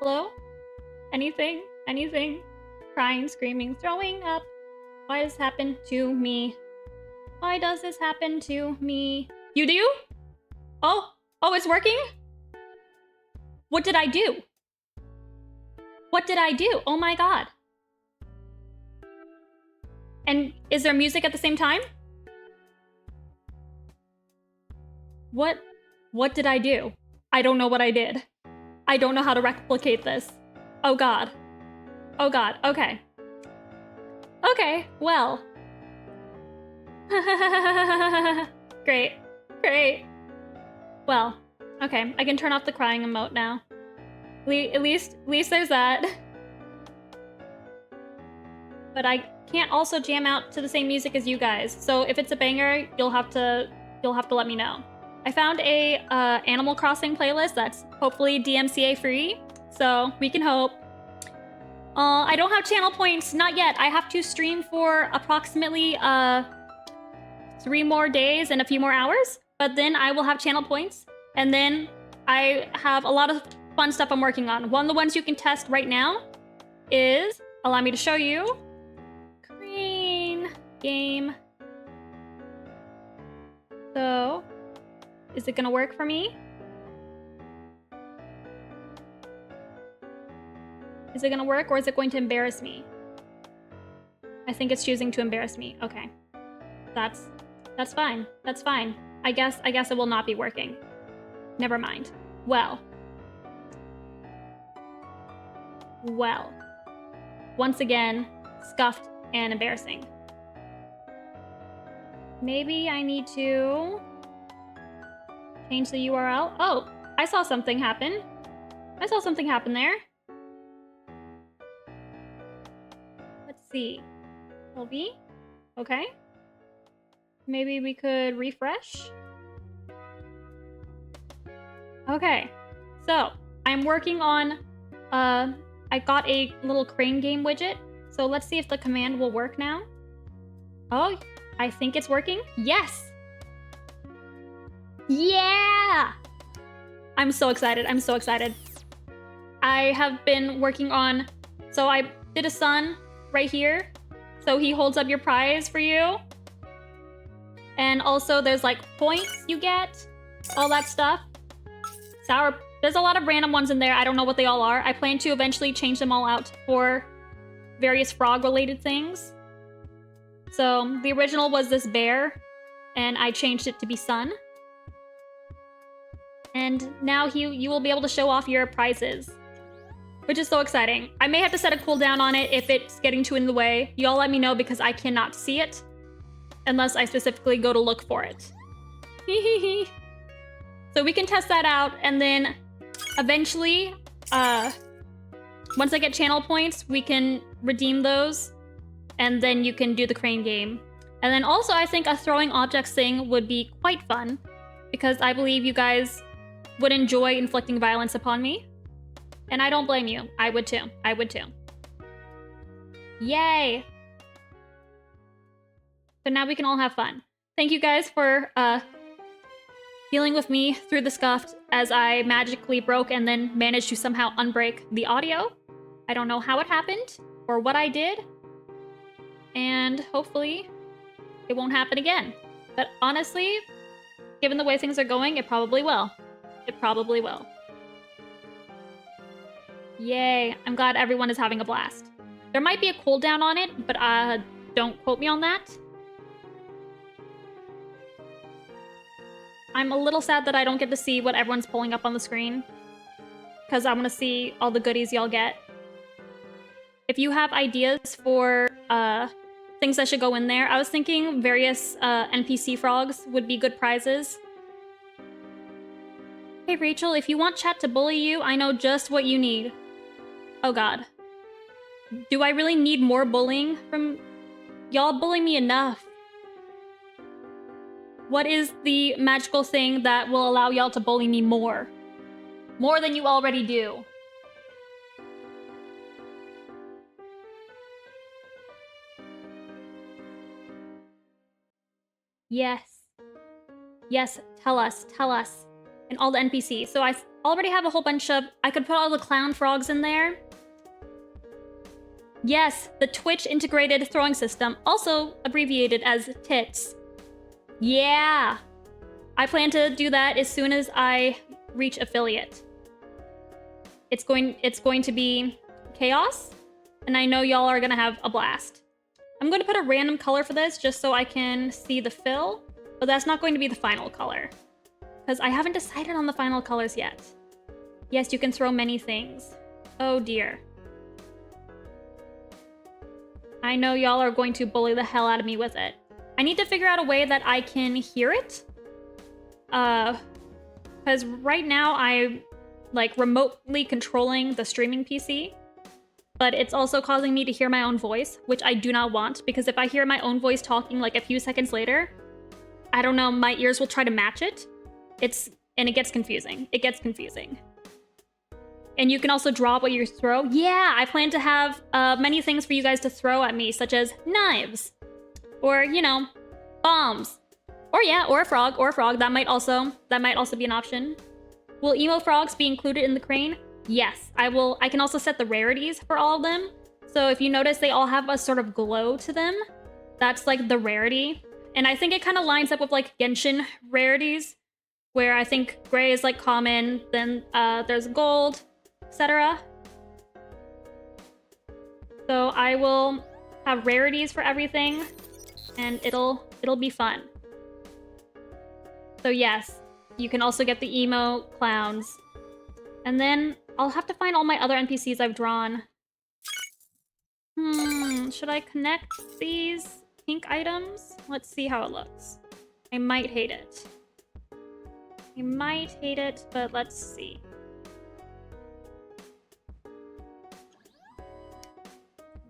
Hello? Anything? Anything? Crying, screaming, throwing up. Why does this happen to me? Why does this happen to me? You do? Oh, it's working? What did I do? What did I do? Oh my god. And is there music at the same time? What did I do? I don't know what I did. I don't know how to replicate this. Oh god. Oh god, okay. Okay, well. Great, great. Well, okay, I can turn off the crying emote now. At least there's that. But I can't also jam out to the same music as you guys. So if it's a banger, you'll have to let me know. I found a Animal Crossing playlist that's hopefully DMCA free, so we can hope. I don't have channel points, not yet. I have to stream for approximately 3 more days and a few more hours, but then I will have channel points, and then I have a lot of fun stuff I'm working on. One of the ones you can test right now is, allow me to show you, Crane game. So, is it gonna work for me? Is it gonna work, or is it going to embarrass me? I think it's choosing to embarrass me. Okay. That's fine. That's fine. I guess it will not be working. Never mind. Well. Once again, scuffed and embarrassing. Maybe I need to change the URL. Oh, I saw something happen. I saw something happen there. Let's see. LV? Okay. Maybe we could refresh. Okay. So, I'm working on, I got a little crane game widget. So let's see if the command will work now. Oh, I think it's working. Yes! Yeah! I'm so excited. I'm so excited. I have been working on, so I did a sun right here. So he holds up your prize for you. And also there's like points you get, all that stuff. Sour, there's a lot of random ones in there. I don't know what they all are. I plan to eventually change them all out for various frog related things. So the original was this bear, and I changed it to be sun. And now you will be able to show off your prizes, which is so exciting. I may have to set a cooldown on it if it's getting too in the way. Y'all let me know because I cannot see it unless I specifically go to look for it. So we can test that out, and then eventually, once I get channel points, we can redeem those, and then you can do the crane game. And then also, I think a throwing objects thing would be quite fun, because I believe you guys would enjoy inflicting violence upon me. And I don't blame you. I would too. I would too. Yay! So now we can all have fun. Thank you guys for dealing with me through the scuffed as I magically broke and then managed to somehow unbreak the audio. I don't know how it happened or what I did. And hopefully it won't happen again. But honestly, given the way things are going, it probably will. It probably will. Yay. I'm glad everyone is having a blast. There might be a cooldown on it, but don't quote me on that. I'm a little sad that I don't get to see what everyone's pulling up on the screen, because I want to see all the goodies y'all get. If you have ideas for things that should go in there, I was thinking various NPC frogs would be good prizes. Hey Rachel, if you want chat to bully you, I know just what you need. Oh god. Do I really need more bullying from... Y'all bully me enough. What is the magical thing that will allow y'all to bully me more? More than you already do. Yes. Yes, tell us. And all the NPCs. So already have a whole bunch of... I could put all the clown frogs in there. Yes, the Twitch integrated throwing system, also abbreviated as TITS. Yeah! I plan to do that as soon as I reach affiliate. It's going to be chaos, and I know y'all are gonna have a blast. I'm going to put a random color for this just so I can see the fill, but that's not going to be the final color. Because I haven't decided on the final colors yet. Yes, you can throw many things. Oh dear. I know y'all are going to bully the hell out of me with it. I need to figure out a way that I can hear it. Because right now I'm like remotely controlling the streaming PC, but it's also causing me to hear my own voice, which I do not want, because if I hear my own voice talking like a few seconds later, I don't know, my ears will try to match it. And it gets confusing. It gets confusing. And you can also draw what you throw. Yeah, I plan to have many things for you guys to throw at me, such as knives, or, you know, bombs, or yeah, or a frog, That might also be an option. Will emo frogs be included in the crane? Yes, I will. I can also set the rarities for all of them. So if you notice, they all have a sort of glow to them. That's like the rarity. And I think it kind of lines up with like Genshin rarities, where I think gray is like common, then there's gold, etc. So I will have rarities for everything, and it'll be fun. So yes, you can also get the emo clowns. And then I'll have to find all my other NPCs I've drawn. Should I connect these pink items? Let's see how it looks. I might hate it. I might hate it, but let's see.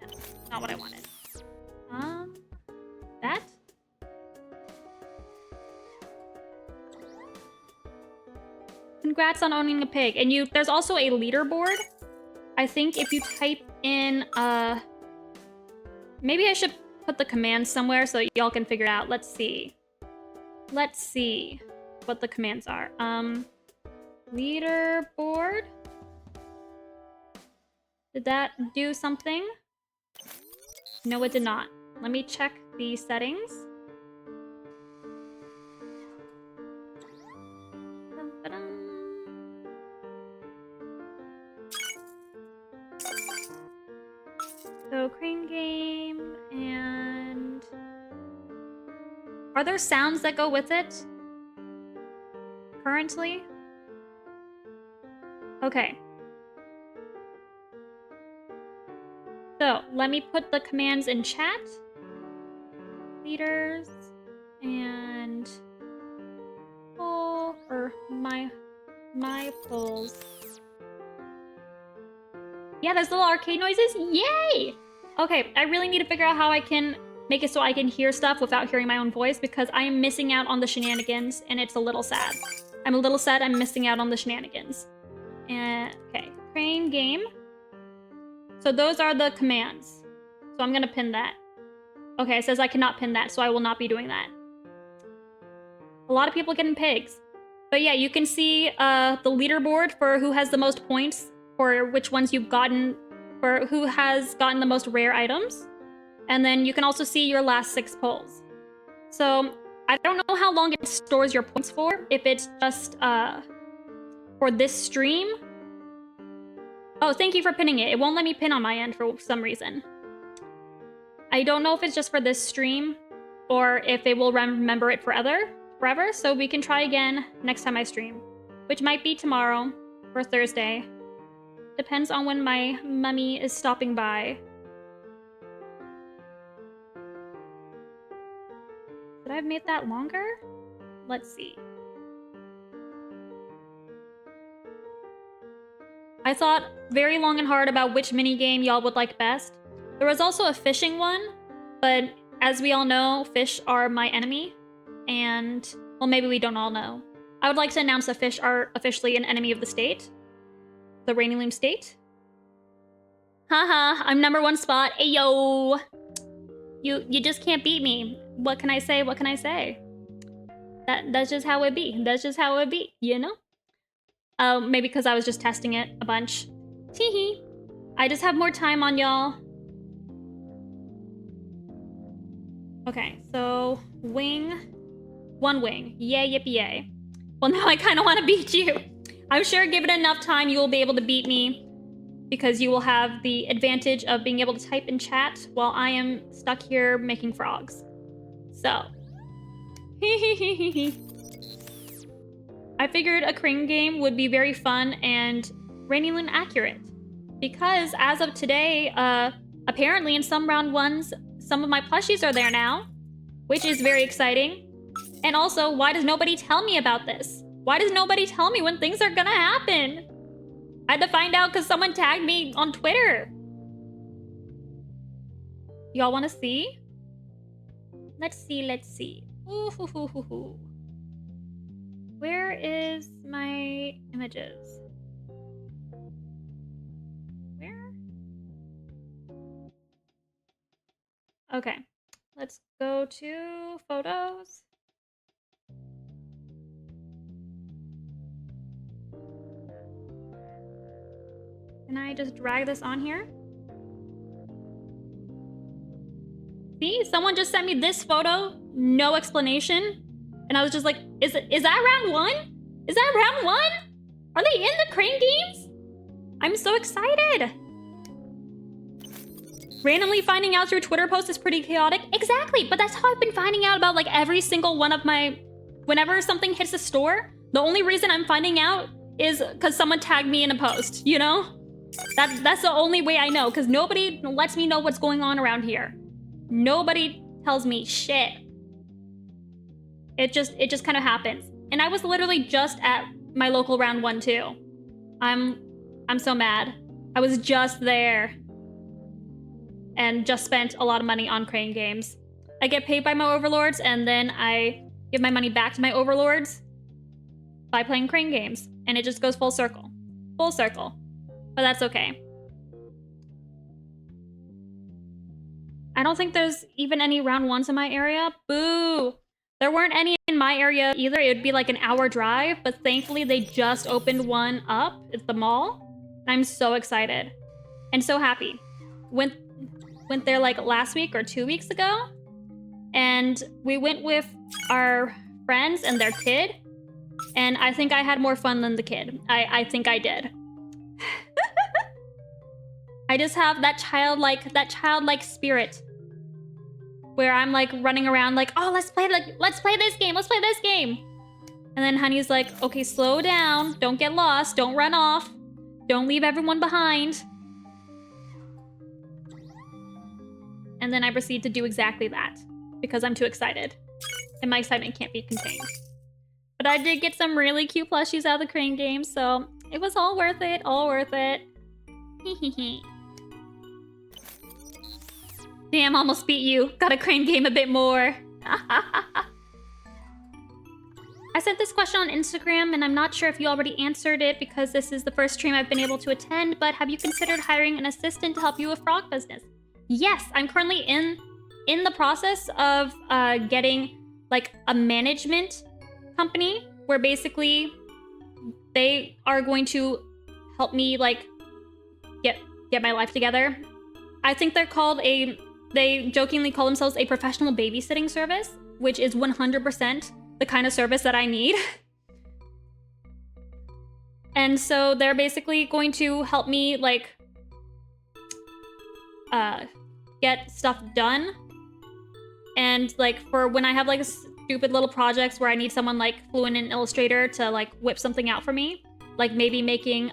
No, not what I wanted. That? Congrats on owning a pig. And there's also a leaderboard. I think if you type in, maybe I should put the command somewhere so y'all can figure it out. Let's see. Let's see what the commands are. Leaderboard. Did that do something? No, it did not. Let me check the settings. So, crane game, and... Are there sounds that go with it? Currently? Okay. So, let me put the commands in chat. Leaders, and... Pull, or my pulls. Yeah, there's little arcade noises. Yay! Okay, I really need to figure out how I can make it so I can hear stuff without hearing my own voice, because I am missing out on the shenanigans, and it's a little sad. I'm a little sad I'm missing out on the shenanigans. And, okay, crane game. So those are the commands. So I'm gonna pin that. Okay, it says I cannot pin that, so I will not be doing that. A lot of people getting pigs. But yeah, you can see the leaderboard for who has the most points, for which ones you've gotten, for who has gotten the most rare items. And then you can also see your last 6 pulls. So I don't know how long it stores your points for, if it's just for this stream. Oh, thank you for pinning it. It won't let me pin on my end for some reason. I don't know if it's just for this stream or if it will remember it forever, so we can try again next time I stream, which might be tomorrow or Thursday. Depends on when my mummy is stopping by. Could I have made that longer? Let's see. I thought very long and hard about which minigame y'all would like best. There was also a fishing one, but as we all know, fish are my enemy. And, well, maybe we don't all know. I would like to announce that fish are officially an enemy of the state. The rainylune state. Haha, I'm #1 spot. Ayo! You just can't beat me. What can I say? What can I say? That's just how it be. That's just how it be, you know? Maybe because I was just testing it a bunch. Teehee. I just have more time on y'all. Okay, so wing. One wing. Yay, yippee yay. Well, now I kind of want to beat you. I'm sure given enough time, you will be able to beat me because you will have the advantage of being able to type in chat while I am stuck here making frogs. So. I figured a crane game would be very fun and rainylune accurate. Because as of today, apparently in some round ones, some of my plushies are there now, which is very exciting. And also, why does nobody tell me about this? Why does nobody tell me when things are gonna happen? I had to find out because someone tagged me on Twitter. Y'all wanna see? Let's see, let's see. Ooh, hoo, hoo, hoo, hoo. Where is my images? Where? Okay, let's go to photos. Can I just drag this on here? See, someone just sent me this photo, no explanation. And I was just like, is that round one? Is that round one? Are they in the crane games? I'm so excited. Randomly finding out through Twitter posts is pretty chaotic. Exactly, but that's how I've been finding out about like every single one of my... Whenever something hits the store, the only reason I'm finding out is because someone tagged me in a post, you know? That's the only way I know, because nobody lets me know what's going on around here. Nobody tells me shit. It just kind of happens. And I was literally just at my local round one too. I'm so mad. I was just there. And just spent a lot of money on crane games. I get paid by my overlords and then I give my money back to my overlords by playing crane games. And it just goes full circle. Full circle. But that's okay. I don't think there's even any round ones in my area. Boo! There weren't any in my area either. It would be like an hour drive, but thankfully they just opened one up at the mall. I'm so excited and so happy. Went there like last week or 2 weeks ago, and we went with our friends and their kid, and I think I had more fun than the kid. I think I did. I just have that childlike spirit where I'm like running around like, oh, let's play this game. And then Honey's like, okay, slow down. Don't get lost. Don't run off. Don't leave everyone behind. And then I proceed to do exactly that because I'm too excited and my excitement can't be contained. But I did get some really cute plushies out of the crane game, so it was all worth it, all worth it. Damn, almost beat you. Got a crane game a bit more. I sent this question on Instagram, and I'm not sure if you already answered it because this is the first stream I've been able to attend, but have you considered hiring an assistant to help you with frog business? Yes, I'm currently in the process of getting like a management company where basically they are going to help me like get my life together. I think they jokingly call themselves a professional babysitting service, which is 100% the kind of service that I need. And so they're basically going to help me like get stuff done. And like for when I have like stupid little projects where I need someone like fluent in Illustrator to like whip something out for me, like maybe making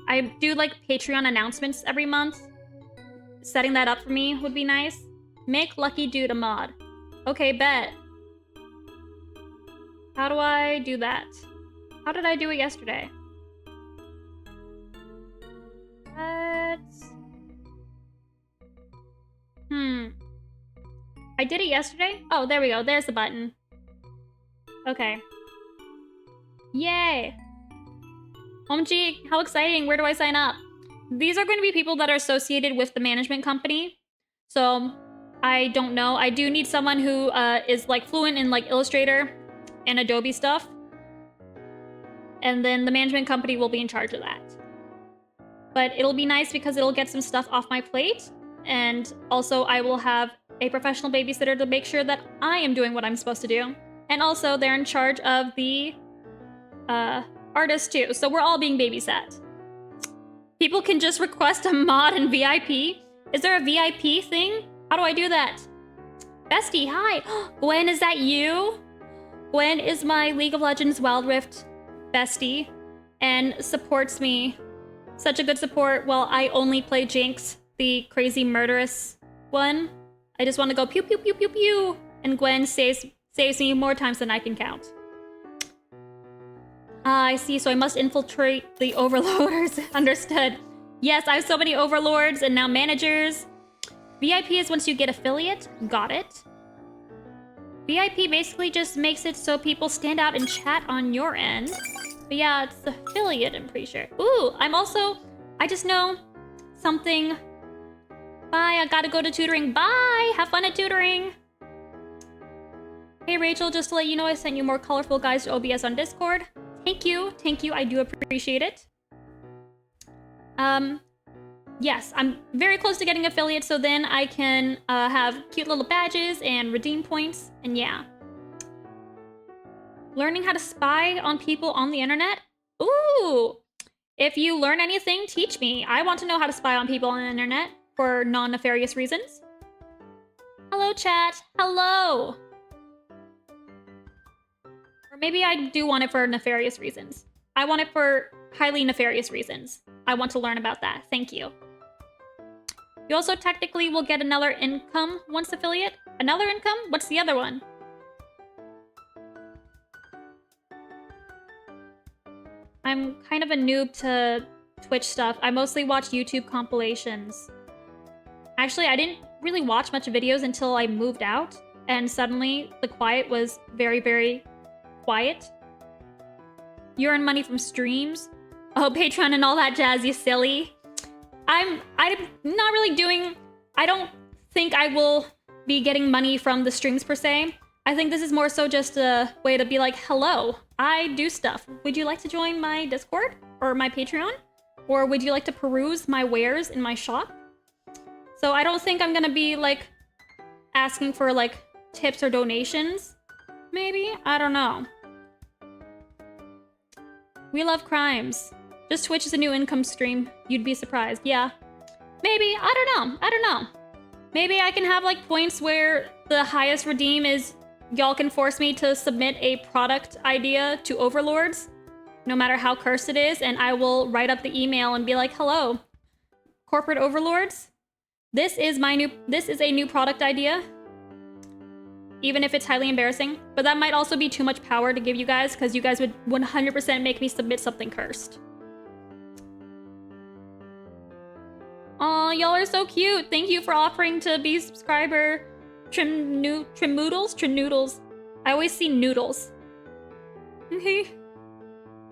I do like Patreon announcements every month. Setting that up for me would be nice. Make Lucky Dude a mod. Okay, bet. How do I do that? How did I do it yesterday? I did it yesterday? Oh, there we go. There's the button. Okay. Yay! OMG, how exciting. Where do I sign up? These are going to be people that are associated with the management company. So, I don't know. I do need someone who is like fluent in like Illustrator and Adobe stuff. And then the management company will be in charge of that. But it'll be nice because it'll get some stuff off my plate. And also I will have a professional babysitter to make sure that I am doing what I'm supposed to do. And also they're in charge of the artist too. So we're all being babysat. People can just request a mod in VIP. Is there a VIP thing? How do I do that? Bestie, hi. Gwen, is that you? Gwen is my League of Legends Wild Rift bestie and supports me. Such a good support while I only play Jinx, the crazy murderous one. I just want to go pew pew pew pew pew. And Gwen saves me more times than I can count. I see, so I must infiltrate the overlords. Understood. Yes, I have so many overlords and now managers. VIP is once you get affiliate. Got it. VIP basically just makes it so people stand out and chat on your end. But yeah, it's affiliate, I'm pretty sure. Ooh, I just know something. Bye, I gotta go to tutoring. Bye, have fun at tutoring. Hey Rachel, just to let you know, I sent you more colorful guides to OBS on Discord. Thank you, I do appreciate it. Yes, I'm very close to getting affiliate, so then I can have cute little badges and redeem points, and yeah. Learning how to spy on people on the internet? Ooh! If you learn anything, teach me. I want to know how to spy on people on the internet for non-nefarious reasons. Hello, chat. Hello! Or maybe I do want it for nefarious reasons. I want it for highly nefarious reasons. I want to learn about that. Thank you. You also technically will get another income once affiliate. Another income? What's the other one? I'm kind of a noob to Twitch stuff. I mostly watch YouTube compilations. Actually, I didn't really watch much videos until I moved out, and suddenly the quiet was very, very quiet. You earn money from streams? Oh, Patreon and all that jazz, you silly. I'm not really doing... I don't think I will be getting money from the streams per se. I think this is more so just a way to be like, hello, I do stuff. Would you like to join my Discord or my Patreon? Or would you like to peruse my wares in my shop? So I don't think I'm gonna be like asking for like tips or donations. Maybe? I don't know. We love crimes. Just Twitch is a new income stream. You'd be surprised. Yeah. Maybe. I don't know. Maybe I can have like points where the highest redeem is y'all can force me to submit a product idea to overlords, no matter how cursed it is, and I will write up the email and be like, hello, corporate overlords. This is a new product idea. Even if it's highly embarrassing. But that might also be too much power to give you guys, because you guys would 100% make me submit something cursed. Aw, y'all are so cute. Thank you for offering to be subscriber. Trimnoodles? I always see noodles. Okay.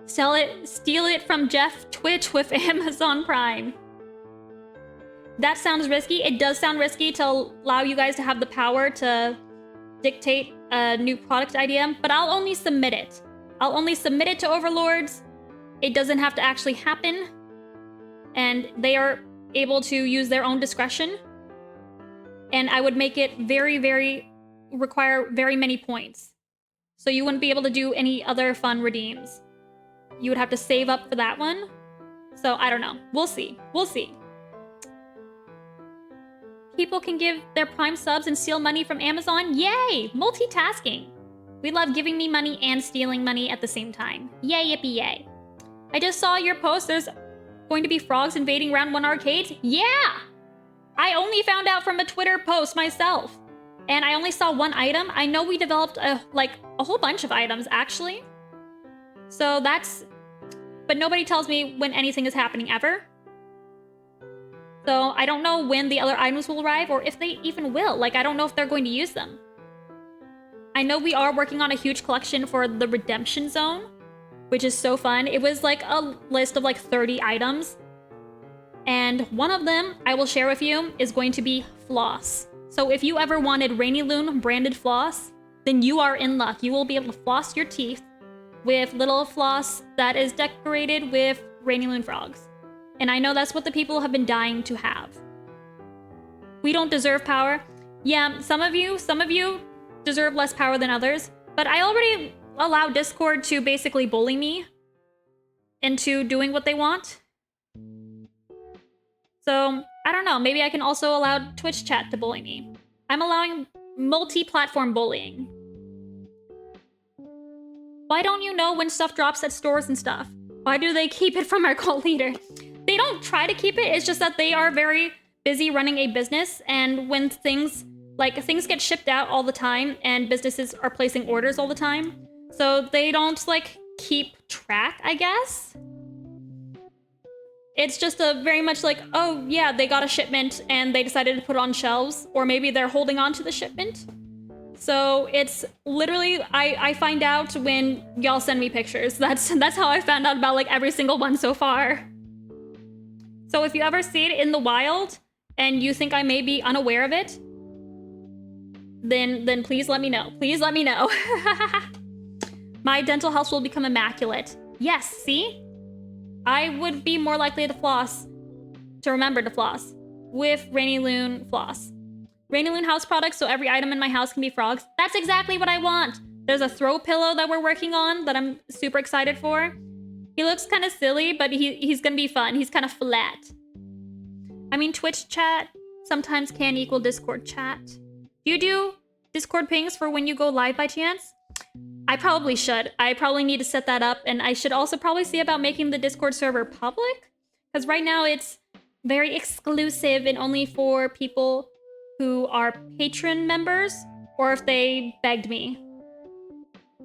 Steal it from Jeff Twitch with Amazon Prime. That sounds risky. It does sound risky to allow you guys to have the power to dictate a new product idea, but I'll only submit it. I'll only submit it to overlords. It doesn't have to actually happen. And they are able to use their own discretion. And I would make it require very many points. So you wouldn't be able to do any other fun redeems. You would have to save up for that one. So I don't know. We'll see. We'll see. People can give their Prime subs and steal money from Amazon. Yay! Multitasking. We love giving me money and stealing money at the same time. Yay, yippee, yay. I just saw your post. There's going to be frogs invading round 1 arcades. Yeah! I only found out from a Twitter post myself. And I only saw one item. I know we developed a whole bunch of items, actually. So that's... But nobody tells me when anything is happening ever. So I don't know when the other items will arrive or if they even will. Like, I don't know if they're going to use them. I know we are working on a huge collection for the Redemption Zone, which is so fun. It was like a list of like 30 items. And one of them I will share with you is going to be floss. So if you ever wanted rainylune branded floss, then you are in luck. You will be able to floss your teeth with little floss that is decorated with rainylune frogs. And I know that's what the people have been dying to have. We don't deserve power. Yeah, some of you deserve less power than others, but I already allow Discord to basically bully me into doing what they want. So, I don't know, maybe I can also allow Twitch chat to bully me. I'm allowing multi-platform bullying. Why don't you know when stuff drops at stores and stuff? Why do they keep it from our cult leader? They don't try to keep it, it's just that they are very busy running a business, and when things get shipped out all the time and businesses are placing orders all the time, so they don't like keep track, I guess. It's just a very much like, oh yeah, they got a shipment and they decided to put it on shelves, or maybe they're holding on to the shipment. So it's literally, I find out when y'all send me pictures. That's how I found out about like every single one so far. So if you ever see it in the wild and you think I may be unaware of it, then please let me know. Please let me know. My dental health will become immaculate. Yes, see? I would be more likely to remember to floss with rainylune floss. Rainylune house products, so every item in my house can be frogs. That's exactly what I want. There's a throw pillow that we're working on that I'm super excited for. He looks kind of silly, but he's gonna be fun. He's kind of flat. I mean, Twitch chat sometimes can equal Discord chat. Do you do Discord pings for when you go live by chance? I probably should. I probably need to set that up, and I should also probably see about making the Discord server public, because right now it's very exclusive and only for people who are patron members, or if they begged me.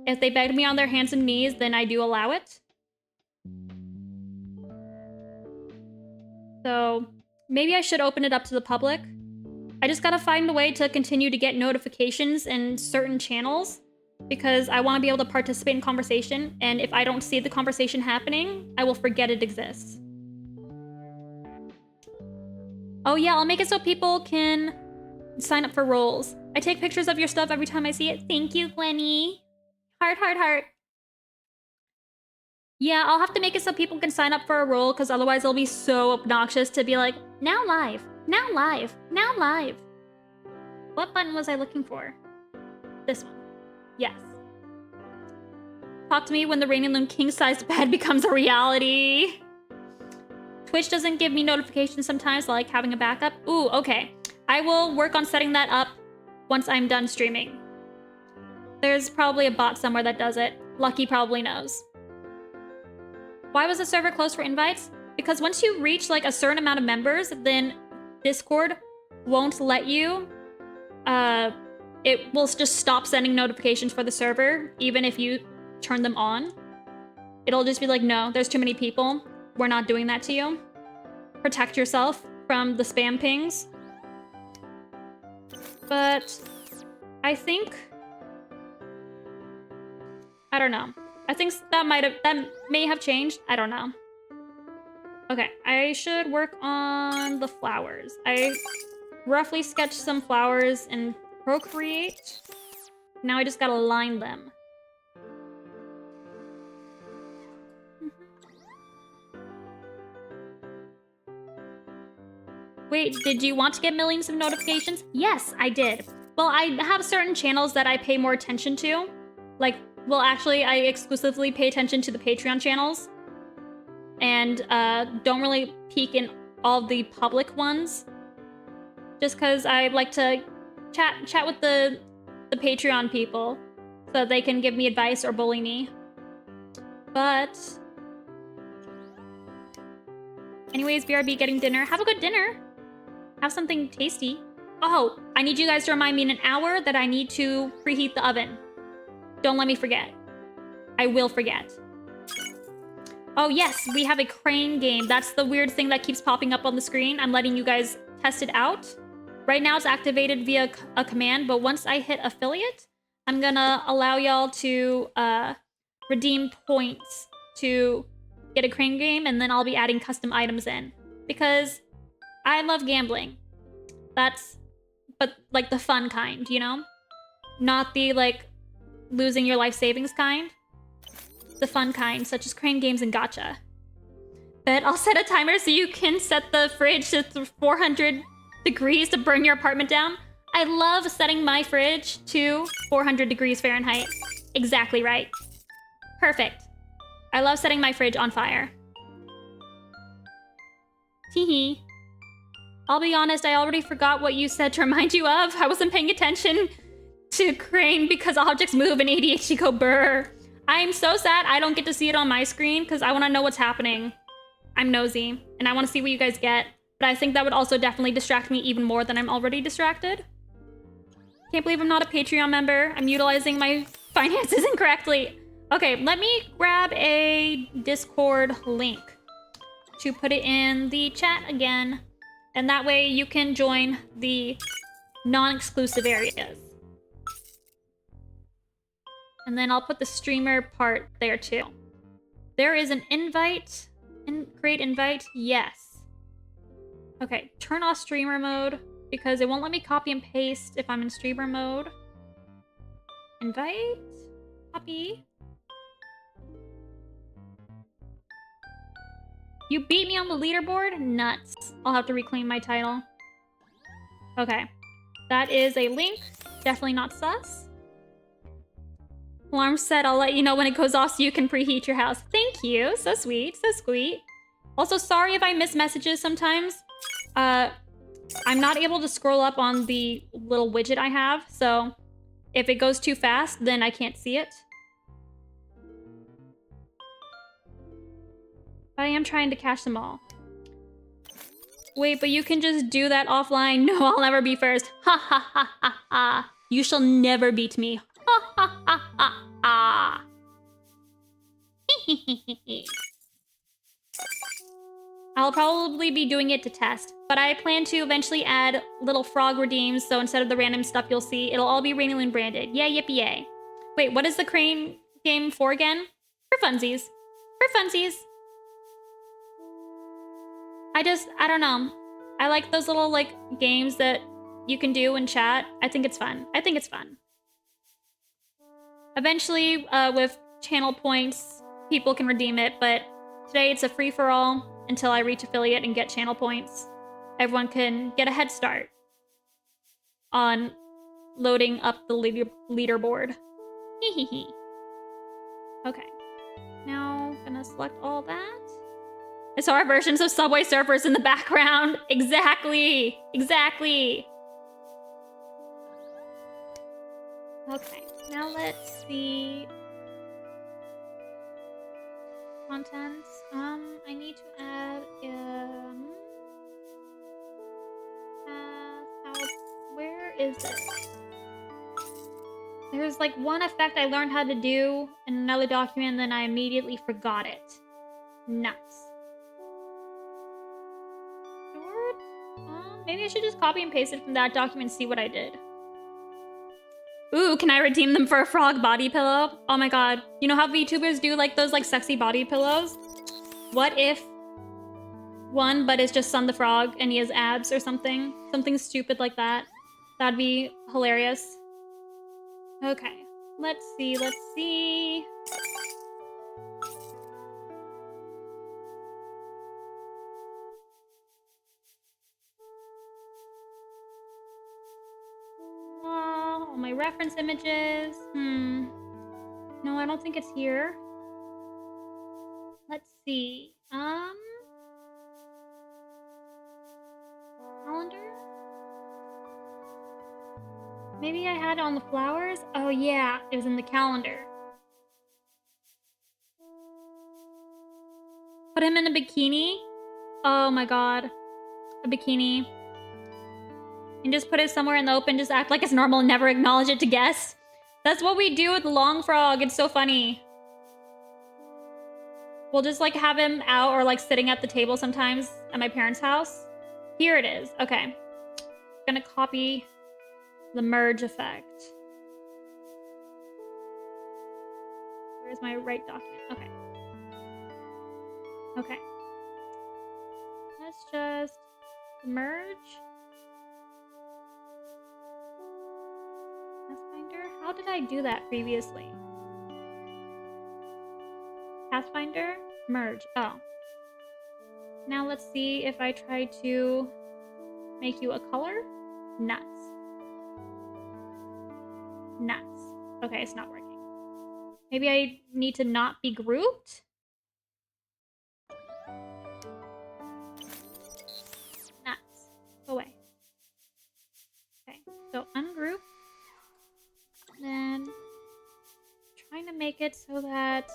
If they begged me on their hands and knees, then I do allow it. So maybe I should open it up to the public. I just gotta find a way to continue to get notifications in certain channels, because I want to be able to participate in conversation, and if I don't see the conversation happening, I will forget it exists. Oh yeah, I'll make it so people can sign up for roles. I take pictures of your stuff every time I see it. Thank you, Gwenny. Heart, heart, heart. Yeah, I'll have to make it so people can sign up for a role, because otherwise it'll be so obnoxious to be like, now live, now live, now live. What button was I looking for? This one. Yes. Talk to me when the rainylune king-sized bed becomes a reality. Twitch doesn't give me notifications sometimes, so I like having a backup. Ooh, okay. I will work on setting that up once I'm done streaming. There's probably a bot somewhere that does it. Lucky probably knows. Why was the server closed for invites? Because once you reach like a certain amount of members, then Discord won't let you. It will just stop sending notifications for the server, even if you turn them on. It'll just be like, no, there's too many people. We're not doing that to you. Protect yourself from the spam pings. But I think, I don't know. I think that may have changed. I don't know. Okay, I should work on the flowers. I roughly sketched some flowers in Procreate. Now I just gotta line them. Wait, did you want to get millions of notifications? Yes, I did. Well, I have certain channels that I pay more attention to. Like, well, actually, I exclusively pay attention to the Patreon channels. And don't really peek in all the public ones. Just because I like to chat with the Patreon people so they can give me advice or bully me. But anyways, BRB getting dinner. Have a good dinner. Have something tasty. Oh, I need you guys to remind me in an hour that I need to preheat the oven. Don't let me forget. I will forget. Oh yes, we have a crane game. That's the weird thing that keeps popping up on the screen. I'm letting you guys test it out. Right now it's activated via a command, but once I hit affiliate, I'm gonna allow y'all to redeem points to get a crane game, and then I'll be adding custom items in. Because I love gambling. But like the fun kind, you know? Not the like losing your life savings kind. The fun kind, such as crane games and gacha. But I'll set a timer so you can set the fridge to 400 degrees to burn your apartment down. I love setting my fridge to 400 degrees Fahrenheit. Exactly right. Perfect. I love setting my fridge on fire. Teehee. I'll be honest, I already forgot what you said to remind you of. I wasn't paying attention to crane because objects move and ADHD go brr. I'm so sad I don't get to see it on my screen because I want to know what's happening. I'm nosy, and I want to see what you guys get, but I think that would also definitely distract me even more than I'm already distracted. Can't believe I'm not a Patreon member. I'm utilizing my finances incorrectly. Okay, let me grab a Discord link to put it in the chat again, and that way you can join the non-exclusive areas. And then I'll put the streamer part there too. There is an invite. Create invite, yes. Okay, turn off streamer mode because it won't let me copy and paste if I'm in streamer mode. Invite, copy. You beat me on the leaderboard? Nuts. I'll have to reclaim my title. Okay, that is a link. Definitely not sus. Alarm set, I'll let you know when it goes off so you can preheat your house. Thank you. So sweet. So sweet. Also, sorry if I miss messages sometimes. I'm not able to scroll up on the little widget I have, so if it goes too fast, then I can't see it. But I am trying to catch them all. Wait, but you can just do that offline. No, I'll never be first. Ha ha ha ha ha. You shall never beat me. Ha ha ha ha ha. I'll probably be doing it to test, but I plan to eventually add little frog redeems, so instead of the random stuff you'll see, it'll all be rainylune branded. Yeah, yippee yay. Wait, what is the crane game for again? For funsies. For funsies. I don't know. I like those little, like, games that you can do in chat. I think it's fun. I think it's fun. Eventually, with channel points, people can redeem it, but today it's a free-for-all until I reach affiliate and get channel points. Everyone can get a head start on loading up the leaderboard. Hehehe. Okay. Now, gonna select all that. It's our versions of Subway Surfers in the background. Exactly. Exactly. Okay. Now let's see. Contents. I need to add where is this? There's like one effect I learned how to do in another document, and then I immediately forgot it. Nuts. Maybe I should just copy and paste it from that document and see what I did. Ooh, can I redeem them for a frog body pillow? Oh my god. You know how VTubers do like those like sexy body pillows? What if one, but it's just Sun the Frog and he has abs or something? Something stupid like that. That'd be hilarious. Okay. Let's see, let's see. All my reference images. No, I don't think it's here. Let's see. Calendar? Maybe I had it on the flowers? Oh yeah, it was in the calendar. Put him in a bikini? Oh my god. A bikini. And just put it somewhere in the open, just act like it's normal and never acknowledge it to guests. That's what we do with the long frog. It's so funny. We'll just like have him out or like sitting at the table sometimes at my parents' house. Here it is. Okay. I'm gonna copy the merge effect. Where's my right document? Okay. Okay. Let's just merge. Pathfinder? How did I do that previously? Pathfinder? Merge. Oh. Now let's see if I try to make you a color. Nuts. Nuts. Okay, it's not working. Maybe I need to not be grouped? Nuts. Go away. Okay, so ungroup. Then trying to make it so that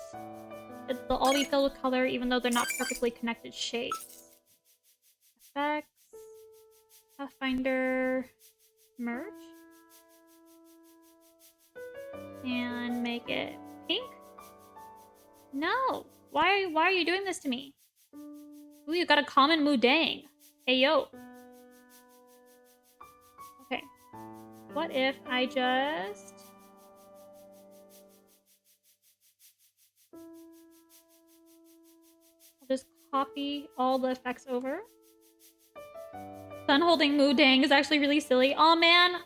they'll all be filled with color even though they're not perfectly connected shapes. Effects. Pathfinder. Merge. And make it pink. No! Why are you doing this to me? Ooh, you got a common Mudang. Hey, yo. Okay. What if I just... I'll just copy all the effects over. Sun holding Mudang is actually really silly. Oh man!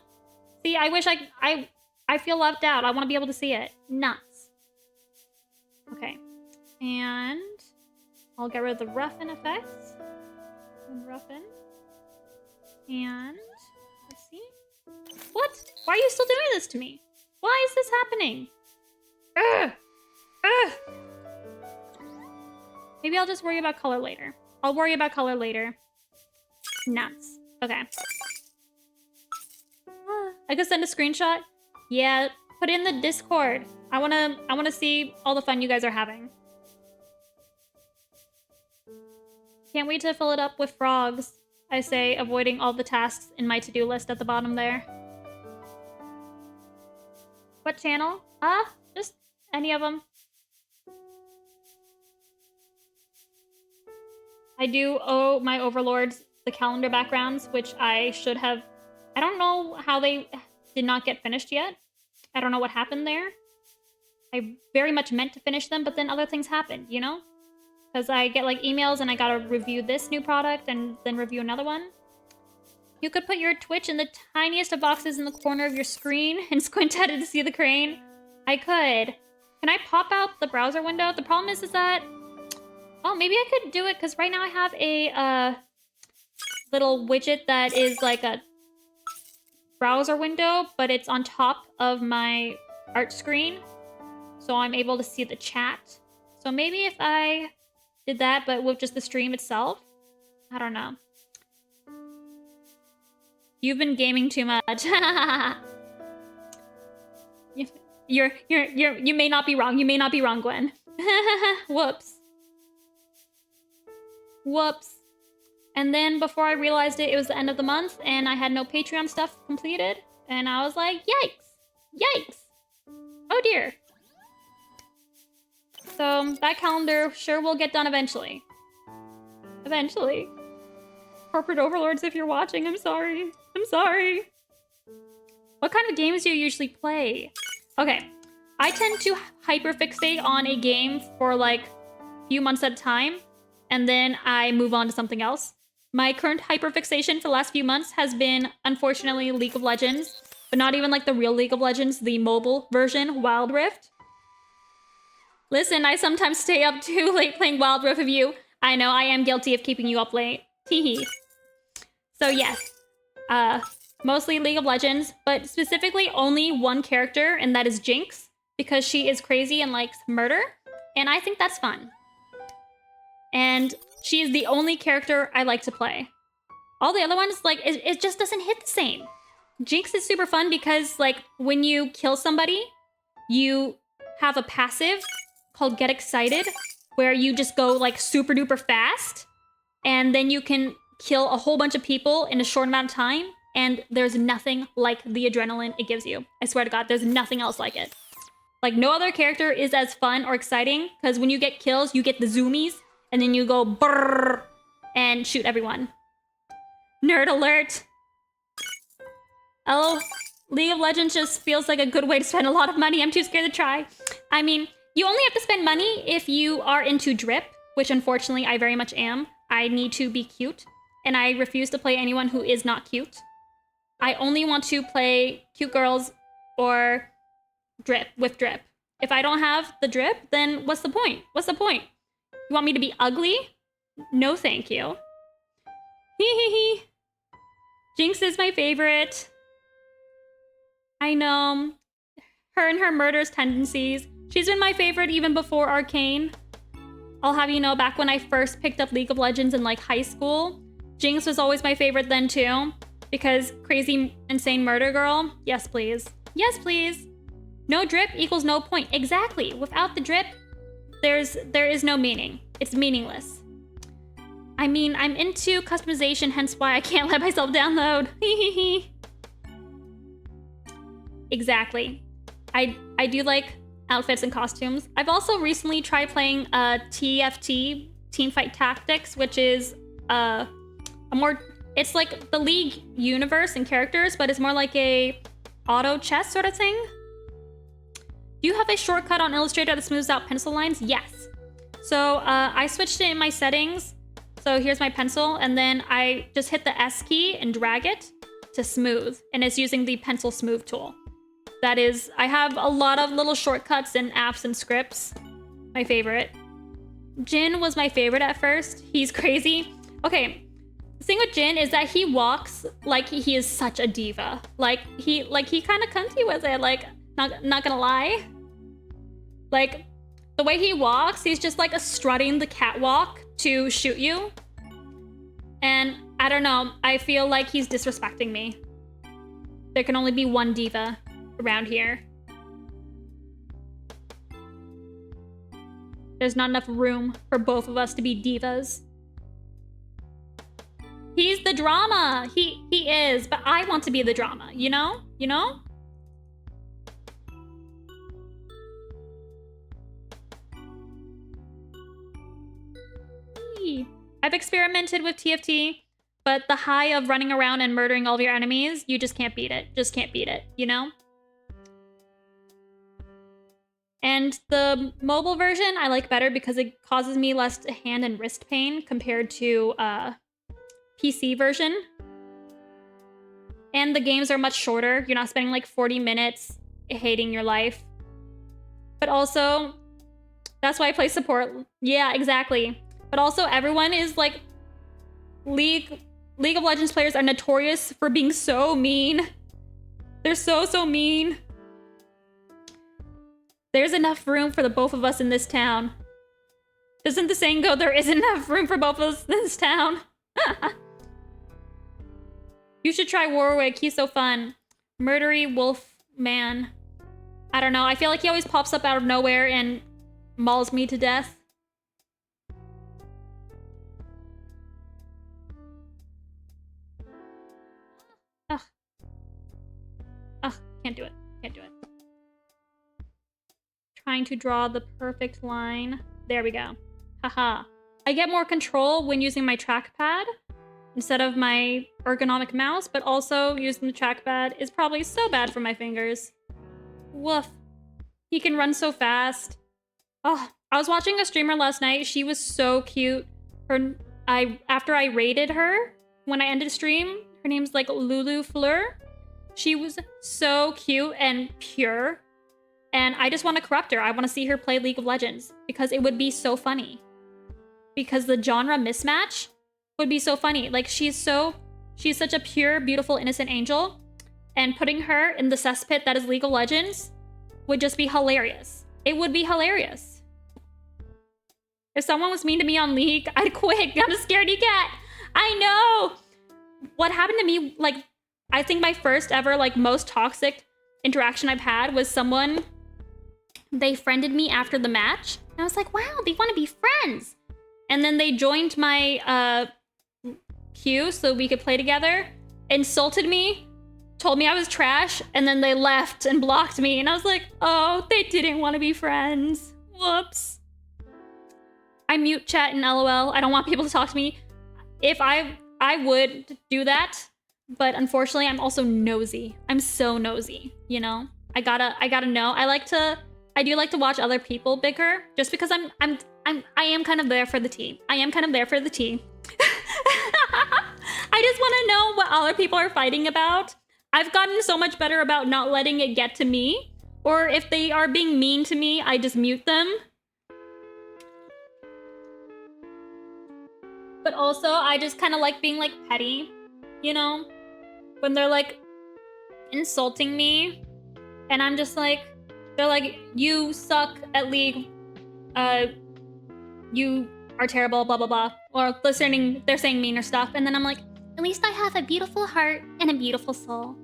See, I wish I feel left out. I want to be able to see it. Nuts. Okay. And I'll get rid of the roughen effects. And roughen. And let's see. What? Why are you still doing this to me? Why is this happening? Ugh! Ugh! Maybe I'll just worry about color later. I'll worry about color later. Nuts. Okay. I could send a screenshot. Yeah, put it in the Discord. I wanna see all the fun you guys are having. Can't wait to fill it up with frogs. I say, avoiding all the tasks in my to-do list at the bottom there. What channel? Just any of them. I do owe my overlords the calendar backgrounds, which I should have... I don't know how they did not get finished yet. I don't know what happened there. I very much meant to finish them, but then other things happened, you know? Because I get like emails and I gotta review this new product and then review another one. You could put your Twitch in the tiniest of boxes in the corner of your screen and squint at it to see the crane. I could. Can I pop out the browser window? The problem is that... Oh, maybe I could do it because right now I have a little widget that is like a browser window, but it's on top of my art screen. So I'm able to see the chat. So maybe if I did that, but with just the stream itself. I don't know. You've been gaming too much. You may not be wrong. You may not be wrong, Gwen. Whoops. Whoops. And then before I realized it, it was the end of the month and I had no Patreon stuff completed. And I was like, yikes. Yikes. Oh dear. So that calendar sure will get done eventually. Eventually. Corporate overlords, if you're watching, I'm sorry. I'm sorry. What kind of games do you usually play? Okay. I tend to hyperfixate on a game for like a few months at a time. And then I move on to something else. My current hyperfixation for the last few months has been, unfortunately, League of Legends. But not even like the real League of Legends, the mobile version, Wild Rift. Listen, I sometimes stay up too late playing Wild Rift with you. I know, I am guilty of keeping you up late. Teehee. So yes, mostly League of Legends, but specifically only one character, and that is Jinx, because she is crazy and likes murder, and I think that's fun. And she is the only character I like to play. All the other ones, like, it just doesn't hit the same. Jinx is super fun because, like, when you kill somebody, you have a passive called Get Excited, where you just go, like, super duper fast, and then you can kill a whole bunch of people in a short amount of time, and there's nothing like the adrenaline it gives you. I swear to God, there's nothing else like it. Like, no other character is as fun or exciting, because when you get kills, you get the zoomies, and then you go brrrr and shoot everyone. Nerd alert! Oh, League of Legends just feels like a good way to spend a lot of money. I'm too scared to try. I mean, you only have to spend money if you are into drip, which unfortunately I very much am. I need to be cute, and I refuse to play anyone who is not cute. I only want to play cute girls or drip with drip. If I don't have the drip, then what's the point? What's the point? You want me to be ugly? No, thank you. Hee hee hee. Jinx is my favorite. I know. Her and her murderous tendencies. She's been my favorite even before Arcane. I'll have you know, back when I first picked up League of Legends in like high school, Jinx was always my favorite then too. Because crazy, insane murder girl. Yes, please. Yes, please. No drip equals no point. Exactly. Without the drip, there is no meaning. It's meaningless. I mean, I'm into customization, hence why I can't let myself download. Exactly. I do like outfits and costumes. I've also recently tried playing TFT, Teamfight Tactics, which is a more, it's like the League universe and characters, but it's more like a auto chess sort of thing. Do you have a shortcut on Illustrator that smooths out pencil lines? Yes. So I switched it in my settings. So here's my pencil, and then I just hit the S key and drag it to smooth, and it's using the pencil smooth tool. That is, I have a lot of little shortcuts and apps and scripts. My favorite. Jin was my favorite at first. He's crazy. Okay, the thing with Jin is that he walks like he is such a diva. Like he kind of cunty with it. Like not gonna lie. Like the way he walks, he's just like strutting the catwalk to shoot you. And I don't know, I feel like he's disrespecting me. There can only be one diva around here. There's not enough room for both of us to be divas. He's the drama. He is, but I want to be the drama, you know? You know? I've experimented with TFT, but the high of running around and murdering all of your enemies, you just can't beat it. Just can't beat it, you know? And the mobile version I like better because it causes me less hand and wrist pain compared to PC version. And the games are much shorter. You're not spending like 40 minutes hating your life. But also, that's why I play support. Yeah, exactly. But also everyone is like, League of Legends players are notorious for being so mean. They're so mean. There's enough room for the both of us in this town. Doesn't the saying go, there isn't enough room for both of us in this town? You should try Warwick, he's so fun. Murdery wolf man. I don't know, I feel like he always pops up out of nowhere and mauls me to death. Ugh, can't do it. Can't do it. Trying to draw the perfect line. There we go. Haha. I get more control when using my trackpad instead of my ergonomic mouse, but also using the trackpad is probably so bad for my fingers. Woof. He can run so fast. Oh, I was watching a streamer last night. She was so cute. After I raided her, when I ended the stream, her name's like Lulu Fleur. She was so cute and pure. And I just want to corrupt her. I want to see her play League of Legends because it would be so funny. Because the genre mismatch would be so funny. Like she's such a pure, beautiful, innocent angel. And putting her in the cesspit that is League of Legends would just be hilarious. It would be hilarious. If someone was mean to me on League, I'd quit. I'm a scaredy cat. I know. What happened to me, like, I think my first ever, like, most toxic interaction I've had was someone, they friended me after the match. And I was like, wow, they want to be friends. And then they joined my queue so we could play together, insulted me, told me I was trash, and then they left and blocked me. And I was like, oh, they didn't want to be friends. Whoops. I mute chat and LOL. I don't want people to talk to me. If I would do that, but unfortunately, I'm also nosy. I'm so nosy, you know? I gotta know. I do like to watch other people bicker just because I am kind of there for the tea. I am kind of there for the tea. I just want to know what other people are fighting about. I've gotten so much better about not letting it get to me, Or if they are being mean to me, I just mute them. But also, I just kind of like being like petty, you know? When they're like insulting me and I'm just like, they're like, you suck at League, you are terrible, blah, blah, blah. Or they're saying meaner stuff. And then I'm like, at least I have a beautiful heart and a beautiful soul.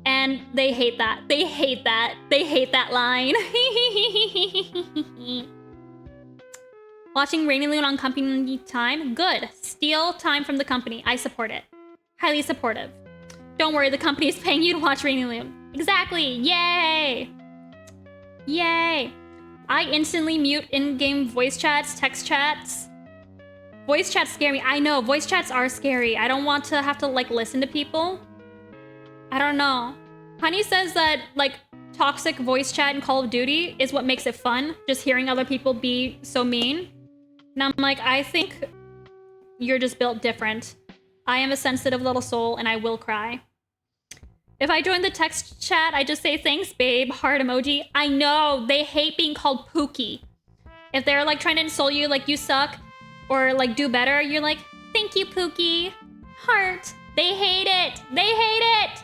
And they hate that. They hate that. They hate that line. Watching rainylune on company time? Good. Steal time from the company. I support it. Highly supportive. Don't worry, the company is paying you to watch rainylune. Exactly. Yay. Yay. I instantly mute in-game voice chats, text chats. Voice chats scare me. I know, voice chats are scary. I don't want to have to, like, listen to people. I don't know. Honey says that, like, toxic voice chat in Call of Duty is what makes it fun. Just hearing other people be so mean. And I'm like, I think you're just built different. I am a sensitive little soul and I will cry. If I join the text chat, I just say, thanks, babe, heart emoji. I know, they hate being called Pookie. If they're like trying to insult you, like you suck, or like do better, you're like, thank you, Pookie, heart. They hate it, they hate it.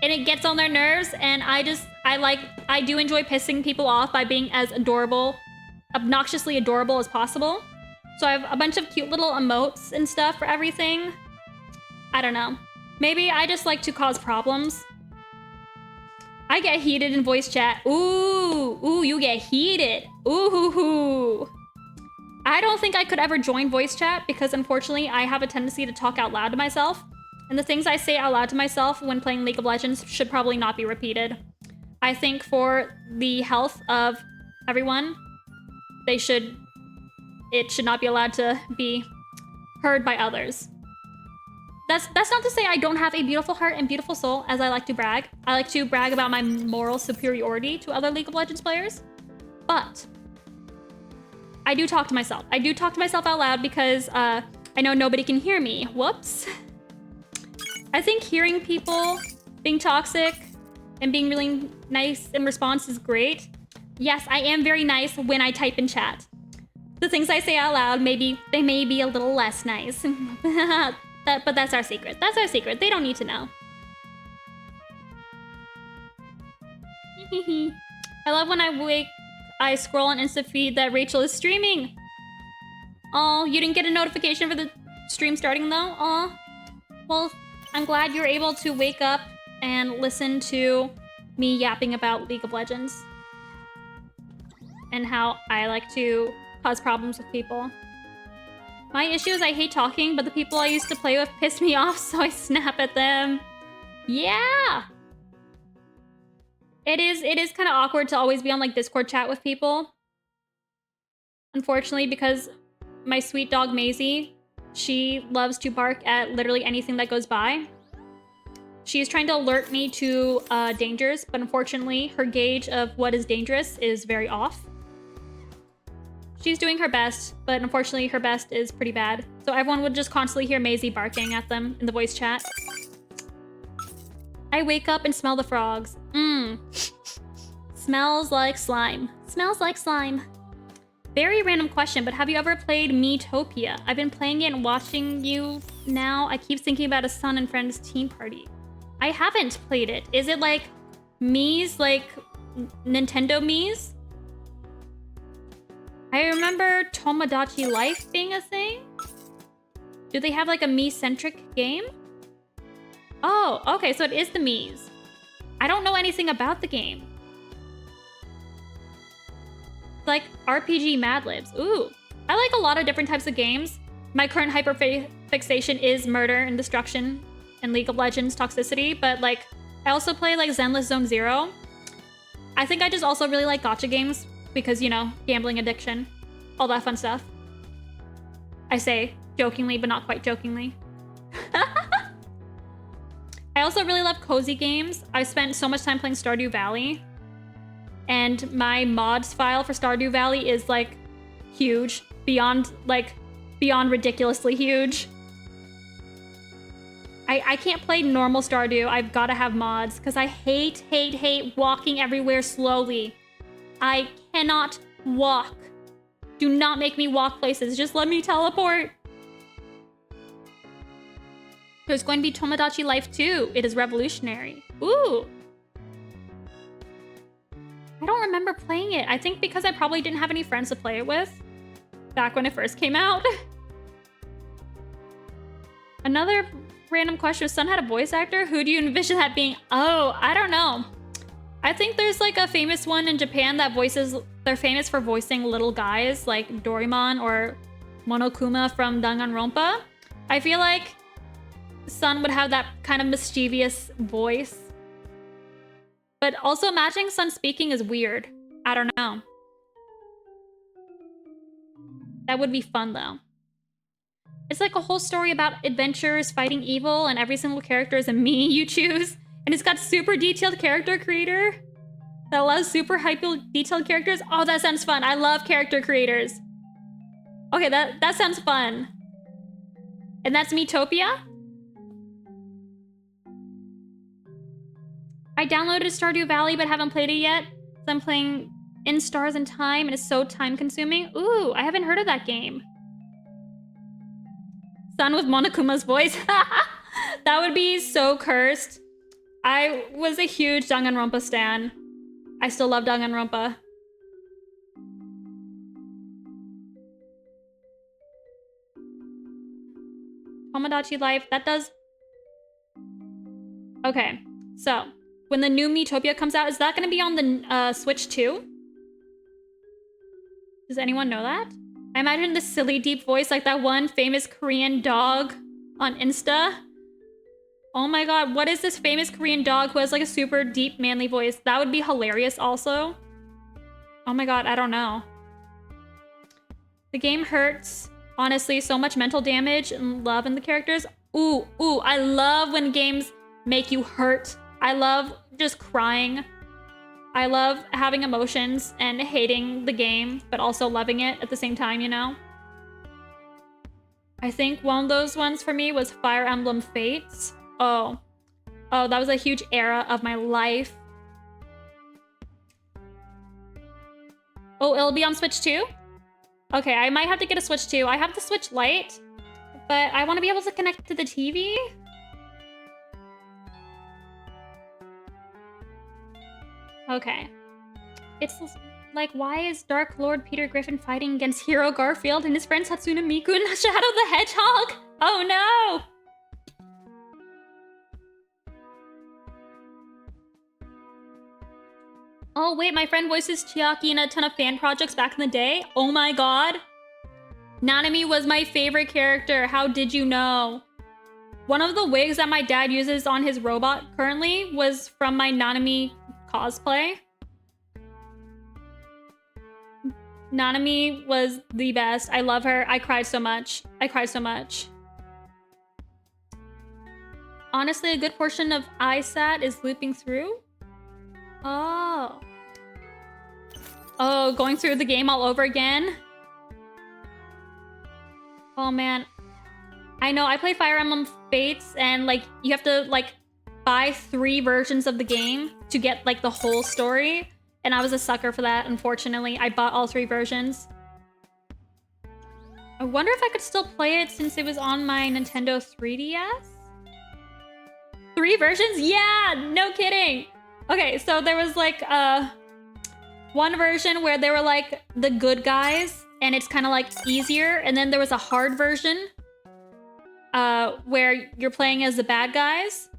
And it gets on their nerves, and I do enjoy pissing people off by being as adorable, obnoxiously adorable as possible. So I have a bunch of cute little emotes and stuff for everything. I don't know. Maybe I just like to cause problems. I get heated in voice chat. Ooh, you get heated. Ooh. I don't think I could ever join voice chat because unfortunately I have a tendency to talk out loud to myself. And the things I say out loud to myself when playing League of Legends should probably not be repeated. I think for the health of everyone, it should not be allowed to be heard by others. That's not to say I don't have a beautiful heart and beautiful soul, as I like to brag. I like to brag about my moral superiority to other League of Legends players. But I do talk to myself. I do talk to myself out loud because I know nobody can hear me. Whoops. I think hearing people being toxic and being really nice in response is great. Yes, I am very nice when I type in chat. The things I say out loud, they may be a little less nice. But that's our secret. That's our secret. They don't need to know. I love when I scroll on Insta feed that Rachel is streaming. Oh, you didn't get a notification for the stream starting though? Oh, well, I'm glad you're able to wake up and listen to me yapping about League of Legends. And how I like to cause problems with people. My issue is I hate talking, but the people I used to play with piss me off, so I snap at them. Yeah! It is kind of awkward to always be on like Discord chat with people. Unfortunately, because my sweet dog Maisie, she loves to bark at literally anything that goes by. She's trying to alert me to dangers, but unfortunately, her gauge of what is dangerous is very off. She's doing her best, but unfortunately her best is pretty bad. So everyone would just constantly hear Maisie barking at them in the voice chat. I wake up and smell the frogs. Smells like slime. Smells like slime. Very random question, but have you ever played Miitopia? I've been playing it and watching you now. I keep thinking about a Sun and Friends team party. I haven't played it. Is it like Mii's, like Nintendo Mii's? I remember Tomodachi Life being a thing. Do they have like a Mii-centric game? Oh, okay, so it is the Mii's. I don't know anything about the game. It's like RPG Mad Libs. Ooh, I like a lot of different types of games. My current hyperfixation is murder and destruction and League of Legends toxicity, but like I also play like Zenless Zone Zero. I think I just also really like gacha games. Because, you know, gambling addiction, all that fun stuff. I say jokingly, but not quite jokingly. I also really love cozy games. I've spent so much time playing Stardew Valley. And my mods file for Stardew Valley is like huge, beyond ridiculously huge. I can't play normal Stardew. I've got to have mods because I hate walking everywhere slowly. I cannot walk. Do not make me walk places. Just let me teleport. There's going to be Tomodachi Life 2. It is revolutionary. Ooh. I don't remember playing it. I think because I probably didn't have any friends to play it with back when it first came out. Another random question. If Sun had a voice actor, who do you envision that being? Oh, I don't know. I think there's like a famous one in Japan that voices, they're famous for voicing little guys like Doraemon or Monokuma from Danganronpa. I feel like Sun would have that kind of mischievous voice. But also imagining Sun speaking is weird. I don't know. That would be fun though. It's like a whole story about adventures, fighting evil, and every single character is a me you choose. And it's got super detailed character creator that allows super hyper detailed characters. Oh, that sounds fun. I love character creators. Okay, that sounds fun. And that's Miitopia? I downloaded Stardew Valley but haven't played it yet. So I'm playing In Stars and Time and it's so time consuming. Ooh, I haven't heard of that game. Sun with Monokuma's voice. That would be so cursed. I was a huge Danganronpa stan. I still love Danganronpa. Tomodachi Life, that does... Okay, so when the new Miitopia comes out, is that gonna be on the Switch too? Does anyone know that? I imagine this silly deep voice like that one famous Korean dog on Insta. Oh my god, what is this famous Korean dog who has like a super deep manly voice? That would be hilarious also. Oh my god, I don't know. The game hurts. Honestly, so much mental damage and love in the characters. Ooh, I love when games make you hurt. I love just crying. I love having emotions and hating the game, but also loving it at the same time, you know? I think one of those ones for me was Fire Emblem Fates. Oh, that was a huge era of my life. Oh, it'll be on Switch too? Okay, I might have to get a Switch too. I have the Switch Lite, but I want to be able to connect to the TV. Okay. It's like, why is Dark Lord Peter Griffin fighting against Hero Garfield and his friend Hatsune Miku in Shadow the Hedgehog? Oh no! Oh wait, my friend voices Chiaki in a ton of fan projects back in the day. Oh my god. Nanami was my favorite character. How did you know? One of the wigs that my dad uses on his robot currently was from my Nanami cosplay. Nanami was the best. I love her. I cried so much. Honestly, a good portion of ISAT is looping through. Oh, going through the game all over again. Oh man. I know, I played Fire Emblem Fates and like you have to like buy 3 versions of the game to get like the whole story. And I was a sucker for that, unfortunately. I bought all 3 versions. I wonder if I could still play it since it was on my Nintendo 3DS? 3 versions? Yeah, no kidding. Okay, so there was like one version where they were like the good guys and it's kind of like easier. And then there was a hard version where you're playing as the bad guys.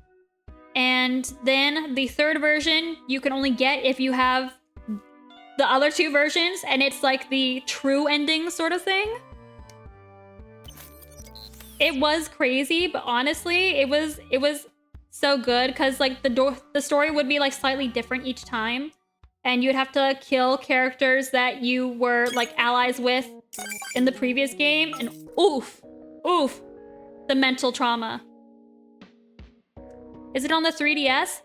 And then the 3rd version you can only get if you have the other 2 versions, and it's like the true ending sort of thing. It was crazy, but honestly, it was so good because like the story would be like slightly different each time, and you'd have to kill characters that you were like allies with in the previous game, and oof, the mental trauma. Is it on the 3DS?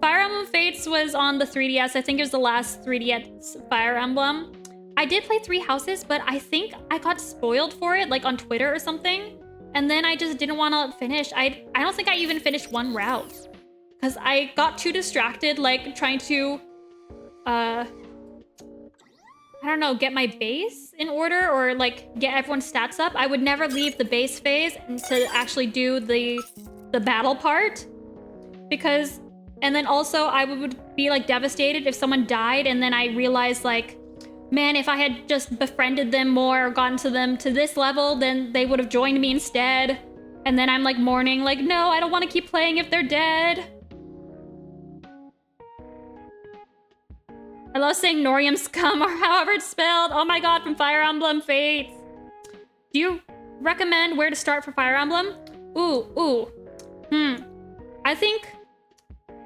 Fire Emblem Fates was on the 3DS. I think it was the last 3DS Fire Emblem. I did play 3 Houses, but I think I got spoiled for it, like on Twitter or something. And then I just didn't want to finish. I don't think I even finished one route. Because I got too distracted, like, trying to, I don't know, get my base in order or, like, get everyone's stats up. I would never leave the base phase to actually do the battle part. Because, and then also I would be, like, devastated if someone died and then I realized, like, man, if I had just befriended them more or gotten to them to this level, then they would have joined me instead. And then I'm, like, mourning, like, no, I don't want to keep playing if they're dead. I love saying Norium Scum or however it's spelled. Oh my god, from Fire Emblem Fates. Do you recommend where to start for Fire Emblem? I think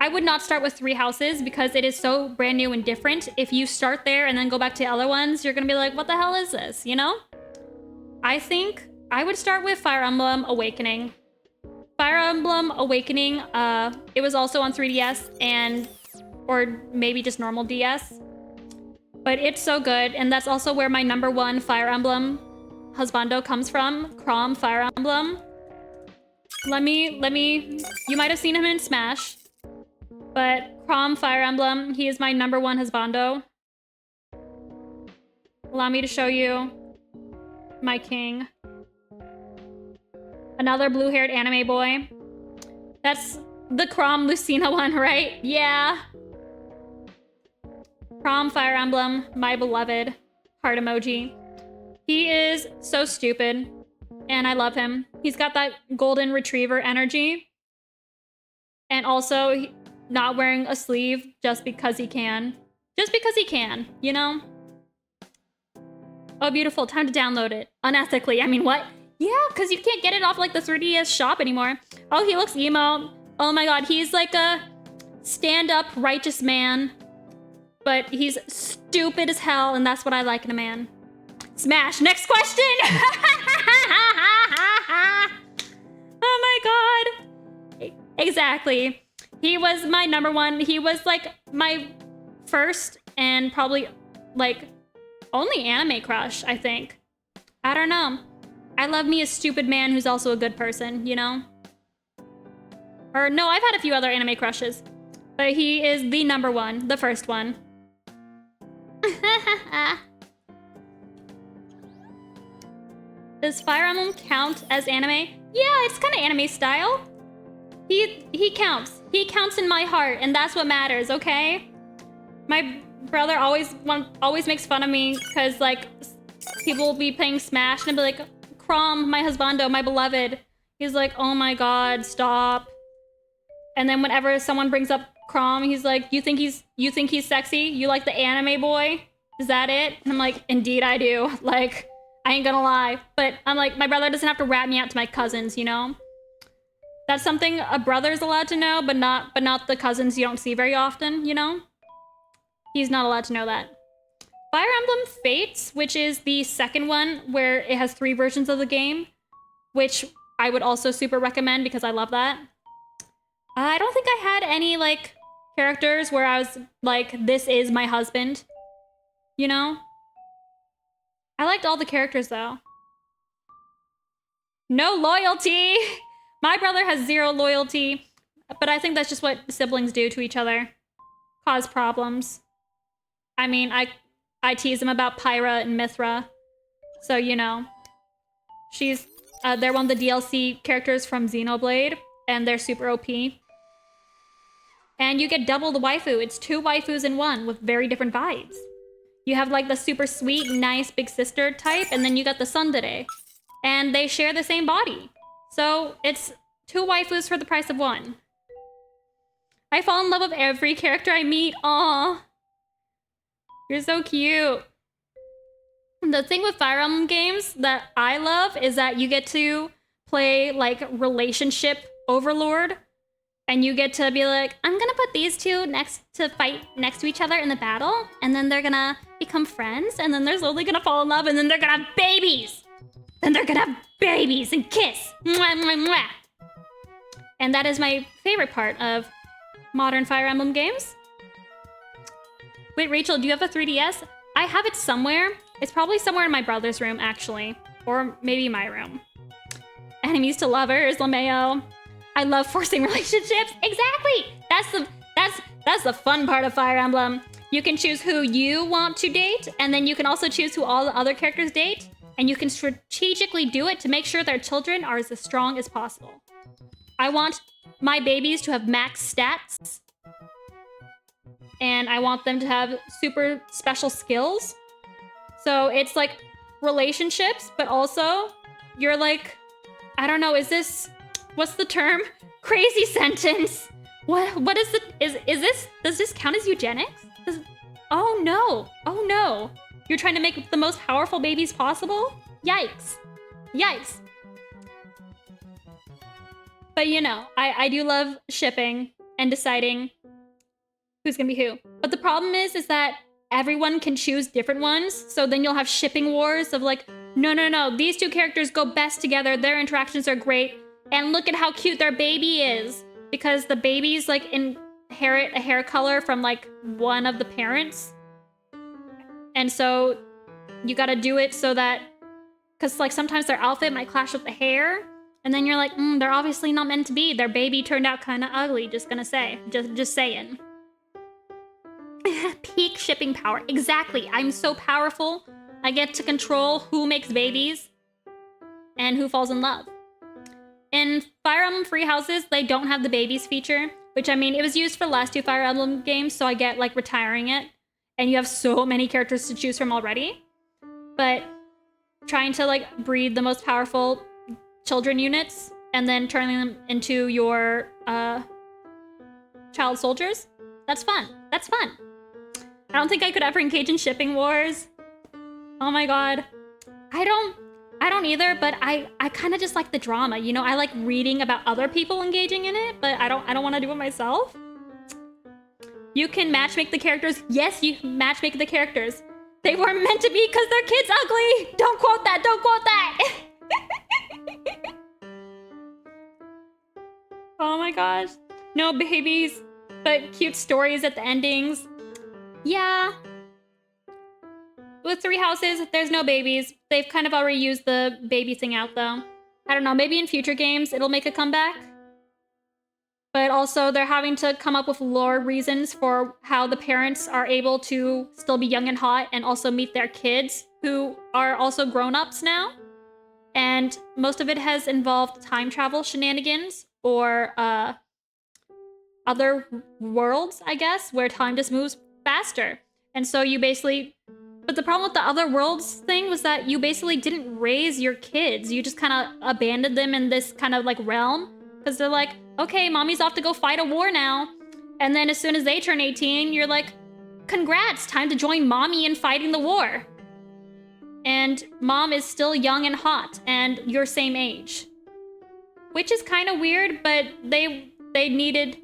I would not start with 3 houses because it is so brand new and different. If you start there and then go back to other ones, you're gonna be like, what the hell is this, you know? I think I would start with Fire Emblem Awakening. Fire Emblem Awakening, it was also on 3DS and or maybe just normal DS. But it's so good, and that's also where my #1 Fire Emblem husbando comes from, Chrom Fire Emblem. Let me, you might have seen him in Smash, but Chrom Fire Emblem, he is my #1 husbando. Allow me to show you my king. Another blue-haired anime boy. That's the Chrom Lucina one, right? Yeah. Chrom Fire Emblem, my beloved. Heart emoji. He is so stupid, and I love him. He's got that golden retriever energy. And also, not wearing a sleeve just because he can. Just because he can, you know? Oh, beautiful. Time to download it. Unethically. I mean, what? Yeah, because you can't get it off, like, the 3DS shop anymore. Oh, he looks emo. Oh my god, he's like a stand-up righteous man. But he's stupid as hell, and that's what I like in a man. Smash. Next question! Oh my god. Exactly. He was my #1. He was, like, my first and probably, like, only anime crush, I think. I don't know. I love me a stupid man who's also a good person, you know? Or, no, I've had a few other anime crushes. But he is the #1, the first one. Does Fire Emblem count as anime? Yeah, it's kind of anime style. He counts. He counts in my heart, and that's what matters, okay? My brother always makes fun of me because, like, people will be playing Smash and I'll be like, Chrom, my husbando, my beloved. He's like, oh my god, stop. And then whenever someone brings up Chrom, he's like, you think he's sexy? You like the anime boy? Is that it? And I'm like, indeed I do. Like, I ain't gonna lie. But I'm like, my brother doesn't have to rat me out to my cousins, you know? That's something a brother's allowed to know, but not the cousins you don't see very often, you know? He's not allowed to know that. Fire Emblem Fates, which is the second one where it has 3 versions of the game, which I would also super recommend because I love that. I don't think I had any, like, characters where I was like, this is my husband, you know? I liked all the characters, though. No loyalty! My brother has 0 loyalty, but I think that's just what siblings do to each other. Cause problems. I mean, I tease him about Pyra and Mithra, so, you know. They're one of the DLC characters from Xenoblade, and they're super OP. And you get double the waifu. It's 2 waifus in 1 with very different vibes. You have, like, the super sweet, nice big sister type, and then you got the tsundere. And they share the same body. So it's 2 waifus for the price of 1. I fall in love with every character I meet. Aww. You're so cute. The thing with Fire Emblem games that I love is that you get to play, like, relationship overlord. And you get to be like, I'm gonna put these 2 fight next to each other in the battle, and then they're gonna become friends, and then they're slowly gonna fall in love, and then they're gonna have babies! Then they're gonna have babies and kiss! Mwah, mwah, mwah. And that is my favorite part of modern Fire Emblem games. Wait, Rachel, do you have a 3DS? I have it somewhere. It's probably somewhere in my brother's room, actually. Or maybe my room. Enemies to lovers, LMAO. I love forcing relationships. Exactly! That's the fun part of Fire Emblem. You can choose who you want to date, and then you can also choose who all the other characters date, and you can strategically do it to make sure their children are as strong as possible. I want my babies to have max stats, and I want them to have super special skills. So it's like relationships, but also you're like, I don't know, what's the term? Crazy sentence. What is does this count as eugenics? Oh no. You're trying to make the most powerful babies possible? Yikes. But you know, I do love shipping and deciding who's gonna be who. But the problem is that everyone can choose different ones. So then you'll have shipping wars of like, no, these two characters go best together. Their interactions are great. And look at how cute their baby is. Because the babies like inherit a hair color from like one of the parents. And so you gotta do it so that, because like sometimes their outfit might clash with the hair. And then you're like, they're obviously not meant to be. Their baby turned out kind of ugly, just gonna say. Just saying. Peak shipping power. Exactly. I'm so powerful. I get to control who makes babies and who falls in love. In Fire Emblem Free Houses, they don't have the babies feature, which I mean, it was used for the last two Fire Emblem games, so I get like retiring it. And you have so many characters to choose from already. But trying to like breed the most powerful children units and then turning them into your child soldiers, that's fun. I don't think I could ever engage in shipping wars. Oh my god. I don't either, but I kind of just like the drama, you know? I like reading about other people engaging in it, but I don't want to do it myself. You can matchmake the characters. Yes, you matchmake the characters. They weren't meant to be because their kid's ugly. Don't quote that. Oh my gosh. No babies, but cute stories at the endings. Yeah. With Three Houses, there's no babies. They've kind of already used the baby thing out, though. I don't know, maybe in future games it'll make a comeback. But also, they're having to come up with lore reasons for how the parents are able to still be young and hot and also meet their kids, who are also grown-ups now. And most of it has involved time travel shenanigans or other worlds, I guess, where time just moves faster. And so you basically... But the problem with the other worlds thing was that you basically didn't raise your kids. You just kind of abandoned them in this kind of like realm. Because they're like, okay, mommy's off to go fight a war now. And then as soon as they turn 18, you're like, congrats, time to join mommy in fighting the war. And mom is still young and hot and your same age. Which is kind of weird, but they needed...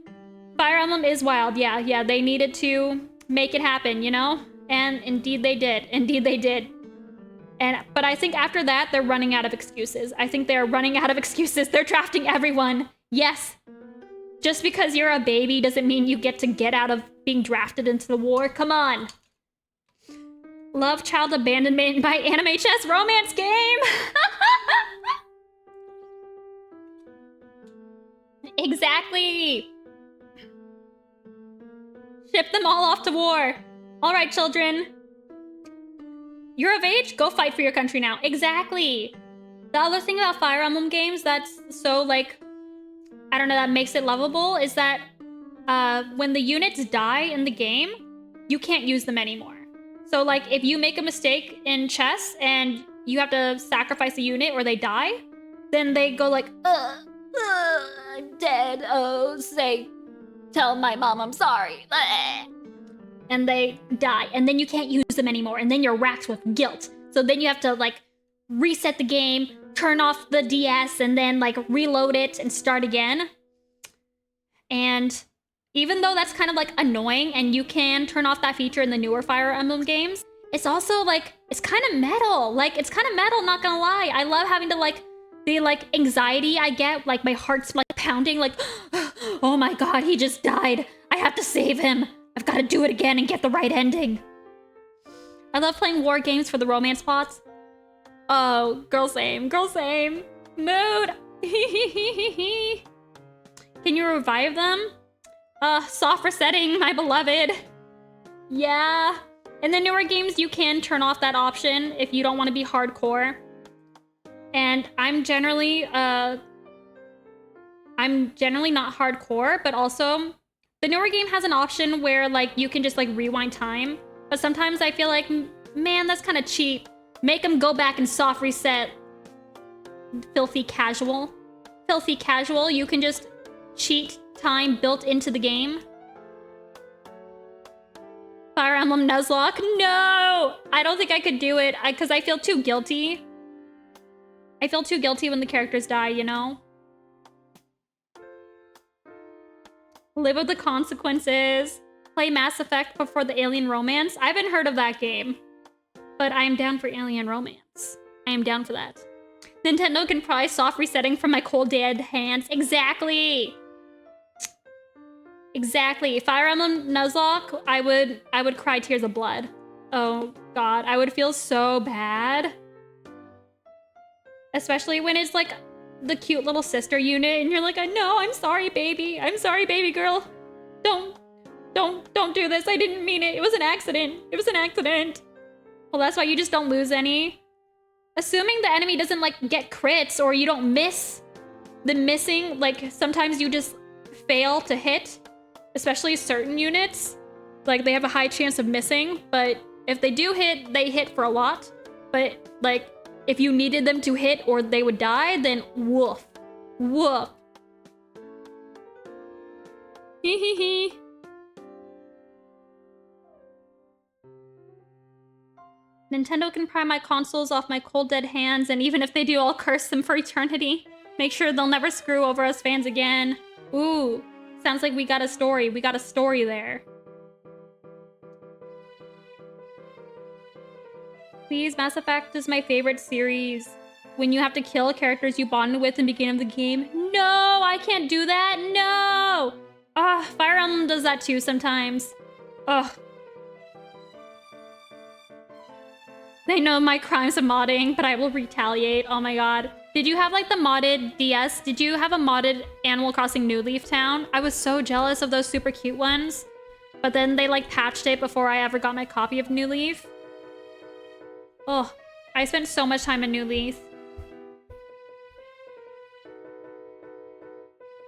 Fire Emblem is wild, yeah, they needed to make it happen, you know? And indeed they did. But I think after that, they're running out of excuses. They're drafting everyone. Yes. Just because you're a baby doesn't mean you get to get out of being drafted into the war. Come on. Love child abandonment by anime chess romance game. Exactly. Ship them all off to war. All right, children. You're of age? Go fight for your country now. Exactly. The other thing about Fire Emblem games that's so, like, I don't know, that makes it lovable is that when the units die in the game, you can't use them anymore. So, like, if you make a mistake in chess and you have to sacrifice a unit or they die, then they go like, I'm dead. Oh, tell my mom I'm sorry. And they die, and then you can't use them anymore, and then you're racked with guilt. So then you have to, like, reset the game, turn off the DS, and then, like, reload it and start again. And even though that's kind of, like, annoying, and you can turn off that feature in the newer Fire Emblem games, it's also, like, it's kind of metal. Like, it's kind of metal, not gonna lie. I love having to, like, the, like, anxiety I get, like, my heart's, like, pounding, like, oh my god, he just died. I have to save him. I've got to do it again and get the right ending. I love playing war games for the romance plots. Oh, girl same. Mood. Can you revive them? Soft resetting, my beloved. Yeah. In the newer games, you can turn off that option if you don't want to be hardcore. And I'm generally not hardcore, but also the newer game has an option where like you can just like rewind time. But sometimes I feel like, man, that's kind of cheap. Make them go back and soft reset. Filthy casual. Filthy casual. You can just cheat time built into the game. Fire Emblem Nuzlocke. No! I don't think I could do it because I feel too guilty. I feel too guilty when the characters die, you know? Live with the consequences. Play Mass Effect before the Alien Romance. I haven't heard of that game. But I am down for Alien Romance. I am down for that. Nintendo can prize soft resetting from my cold dead hands. Exactly! Exactly. Fire Emblem Nuzlocke, I would cry tears of blood. Oh god, I would feel so bad. Especially when it's like the cute little sister unit and you're like, I know, I'm sorry, baby. I'm sorry, baby girl. Don't do this. I didn't mean it. It was an accident. It was an accident. Well, that's why you just don't lose any. Assuming the enemy doesn't like get crits or you don't miss. The missing, like sometimes you just fail to hit. Especially certain units. Like they have a high chance of missing, but if they do hit, they hit for a lot. But like if you needed them to hit or they would die, then woof. Woof. Hee hee hee. Nintendo can pry my consoles off my cold dead hands, and even if they do, I'll curse them for eternity. Make sure they'll never screw over us fans again. Ooh, sounds like we got a story. We got a story there. Please, Mass Effect is my favorite series. When you have to kill characters you bonded with in the beginning of the game. No, I can't do that. No. Fire Emblem does that too sometimes. Ugh. They know my crimes of modding, but I will retaliate. Oh my god. Did you have like the modded DS? Did you have a modded Animal Crossing New Leaf Town? I was so jealous of those super cute ones. But then they like patched it before I ever got my copy of New Leaf. Oh, I spent so much time in New Leaf.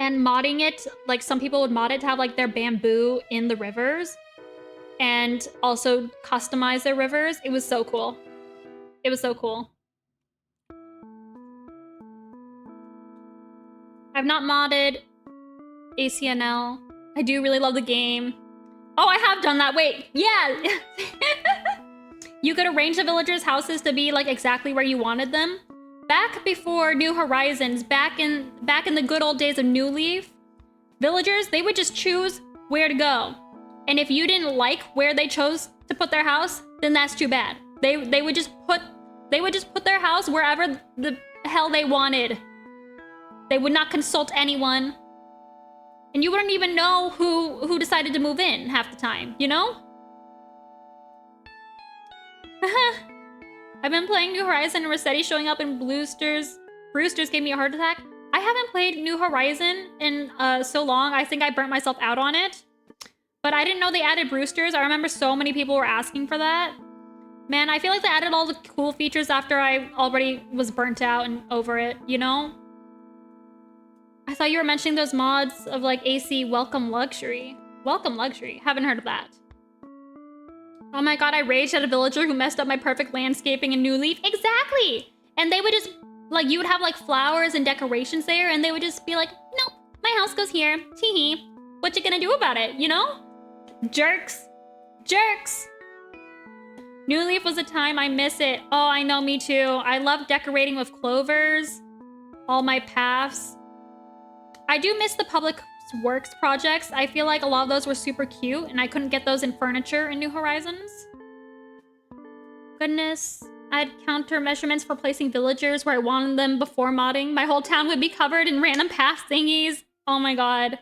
And modding it, like some people would mod it to have like their bamboo in the rivers. And also customize their rivers. It was so cool. It was so cool. I've not modded ACNL. I do really love the game. Oh, I have done that. Wait, yeah. You could arrange the villagers' houses to be like exactly where you wanted them. Back before New Horizons, back in the good old days of New Leaf, villagers, they would just choose where to go. And if you didn't like where they chose to put their house, then that's too bad. They would just put their house wherever the hell they wanted. They would not consult anyone. And you wouldn't even know who decided to move in half the time, you know? I've been playing New Horizon and Rossetti showing up in Brewster's gave me a heart attack. I haven't played New Horizon in so long. I think I burnt myself out on it. But I didn't know they added Brewster's. I remember so many people were asking for that. Man, I feel like they added all the cool features after I already was burnt out and over it, you know? I thought you were mentioning those mods of like AC Welcome Luxury. Welcome Luxury. Haven't heard of that. Oh my god, I raged at a villager who messed up my perfect landscaping in New Leaf. Exactly! And they would just, like, you would have like flowers and decorations there and they would just be like, nope, my house goes here. Tee-hee. What you gonna do about it, you know? Jerks. Jerks! New Leaf was a time, I miss it. Oh, I know, me too. I love decorating with clovers. All my paths. I do miss the public works projects. I feel like a lot of those were super cute and I couldn't get those in furniture in New Horizons. Goodness. I had counter measurements for placing villagers where I wanted them before modding. My whole town would be covered in random path thingies. Oh my god.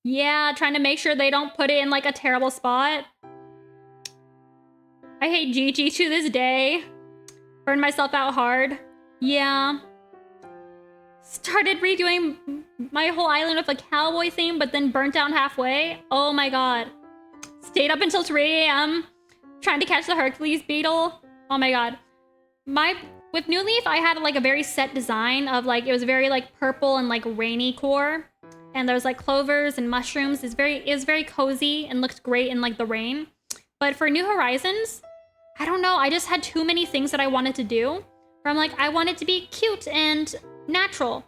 Yeah, trying to make sure they don't put it in like a terrible spot. I hate Gigi to this day. Burned myself out hard. Yeah. started redoing my whole island with a cowboy theme, but then burnt down halfway. Oh my god. Stayed up until 3 a.m. trying to catch the Hercules beetle. Oh my god. With New Leaf, I had like a very set design of like, it was very like purple and like rainy core. And there was like clovers and mushrooms. It was very cozy and looked great in like the rain. But for New Horizons, I don't know. I just had too many things that I wanted to do. Where I'm like, I wanted to be cute and natural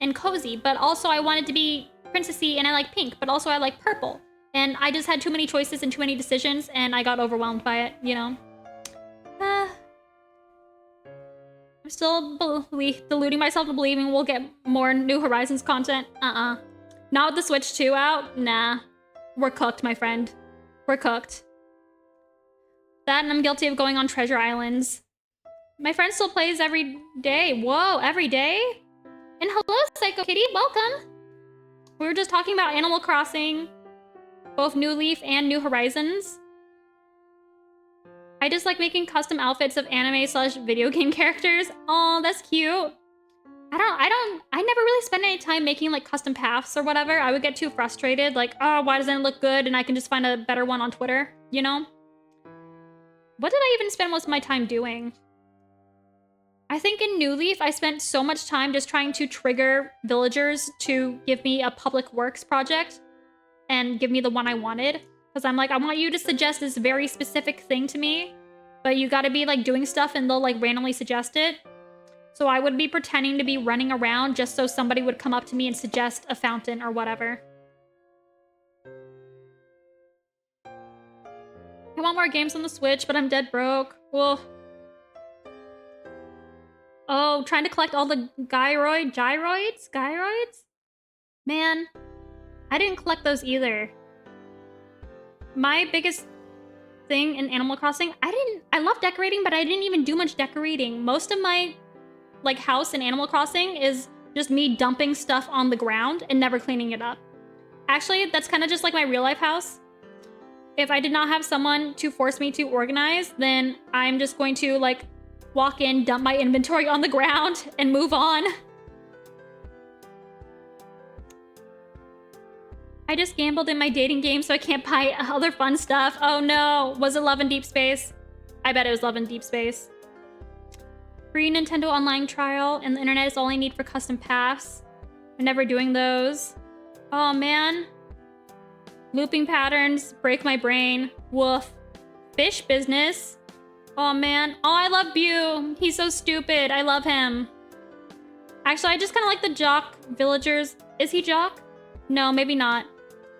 and cozy, but also I wanted to be princessy and I like pink, but also I like purple. And I just had too many choices and too many decisions and I got overwhelmed by it, you know? I'm still deluding myself to believing we'll get more New Horizons content. Not with the Switch 2 out? Nah. We're cooked, my friend. We're cooked. That and I'm guilty of going on treasure islands. My friend still plays every day. Whoa, every day? And hello, Psycho Kitty, welcome! We were just talking about Animal Crossing, both New Leaf and New Horizons. I just like making custom outfits of anime/video game characters. Oh, that's cute. I never really spend any time making like custom paths or whatever. I would get too frustrated, like, oh, why doesn't it look good? And I can just find a better one on Twitter, you know? What did I even spend most of my time doing? I think in New Leaf, I spent so much time just trying to trigger villagers to give me a public works project and give me the one I wanted. Because I'm like, I want you to suggest this very specific thing to me, but you gotta be like doing stuff and they'll like randomly suggest it. So I would be pretending to be running around just so somebody would come up to me and suggest a fountain or whatever. I want more games on the Switch, but I'm dead broke. Well. Oh, trying to collect all the gyroids? Man, I didn't collect those either. My biggest thing in Animal Crossing, I love decorating, but I didn't even do much decorating. Most of my like house in Animal Crossing is just me dumping stuff on the ground and never cleaning it up. Actually, that's kind of just like my real life house. If I did not have someone to force me to organize, then I'm just going to like walk in, dump my inventory on the ground, and move on. I just gambled in my dating game so I can't buy other fun stuff. Oh no, was it Love in Deep Space? I bet it was Love in Deep Space. Free Nintendo Online trial, and the internet is all I need for custom paths. I'm never doing those. Oh man. Looping patterns, break my brain. Woof. Fish business. Oh man. Oh, I love Bew. He's so stupid. I love him. Actually, I just kind of like the jock villagers. Is he jock? No, maybe not.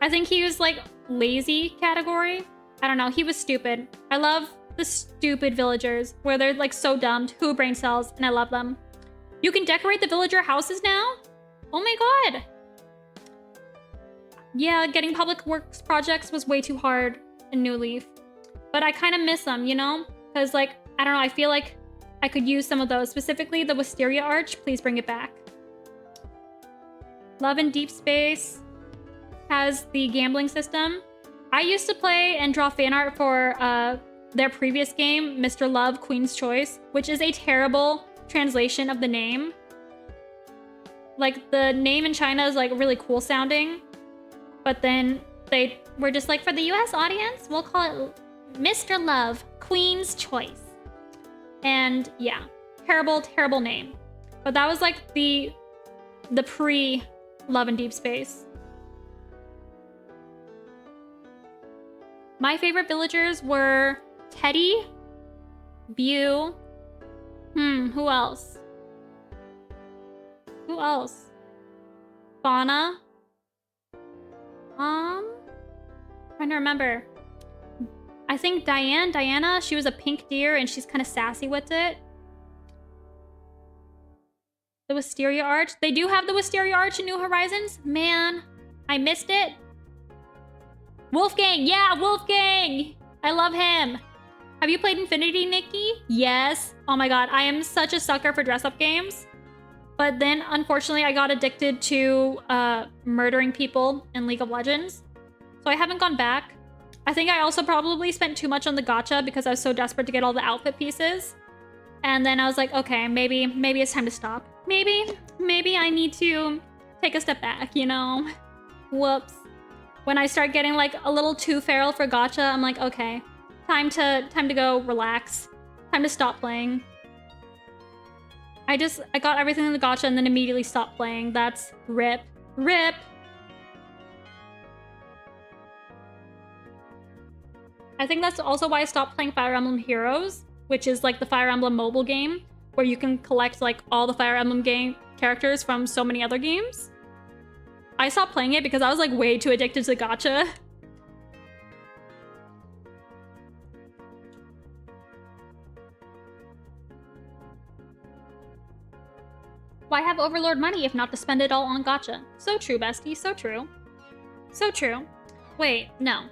I think he was like lazy category. I don't know. He was stupid. I love the stupid villagers where they're like so dumb, who brain cells, and I love them. You can decorate the villager houses now? Oh my god. Yeah, getting public works projects was way too hard in New Leaf. But I kind of miss them, you know? Because like, I don't know, I feel like I could use some of those. Specifically the Wisteria Arch, please bring it back. Love in Deep Space has the gambling system. I used to play and draw fan art for their previous game, Mr. Love, Queen's Choice, which is a terrible translation of the name. Like, the name in China is like really cool sounding, but then they were just like, for the US audience, we'll call it Mr. Love, Queen's Choice. And yeah, terrible, terrible name. But that was like the pre-Love in Deep Space. My favorite villagers were Teddy, Bew, who else? Who else? Fauna. Trying to remember. I think Diana, she was a pink deer and she's kind of sassy with it. The Wisteria Arch. They do have the Wisteria Arch in New Horizons. Man, I missed it. Wolfgang, yeah, Wolfgang! I love him. Have you played Infinity, Nikki? Yes. Oh my god, I am such a sucker for dress-up games. But then, unfortunately, I got addicted to murdering people in League of Legends. So I haven't gone back. I think I also probably spent too much on the gacha because I was so desperate to get all the outfit pieces. And then I was like, okay, maybe it's time to stop. Maybe I need to take a step back, you know? Whoops. When I start getting like a little too feral for gacha, I'm like, okay, time to go relax. Time to stop playing. I got everything in the gacha and then immediately stopped playing. That's rip. Rip! I think that's also why I stopped playing Fire Emblem Heroes, which is like the Fire Emblem mobile game, where you can collect like all the Fire Emblem game characters from so many other games. I stopped playing it because I was like way too addicted to the gacha. Why have Overlord money if not to spend it all on gacha? So true, bestie, so true. So true. Wait, no.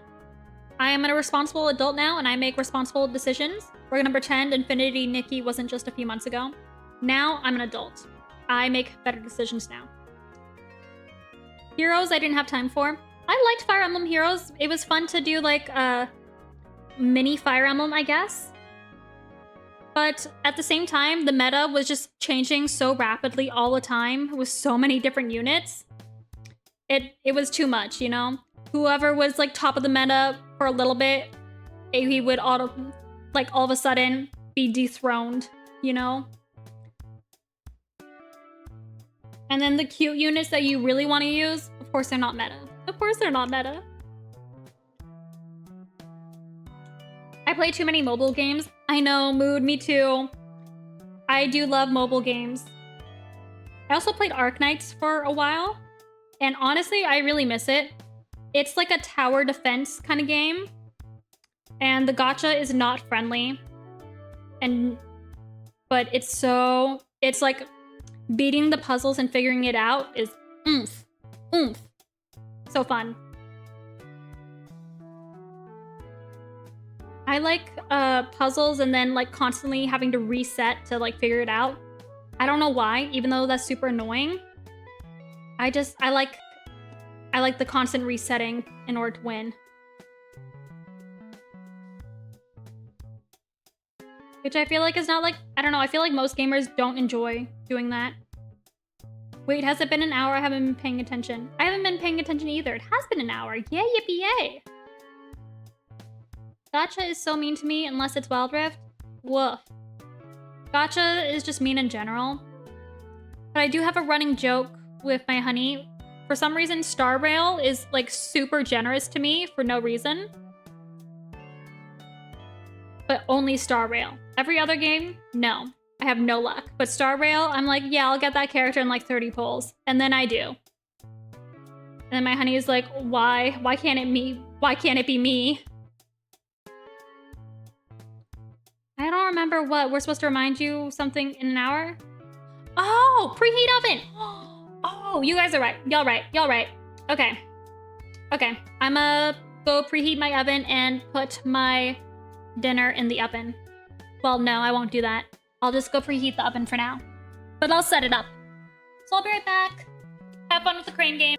I am a responsible adult now and I make responsible decisions. We're gonna pretend Infinity Nikki wasn't just a few months ago. Now I'm an adult. I make better decisions now. Heroes I didn't have time for. I liked Fire Emblem Heroes. It was fun to do like a mini Fire Emblem, I guess. But at the same time, the meta was just changing so rapidly all the time with so many different units. It was too much, you know? Whoever was like top of the meta for a little bit, he would all of a sudden be dethroned, you know? And then the cute units that you really want to use, of course they're not meta. Of course they're not meta. I play too many mobile games. I know, mood, me too. I do love mobile games. I also played Arknights for a while. And honestly, I really miss it. It's like a tower defense kind of game. And the gacha is not friendly. But it's like beating the puzzles and figuring it out is oomph. Oomph. So fun. I like puzzles and then like constantly having to reset to like figure it out. I don't know why, even though that's super annoying. I like the constant resetting in order to win. Which I feel like is not like, I don't know, I feel like most gamers don't enjoy doing that. Wait, has it been an hour? I haven't been paying attention. I haven't been paying attention either. It has been an hour. Yay, yippee, yay. Gacha is so mean to me unless it's Wild Rift. Woof. Gacha is just mean in general. But I do have a running joke with my honey. For some reason, Star Rail is like super generous to me for no reason. But only Star Rail. Every other game, no. I have no luck. But Star Rail, I'm like, yeah, I'll get that character in like 30 pulls. And then I do. And then my honey is like, why? Why can't it me? Why can't it be me? I don't remember what. We're supposed to remind you something in an hour? Oh, preheat oven! Oh, you guys are right. Y'all right. Y'all right. Okay. Okay. I'ma go preheat my oven and put my dinner in the oven. Well, no, I won't do that. I'll just go preheat the oven for now. But I'll set it up. So I'll be right back. Have fun with the crane game.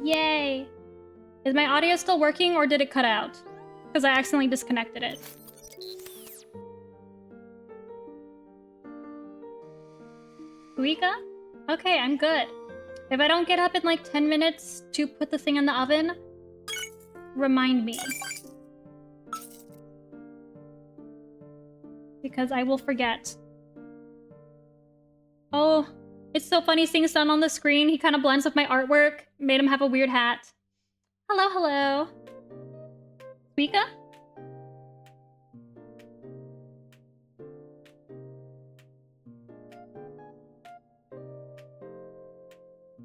Yay! Is my audio still working or did it cut out? Because I accidentally disconnected it. Suika? Okay, I'm good. If I don't get up in like 10 minutes to put the thing in the oven, remind me. Because I will forget. Oh, it's so funny seeing Sun on the screen. He kind of blends with my artwork. Made him have a weird hat. Hello, hello. Suika?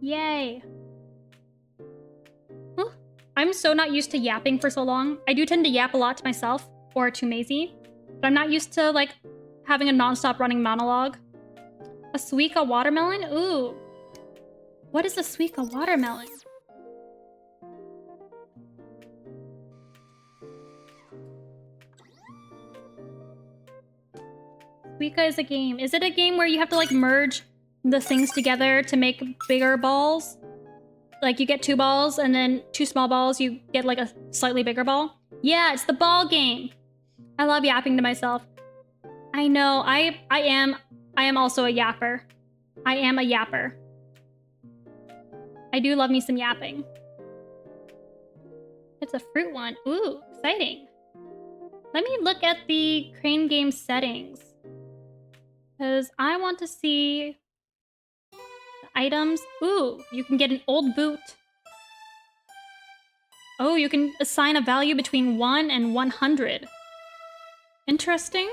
Yay. Huh. I'm so not used to yapping for so long. I do tend to yap a lot to myself or to Maisie, but I'm not used to like having a non-stop running monologue. A Suika watermelon? Ooh. What is a Suika watermelon? Suika is a game. Is it a game where you have to like merge the things together to make bigger balls? Like you get 2 balls and then 2 small balls, you get like a slightly bigger ball? Yeah, it's the ball game. I love yapping to myself. I know, I am also a yapper. I am a yapper. I do love me some yapping. It's a fruit one. Ooh, exciting. Let me look at the Crane Game settings. Because I want to see the items. Ooh, you can get an old boot. Oh, you can assign a value between 1 and 100. Interesting.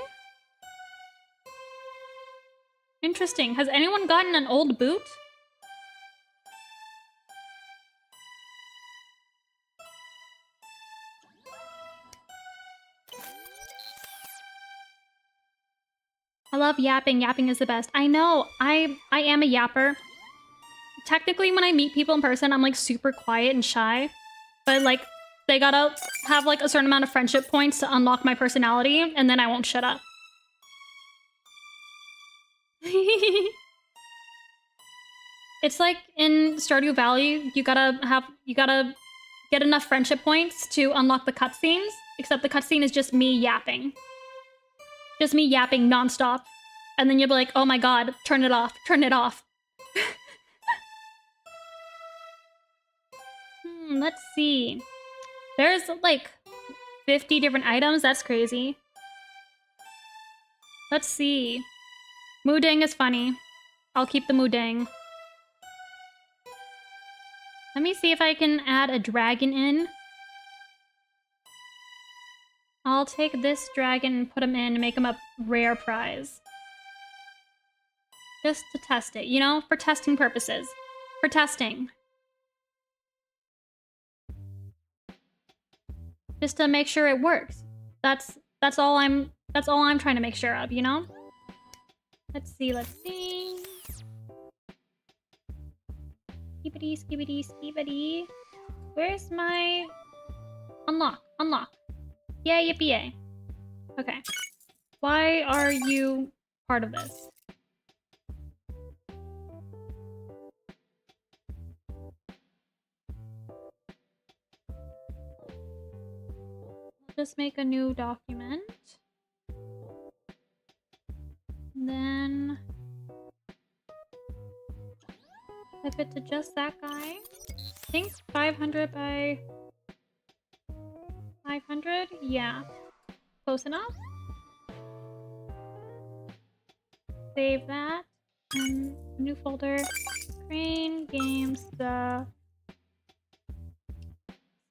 Interesting. Has anyone gotten an old boot? I love yapping. Yapping is the best. I know. I am a yapper. Technically, when I meet people in person, I'm like super quiet and shy. But like, they gotta have like a certain amount of friendship points to unlock my personality, and then I won't shut up. It's like in Stardew Valley, you gotta get enough friendship points to unlock the cutscenes, except the cutscene is just me yapping. Just me yapping nonstop. And then you'll be like, oh my god, turn it off, turn it off. Let's see. There's like 50 different items, that's crazy. Let's see. Moodang is funny. I'll keep the Moodang. Let me see if I can add a dragon in. I'll take this dragon and put him in and make him a rare prize. Just to test it, you know? For testing purposes. For testing. Just to make sure it works. That's all I'm trying to make sure of, you know? Let's see. Skibbity, skibbity, skibbity. Where's my... Unlock. Yay, yippee yay. Okay. Why are you part of this? Just make a new document. Then... flip it to just that guy. I think 500 by 500? Yeah. Close enough. Save that. And new folder. Crane Games, the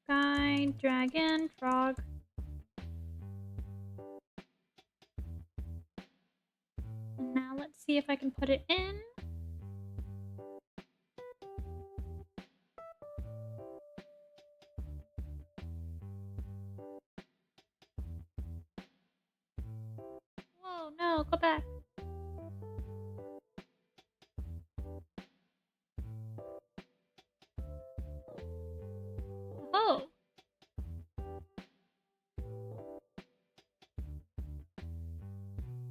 Sky, Dragon, Frog. And now let's see if I can put it in. Whoa, no, go back. Oh.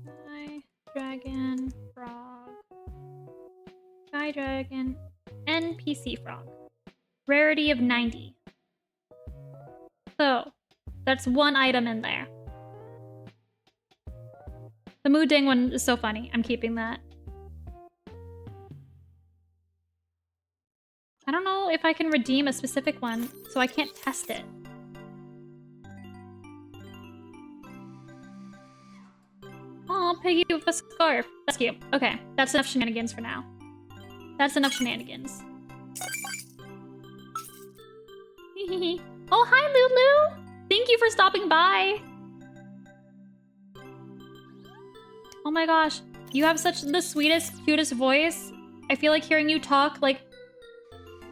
Sky, Dragon, Frog. Sky Dragon, NPC Frog. Rarity of 90. So, that's one item in there. The Moo Ding one is so funny. I'm keeping that. I don't know if I can redeem a specific one, so I can't test it. Aw, Piggy with a scarf. That's cute. Okay, that's enough shenanigans for now. That's enough shenanigans. Oh, hi, Lulu! Thank you for stopping by! Oh my gosh, you have such the sweetest, cutest voice. I feel like hearing you talk, like,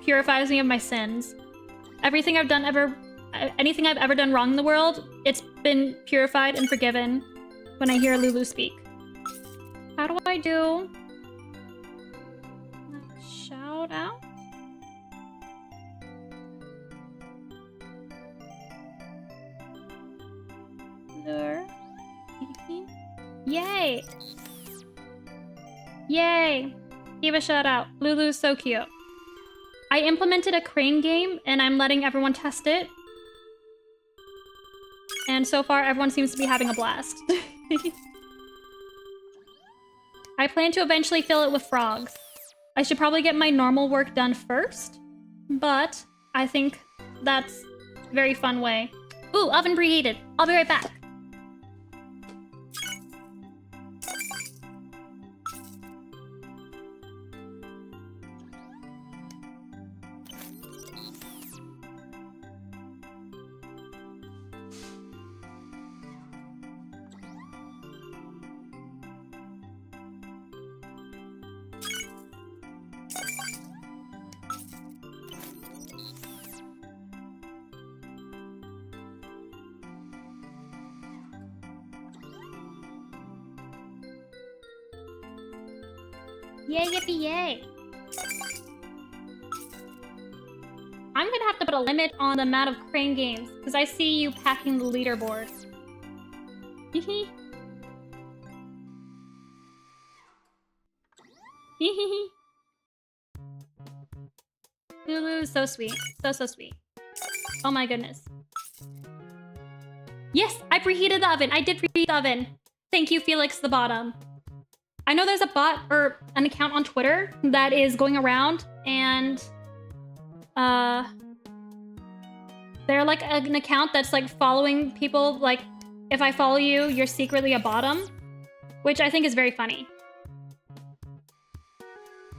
purifies me of my sins. Anything I've ever done wrong in the world, it's been purified and forgiven when I hear Lulu speak. How do I do? Shout out? Lure. Yay! Yay! Give a shout out. Lulu's so cute. I implemented a crane game and I'm letting everyone test it. And so far everyone seems to be having a blast. I plan to eventually fill it with frogs. I should probably get my normal work done first, but I think that's a very fun way. Ooh, oven preheated. I'll be right back. Yay, yippee, yay! I'm gonna have to put a limit on the amount of crane games, because I see you packing the leaderboard. Hehe. Hehe. Lulu's so sweet. So sweet. Oh my goodness. Yes, I preheated the oven. I did preheat the oven. Thank you, Felix the Bottom. I know there's a bot or an account on Twitter that is going around and they're like an account that's like following people, like if I follow you, you're secretly a bottom, which I think is very funny.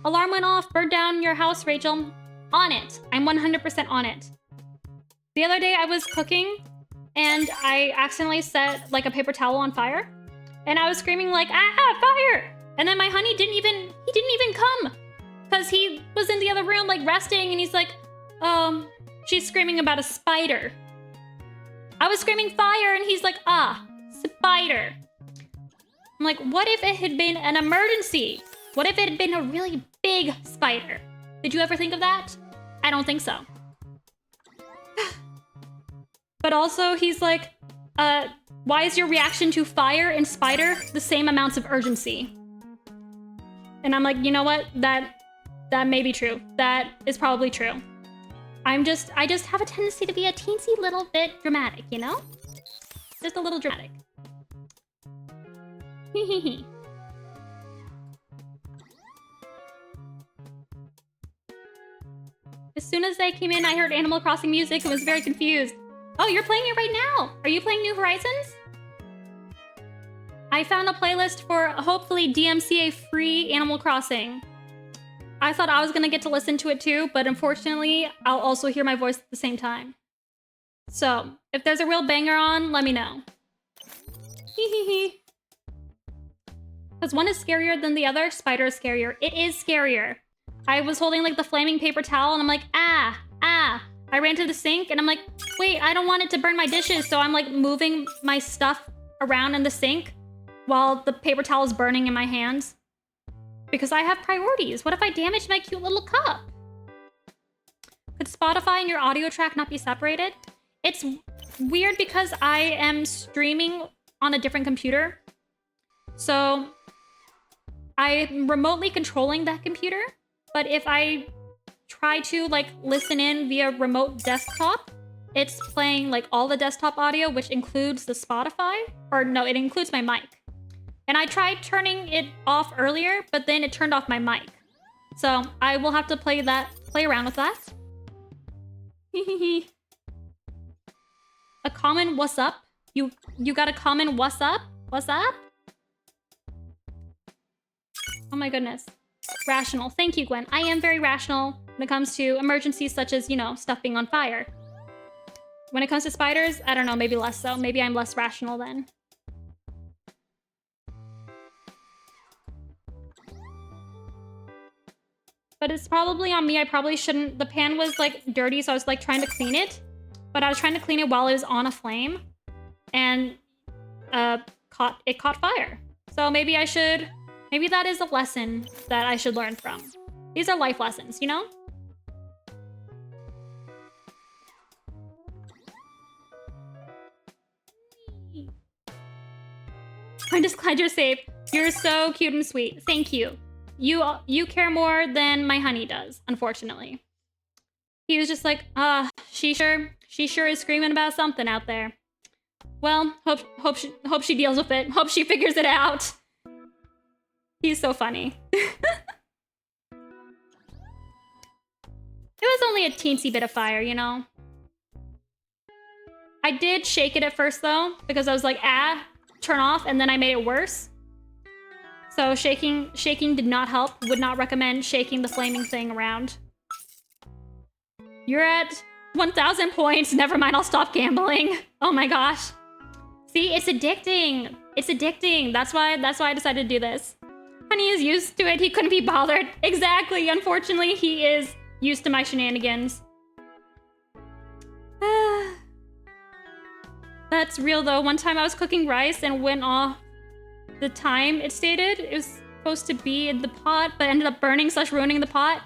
Alarm went off, burn down your house, Rachel. On it. I'm 100% on it. The other day I was cooking and I accidentally set like a paper towel on fire and I was screaming like, ah, fire! And then my honey didn't even come because he was in the other room like resting and he's like, she's screaming about a spider. I was screaming fire and he's like, ah, spider. I'm like, what if it had been an emergency? What if it had been a really big spider? Did you ever think of that? I don't think so. But also he's like, why is your reaction to fire and spider the same amounts of urgency? And I'm like, you know what? That may be true. That is probably true. I just have a tendency to be a teensy little bit dramatic, you know? Just a little dramatic. Hehehe. As soon as they came in, I heard Animal Crossing music and was very confused. Oh, you're playing it right now! Are you playing New Horizons? I found a playlist for hopefully DMCA-free Animal Crossing. I thought I was gonna get to listen to it too, but unfortunately, I'll also hear my voice at the same time. So, if there's a real banger on, let me know. Hehehe. Because one is scarier than the other, Spider is scarier. It is scarier. I was holding like the flaming paper towel and I'm like, ah. I ran to the sink and I'm like, wait, I don't want it to burn my dishes. So I'm like moving my stuff around in the sink while the paper towel is burning in my hands. Because I have priorities. What if I damage my cute little cup? Could Spotify and your audio track not be separated? It's weird because I am streaming on a different computer. So I'm remotely controlling that computer. But if I try to like listen in via remote desktop, it's playing like all the desktop audio, which includes the Spotify, or no, it includes my mic. And I tried turning it off earlier, but then it turned off my mic. So I will have to play around with that. A common what's up? You got a common what's up? What's up? Oh my goodness. Rational. Thank you, Gwen. I am very rational when it comes to emergencies such as, you know, stuff being on fire. When it comes to spiders, I don't know, maybe less so. Maybe I'm less rational then. But it's probably on me. I probably shouldn't. The pan was like dirty, so I was like trying to clean it. But I was trying to clean it while it was on a flame. And it caught fire. So maybe I should... Maybe that is a lesson that I should learn from. These are life lessons, you know? I'm just glad you're safe. You're so cute and sweet. Thank you. You care more than my honey does, unfortunately. He was just like, she sure is screaming about something out there. Well, hope she deals with it. Hope she figures it out. He's so funny. It was only a teensy bit of fire, you know? I did shake it at first, though, because I was like, turn off, and then I made it worse. So shaking did not help. Would not recommend shaking the flaming thing around. You're at 1,000 points. Never mind, I'll stop gambling. Oh my gosh. See, it's addicting. It's addicting. That's why I decided to do this. Honey is used to it. He couldn't be bothered. Exactly. Unfortunately, he is used to my shenanigans. That's real, though. One time I was cooking rice and went off the time it stated. It was supposed to be in the pot, but ended up burning / ruining the pot.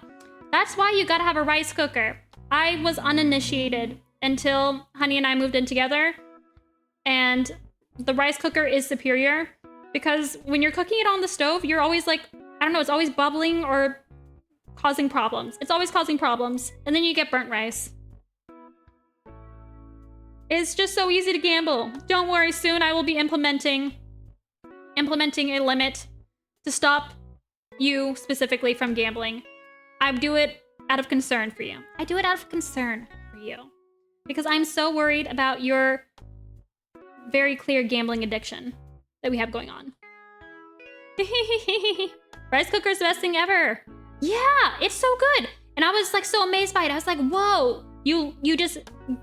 That's why you gotta have a rice cooker. I was uninitiated until Honey and I moved in together. And the rice cooker is superior. Because when you're cooking it on the stove, you're always like, I don't know, it's always bubbling or causing problems. It's always causing problems. And then you get burnt rice. It's just so easy to gamble. Don't worry, soon I will be implementing a limit to stop you specifically from gambling. I do it out of concern for you. I do it out of concern for you. Because I'm so worried about your very clear gambling addiction that we have going on. Rice cooker's the best thing ever. Yeah, it's so good. And I was like so amazed by it. I was like, whoa, you just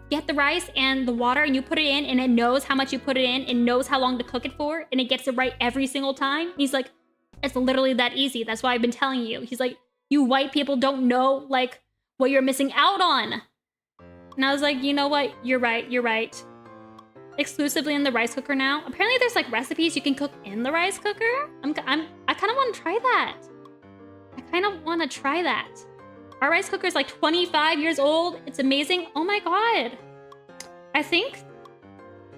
get the rice and the water and you put it in and it knows how much you put it in and knows how long to cook it for and it gets it right every single time. He's like, it's literally that easy. That's why I've been telling you. He's like, you white people don't know like what you're missing out on. And I was like, you know what? You're right. You're right. Exclusively in the rice cooker now. Apparently there's like recipes you can cook in the rice cooker. I kind of want to try that. I kind of want to try that. Our rice cooker is like 25 years old. It's amazing. Oh my god. I think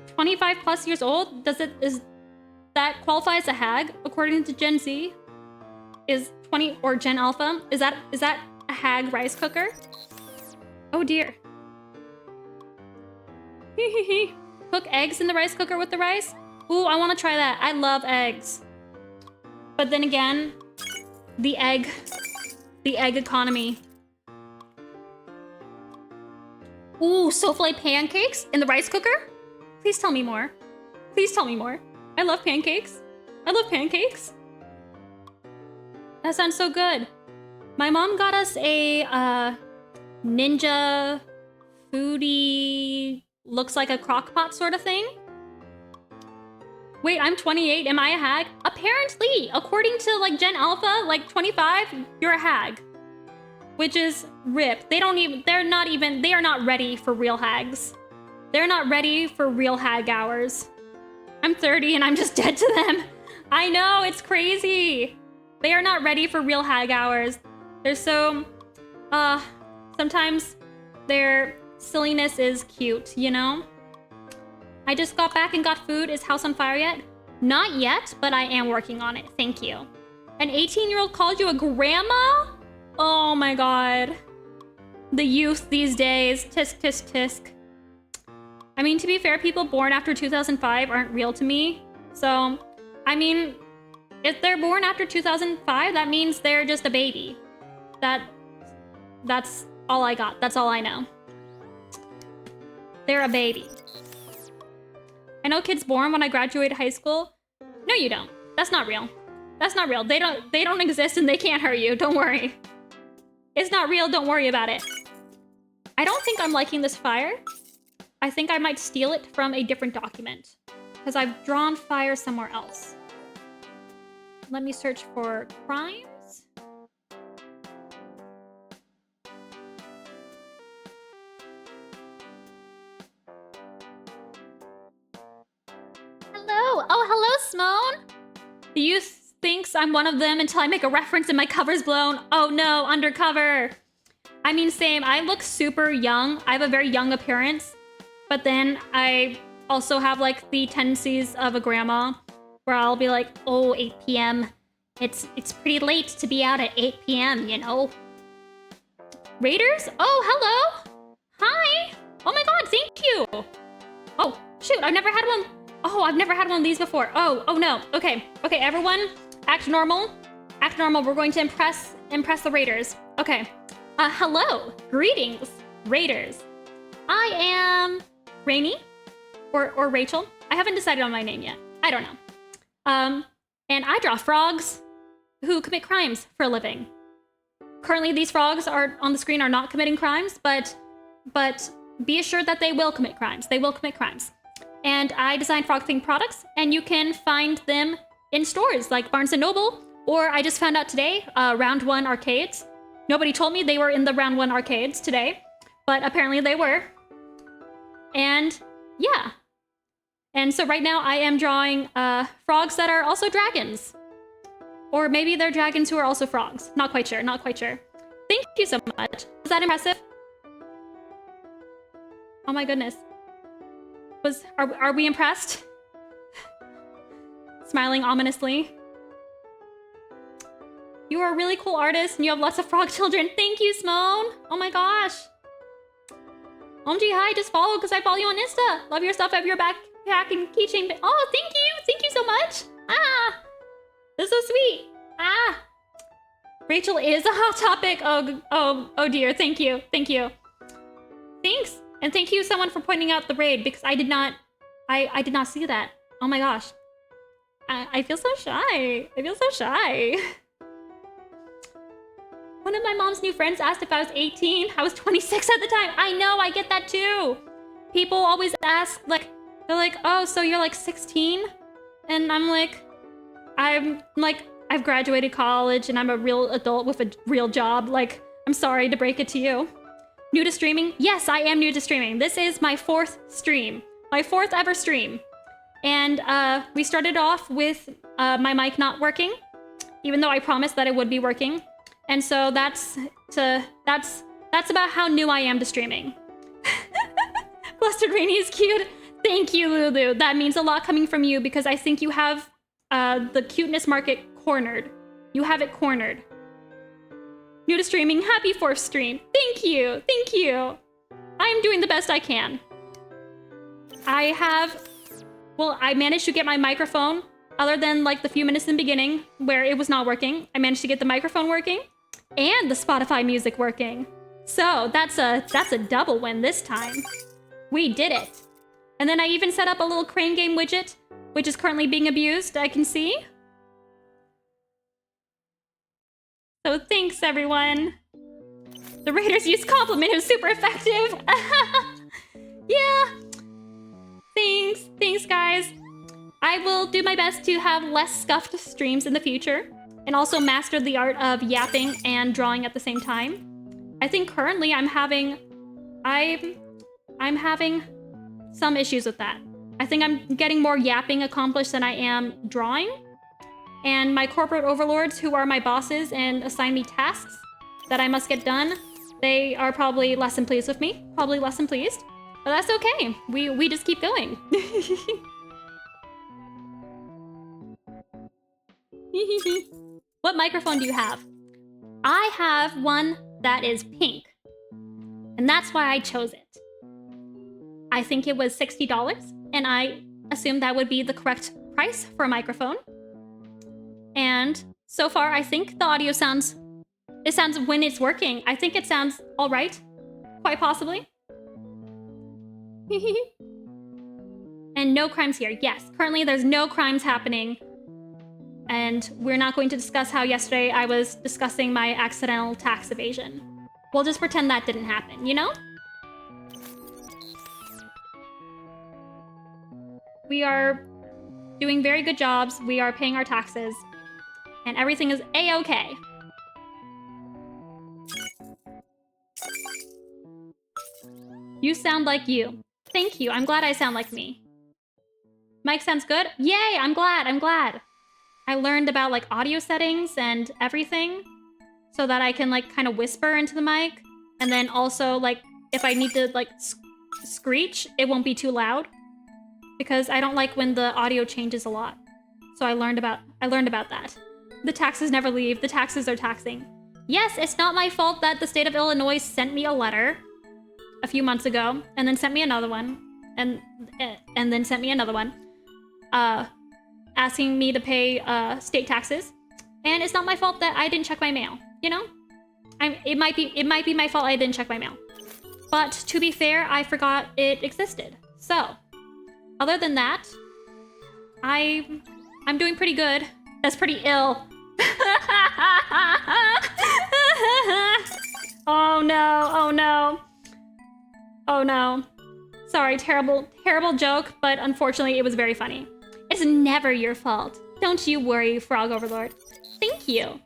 25 plus years old. Is that qualify as a hag according to Gen Z? Is 20 or Gen Alpha? Is that a hag rice cooker? Oh dear. Cook eggs in the rice cooker with the rice? Ooh, I want to try that. I love eggs. But then again, the egg economy. Ooh, souffle pancakes in the rice cooker? Please tell me more. Please tell me more. I love pancakes. I love pancakes. That sounds so good. My mom got us a ninja foodie, looks like a crock pot sort of thing. Wait, I'm 28. Am I a hag? Apparently, according to like Gen Alpha, like 25, you're a hag. Which is rip. They are not ready for real hags. They're not ready for real hag hours. I'm 30 and I'm just dead to them. I know, it's crazy. They are not ready for real hag hours. They're so, sometimes their silliness is cute, you know? I just got back and got food. Is house on fire yet? Not yet, but I am working on it. Thank you. An 18-year-old called you a grandma? Oh my god. The youth these days. Tisk, tisk, tisk. I mean, to be fair, people born after 2005 aren't real to me. So, I mean, if they're born after 2005, that means they're just a baby. That's all I got. That's all I know. They're a baby. I know kids born when I graduate high school. No, you don't. That's not real. That's not real. They don't exist and they can't hurt you. Don't worry. It's not real. Don't worry about it. I don't think I'm liking this fire. I think I might steal it from a different document because I've drawn fire somewhere else. Let me search for crimes. Hello. Oh, hello, Simone. The youth thinks I'm one of them until I make a reference and my cover's blown. Oh no, undercover. I mean, same. I look super young. I have a very young appearance. But then I also have like the tendencies of a grandma where I'll be like, oh, 8 p.m. It's pretty late to be out at 8 p.m., you know? Raiders? Oh, hello. Hi. Oh my god, thank you. Oh, shoot, I've never had one. Oh, I've never had one of these before. Oh no. Okay, everyone, act normal. Act normal. We're going to impress the Raiders. Okay. Hello. Greetings, Raiders. I am Rainy or Rachel. I haven't decided on my name yet. I don't know. And I draw frogs who commit crimes for a living. Currently, these frogs are on the screen are not committing crimes, but be assured that they will commit crimes. They will commit crimes. And I design frog-themed products, and you can find them in stores like Barnes & Noble, or I just found out today, Round 1 arcades. Nobody told me they were in the Round 1 arcades today, but apparently they were. And yeah. And so right now I am drawing frogs that are also dragons. Or maybe they're dragons who are also frogs. Not quite sure, not quite sure. Thank you so much. Was that impressive? Oh my goodness. Are we impressed? Smiling ominously. You are a really cool artist and you have lots of frog children. Thank you, Simone. Oh my gosh. OMG, hi, just follow because I follow you on Insta. Love your stuff. I have your backpack and keychain. Oh, thank you. Thank you so much. Ah, that's so sweet. Ah. Rachel is a hot topic. Oh dear. Thank you. Thank you. Thanks. And thank you someone for pointing out the raid because I did not see that. Oh my gosh. I feel so shy. I feel so shy. One of my mom's new friends asked if I was 18. I was 26 at the time. I know, I get that too. People always ask, like, they're like, oh, so you're like 16? And I'm like, I've graduated college and I'm a real adult with a real job. Like, I'm sorry to break it to you. New to streaming? Yes, I am new to streaming. This is my 4th stream. My 4th ever stream. And we started off with my mic not working, even though I promised that it would be working. And so that's about how new I am to streaming. Flustered Rainy is cute. Thank you, Lulu. That means a lot coming from you because I think you have the cuteness market cornered. You have it cornered. New to streaming, happy 4th stream. Thank you, thank you. I am doing the best I can. I managed to get my microphone, other than like the few minutes in the beginning where it was not working. I managed to get the microphone working and the Spotify music working. So that's a double win this time. We did it. And then I even set up a little crane game widget, which is currently being abused, I can see. So thanks, everyone. The Raiders use compliment. It was super effective. Yeah. Thanks, guys. I will do my best to have less scuffed streams in the future and also master the art of yapping and drawing at the same time. I think currently I'm having some issues with that. I think I'm getting more yapping accomplished than I am drawing. And my corporate overlords, who are my bosses and assign me tasks that I must get done, they are probably less than pleased with me. Probably less than pleased. But that's okay. We just keep going. What microphone do you have? I have one that is pink. And that's why I chose it. I think it was $60, and I assumed that would be the correct price for a microphone. And so far, I think the audio sounds... It sounds when it's working. I think it sounds all right. Quite possibly. And no crimes here. Yes, currently there's no crimes happening. And we're not going to discuss how yesterday I was discussing my accidental tax evasion. We'll just pretend that didn't happen, you know? We are doing very good jobs. We are paying our taxes. And everything is A-okay. You sound like you. Thank you. I'm glad I sound like me. Mic sounds good? Yay! I'm glad. I'm glad. I learned about like audio settings and everything so that I can like kind of whisper into the mic. And then also like if I need to like screech, it won't be too loud because I don't like when the audio changes a lot. So I learned about that. The taxes never leave. The taxes are taxing. Yes, it's not my fault that the state of Illinois sent me a letter a few months ago and then sent me another one and then sent me another one asking me to pay state taxes. And it's not my fault that I didn't check my mail, you know? It might be my fault I didn't check my mail. But to be fair, I forgot it existed. So, other than that, I'm doing pretty good. That's pretty ill. Oh no, oh no. Oh no. Sorry, terrible joke, but unfortunately it was very funny. It's never your fault. Don't you worry, Frog Overlord. Thank you.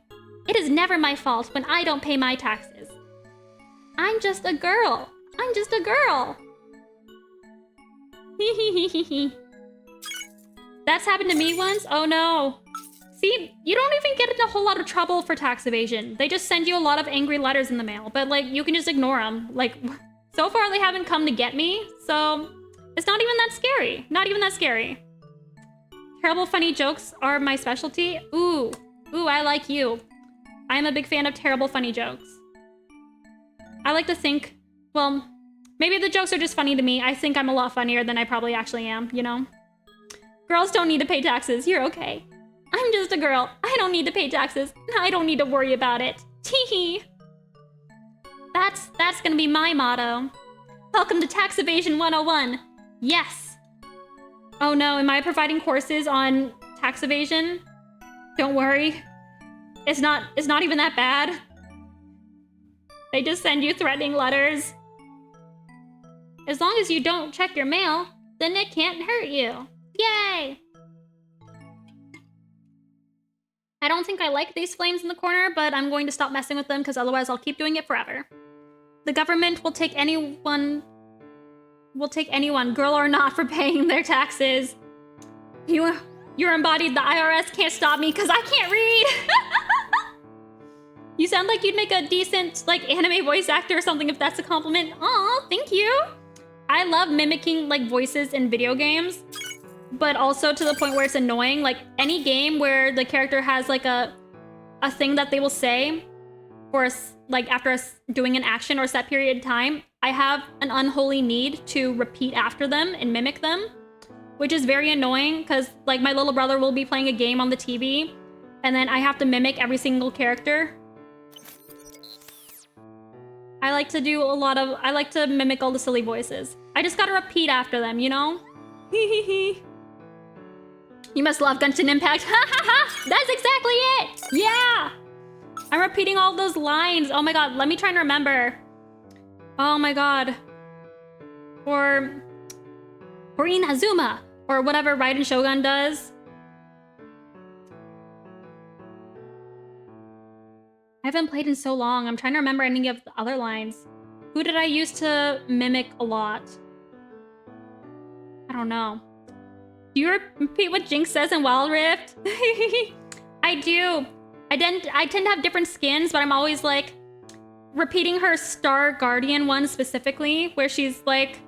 It is never my fault when I don't pay my taxes. I'm just a girl. I'm just a girl. That's happened to me once? Oh no. See, you don't even get in a whole lot of trouble for tax evasion. They just send you a lot of angry letters in the mail, but like you can just ignore them. Like, so far they haven't come to get me, so it's not even that scary. Not even that scary. Terrible funny jokes are my specialty. Ooh, I like you. I am a big fan of terrible funny jokes. I like to think, well, maybe the jokes are just funny to me. I think I'm a lot funnier than I probably actually am, you know? Girls don't need to pay taxes. You're okay. I'm just a girl. I don't need to pay taxes. I don't need to worry about it. Tee-hee. That's gonna be my motto. Welcome to Tax Evasion 101. Yes. Oh no, am I providing courses on tax evasion? Don't worry. It's not even that bad. They just send you threatening letters. As long as you don't check your mail, then it can't hurt you. Yay! I don't think I like these flames in the corner, but I'm going to stop messing with them because otherwise I'll keep doing it forever. The government will take anyone, girl or not, for paying their taxes. You're embodied. The IRS can't stop me because I can't read. You sound like you'd make a decent, like, anime voice actor or something if that's a compliment. Aw, thank you. I love mimicking, like, voices in video games, but also to the point where it's annoying. Like, any game where the character has, like, a thing that they will say, or, like, after doing an action or a set period of time, I have an unholy need to repeat after them and mimic them, which is very annoying because, like, my little brother will be playing a game on the TV, and then I have to mimic every single character. I like to mimic all the silly voices. I just gotta repeat after them, you know? You must love Genshin Impact. Ha ha ha! That's exactly it! Yeah! I'm repeating all those lines. Oh my god, let me try and remember. Oh my god. Or Inazuma. Or whatever Raiden Shogun does. I haven't played in so long. I'm trying to remember any of the other lines. Who did I use to mimic a lot? I don't know. Do you repeat what Jinx says in Wild Rift? I do. I tend to have different skins, but I'm always like repeating her Star Guardian one specifically, where she's like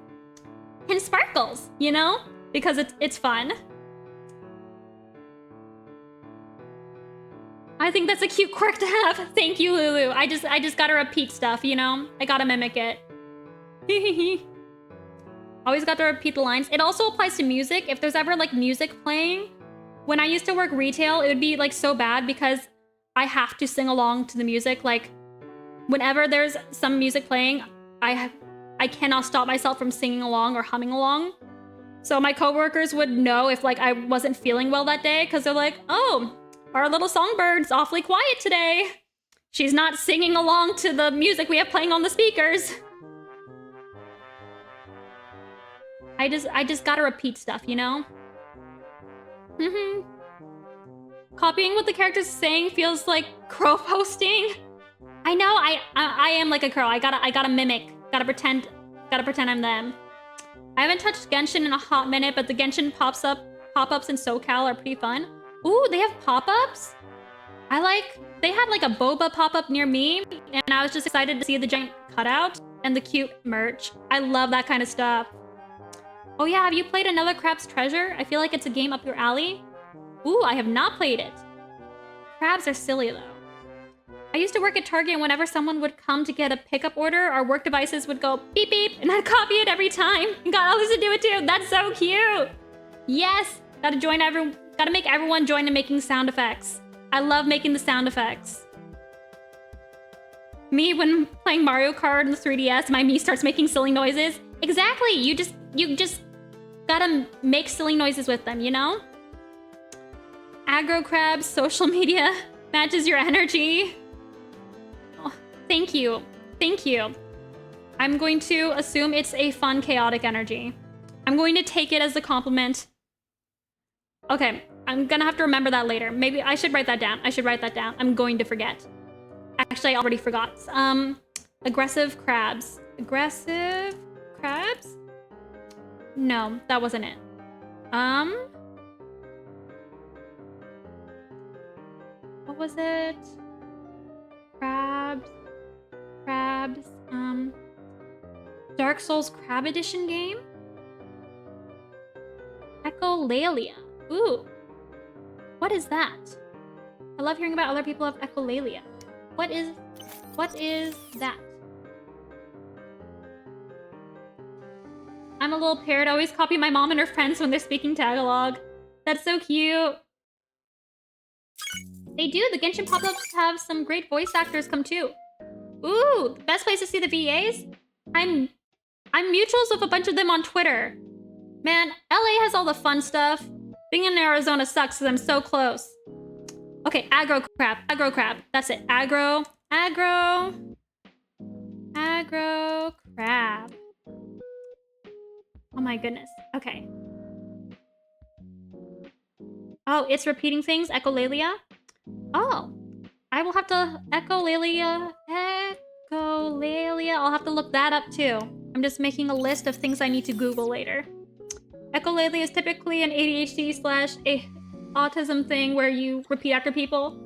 in sparkles, you know? Because it's fun. I think that's a cute quirk to have. Thank you, Lulu. I just gotta repeat stuff, you know? I gotta mimic it. Always got to repeat the lines. It also applies to music. If there's ever like music playing, when I used to work retail, it would be like so bad because I have to sing along to the music. Like whenever there's some music playing, I cannot stop myself from singing along or humming along. So my coworkers would know if like I wasn't feeling well that day because they're like, oh, our little songbird's awfully quiet today. She's not singing along to the music we have playing on the speakers. I just gotta repeat stuff, you know? Copying what the characters are saying feels like crow posting. I know, I am like a crow. I gotta mimic. Gotta pretend I'm them. I haven't touched Genshin in a hot minute, but the Genshin pop-ups in SoCal are pretty fun. Ooh, they have pop-ups? They had like a boba pop-up near me, and I was just excited to see the giant cutout and the cute merch. I love that kind of stuff. Oh yeah, have you played Another Crab's Treasure? I feel like it's a game up your alley. Ooh, I have not played it. Crabs are silly though. I used to work at Target, and whenever someone would come to get a pickup order, our work devices would go beep beep, and I'd copy it every time. And got others to do it too. That's so cute. Yes, gotta make everyone join in making sound effects. I love making the sound effects. Me, when playing Mario Kart on the 3DS, my Mii starts making silly noises. Exactly, you just gotta make silly noises with them, you know? Aggro crabs, social media matches your energy. Oh, thank you. Thank you. I'm going to assume it's a fun, chaotic energy. I'm going to take it as a compliment. Okay, I'm gonna have to remember that later. Maybe I should write that down. I'm going to forget. Actually, I already forgot. Aggressive crabs. Aggressive crabs? No, that wasn't it. What was it? Crabs. Dark Souls Crab Edition game? Echolalia. Ooh. What is that? I love hearing about other people of echolalia. What is that? I'm a little parrot. I always copy my mom and her friends when they're speaking Tagalog. That's so cute. They do. The Genshin pop-ups have some great voice actors come too. Ooh, the best place to see the VAs? I'm mutuals with a bunch of them on Twitter. Man, LA has all the fun stuff. Being in Arizona sucks because I'm so close. Okay, aggro crab. That's it. Aggro crab. Oh my goodness. Okay. Oh, it's repeating things? Echolalia? Oh. I will have to... Echolalia. I'll have to look that up too. I'm just making a list of things I need to Google later. Echolalia is typically an ADHD/autism thing where you repeat after people.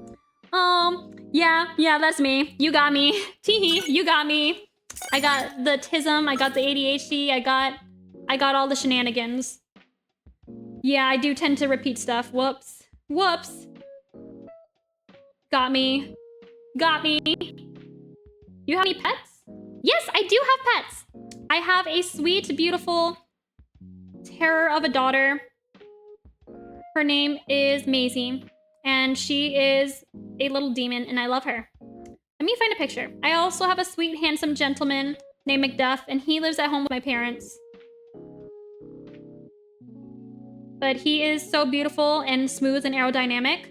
Yeah, that's me. You got me. Teehee, you got me. I got the tism, I got the ADHD, I got all the shenanigans. Yeah, I do tend to repeat stuff. Whoops. Got me. You have any pets? Yes, I do have pets. I have a sweet, beautiful terror of a daughter. Her name is Maisie, and she is a little demon, and I love her. Let me find a picture. I also have a sweet, handsome gentleman named Macduff, and he lives at home with my parents. But he is so beautiful and smooth and aerodynamic.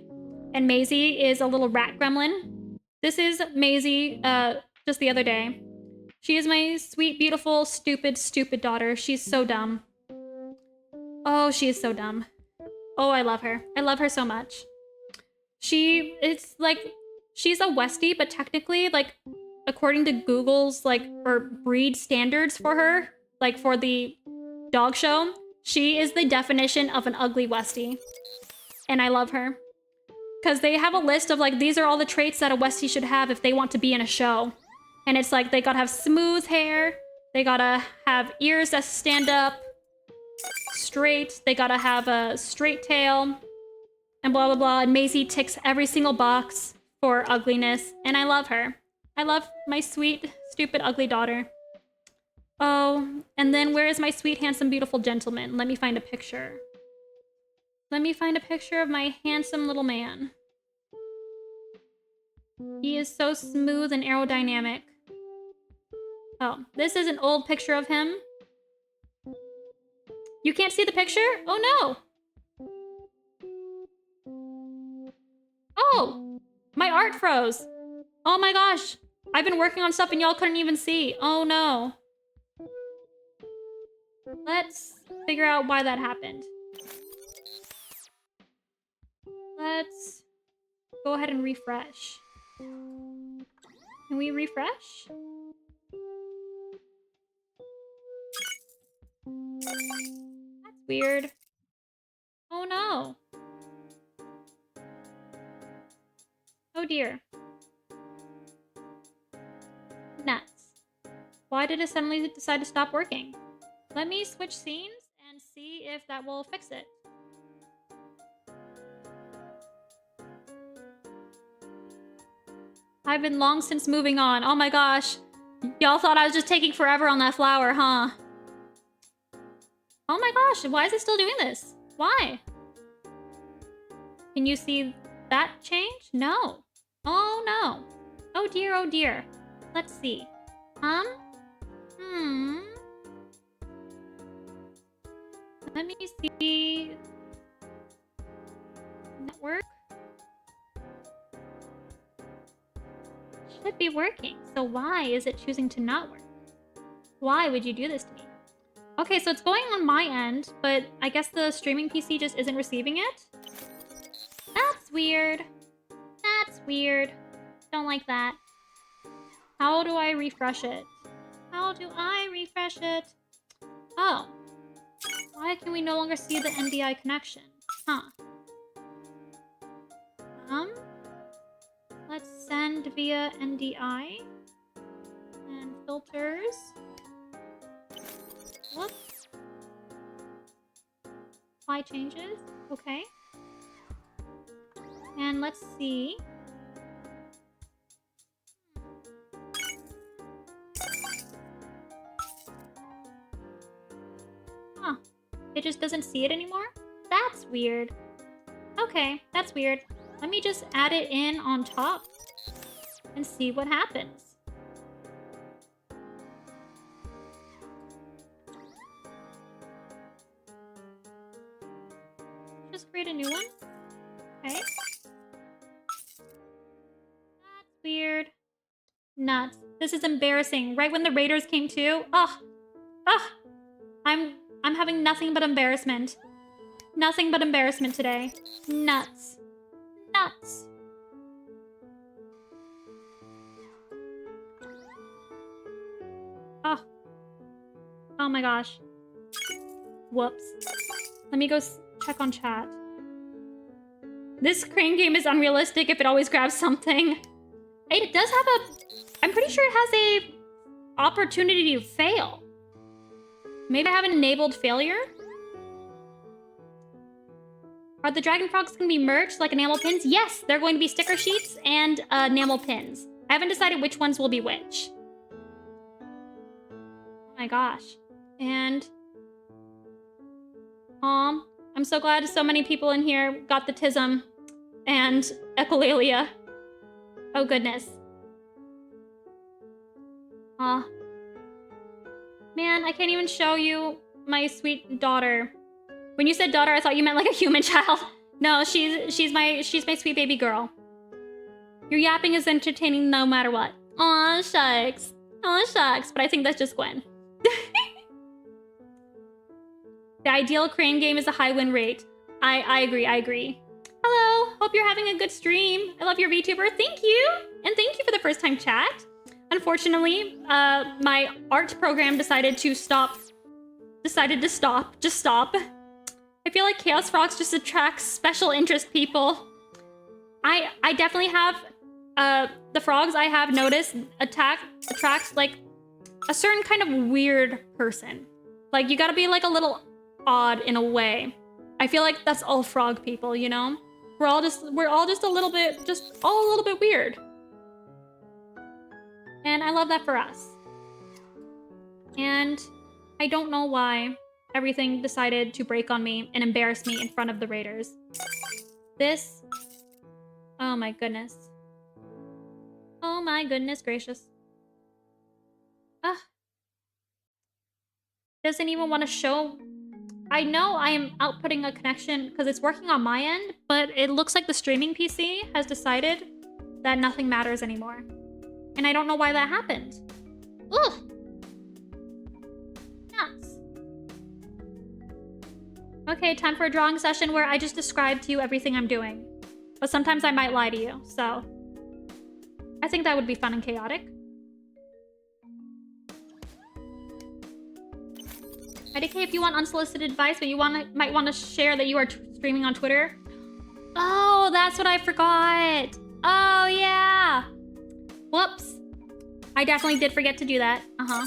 And Maisie is a little rat gremlin. This is Maisie, just the other day. She is my sweet, beautiful, stupid daughter. She's so dumb. Oh, she is so dumb. Oh, I love her. I love her so much. It's like, she's a Westie, but technically, like, according to Google's, like, or breed standards for her, like, for the dog show, she is the definition of an ugly Westie. And I love her. Because they have a list of, like, these are all the traits that a Westie should have if they want to be in a show. And it's like, they gotta have smooth hair, they gotta have ears that stand up straight, they gotta have a straight tail, and blah, blah, blah. And Maisie ticks every single box for ugliness, and I love her. I love my sweet, stupid, ugly daughter. Oh, and then where is my sweet, handsome, beautiful gentleman? Let me find a picture. Let me find a picture of my handsome little man. He is so smooth and aerodynamic. Oh, this is an old picture of him. You can't see the picture? Oh no! Oh! My art froze! Oh my gosh! I've been working on stuff and y'all couldn't even see. Oh no. Let's figure out why that happened. Let's go ahead and refresh. Can we refresh? That's weird. Oh no. Oh dear. Nuts. Why did it suddenly decide to stop working? Let me switch scenes and see if that will fix it. I've been long since moving on. Oh my gosh. Y'all thought I was just taking forever on that flower, huh? Oh my gosh, why is it still doing this? Why? Can you see that change? No. Oh no. Oh dear, oh dear. Let's see. Let me see. Network. Should be working. So why is it choosing to not work? Why would you do this to me? Okay, so it's going on my end, but I guess the streaming PC just isn't receiving it. That's weird. That's weird. Don't like that. How do I refresh it? How do I refresh it? Oh. Why can we no longer see the NDI connection? Huh. Let's send via NDI. And filters. Whoops. Apply changes. Okay. And let's see. Huh. It just doesn't see it anymore? That's weird. Okay, that's weird. Let me just add it in on top and see what happens. Just create a new one. Okay. That's weird. Nuts. This is embarrassing. Right when the raiders came too. Ugh. Ugh. I'm having nothing but embarrassment. Nothing but embarrassment today. Nuts. Nuts. Oh. Oh my gosh. Whoops. Let me go check on chat. This crane game is unrealistic if it always grabs something. It does have a... I'm pretty sure it has a opportunity to fail. Maybe I have an enabled failure? Are the dragon frogs going to be merged like enamel pins? Yes, they're going to be sticker sheets and enamel pins. I haven't decided which ones will be which. Oh my gosh. And... I'm so glad so many people in here got the Tism and Echolalia. Oh goodness. Man, I can't even show you my sweet daughter. When you said daughter, I thought you meant like a human child. No, she's my sweet baby girl. Your yapping is entertaining no matter what. Aw, shucks. Aw, shucks. But I think that's just Gwen. The ideal crane game is a high win rate. I agree. Hello, hope you're having a good stream. I love your VTuber. Thank you. And thank you for the first time chat. Unfortunately, my art program decided to stop. Just stop. I feel like Chaos Frogs just attracts special interest people. I definitely have, the frogs I have noticed attracts like a certain kind of weird person. Like you gotta be like a little odd in a way. I feel like that's all frog people, you know? We're all just a little bit weird. And I love that for us. And I don't know why everything decided to break on me and embarrass me in front of the raiders. This... Oh my goodness. Oh my goodness gracious. Ugh. Doesn't even want to show... I know I am outputting a connection because it's working on my end, but it looks like the streaming PC has decided that nothing matters anymore. And I don't know why that happened. Ugh! Nuts. Okay, time for a drawing session where I just describe to you everything I'm doing. But sometimes I might lie to you, so... I think that would be fun and chaotic. IDK, if you want unsolicited advice, but you might want to share that you are streaming on Twitter. Oh, that's what I forgot. Oh, yeah. Whoops. I definitely did forget to do that. Uh-huh.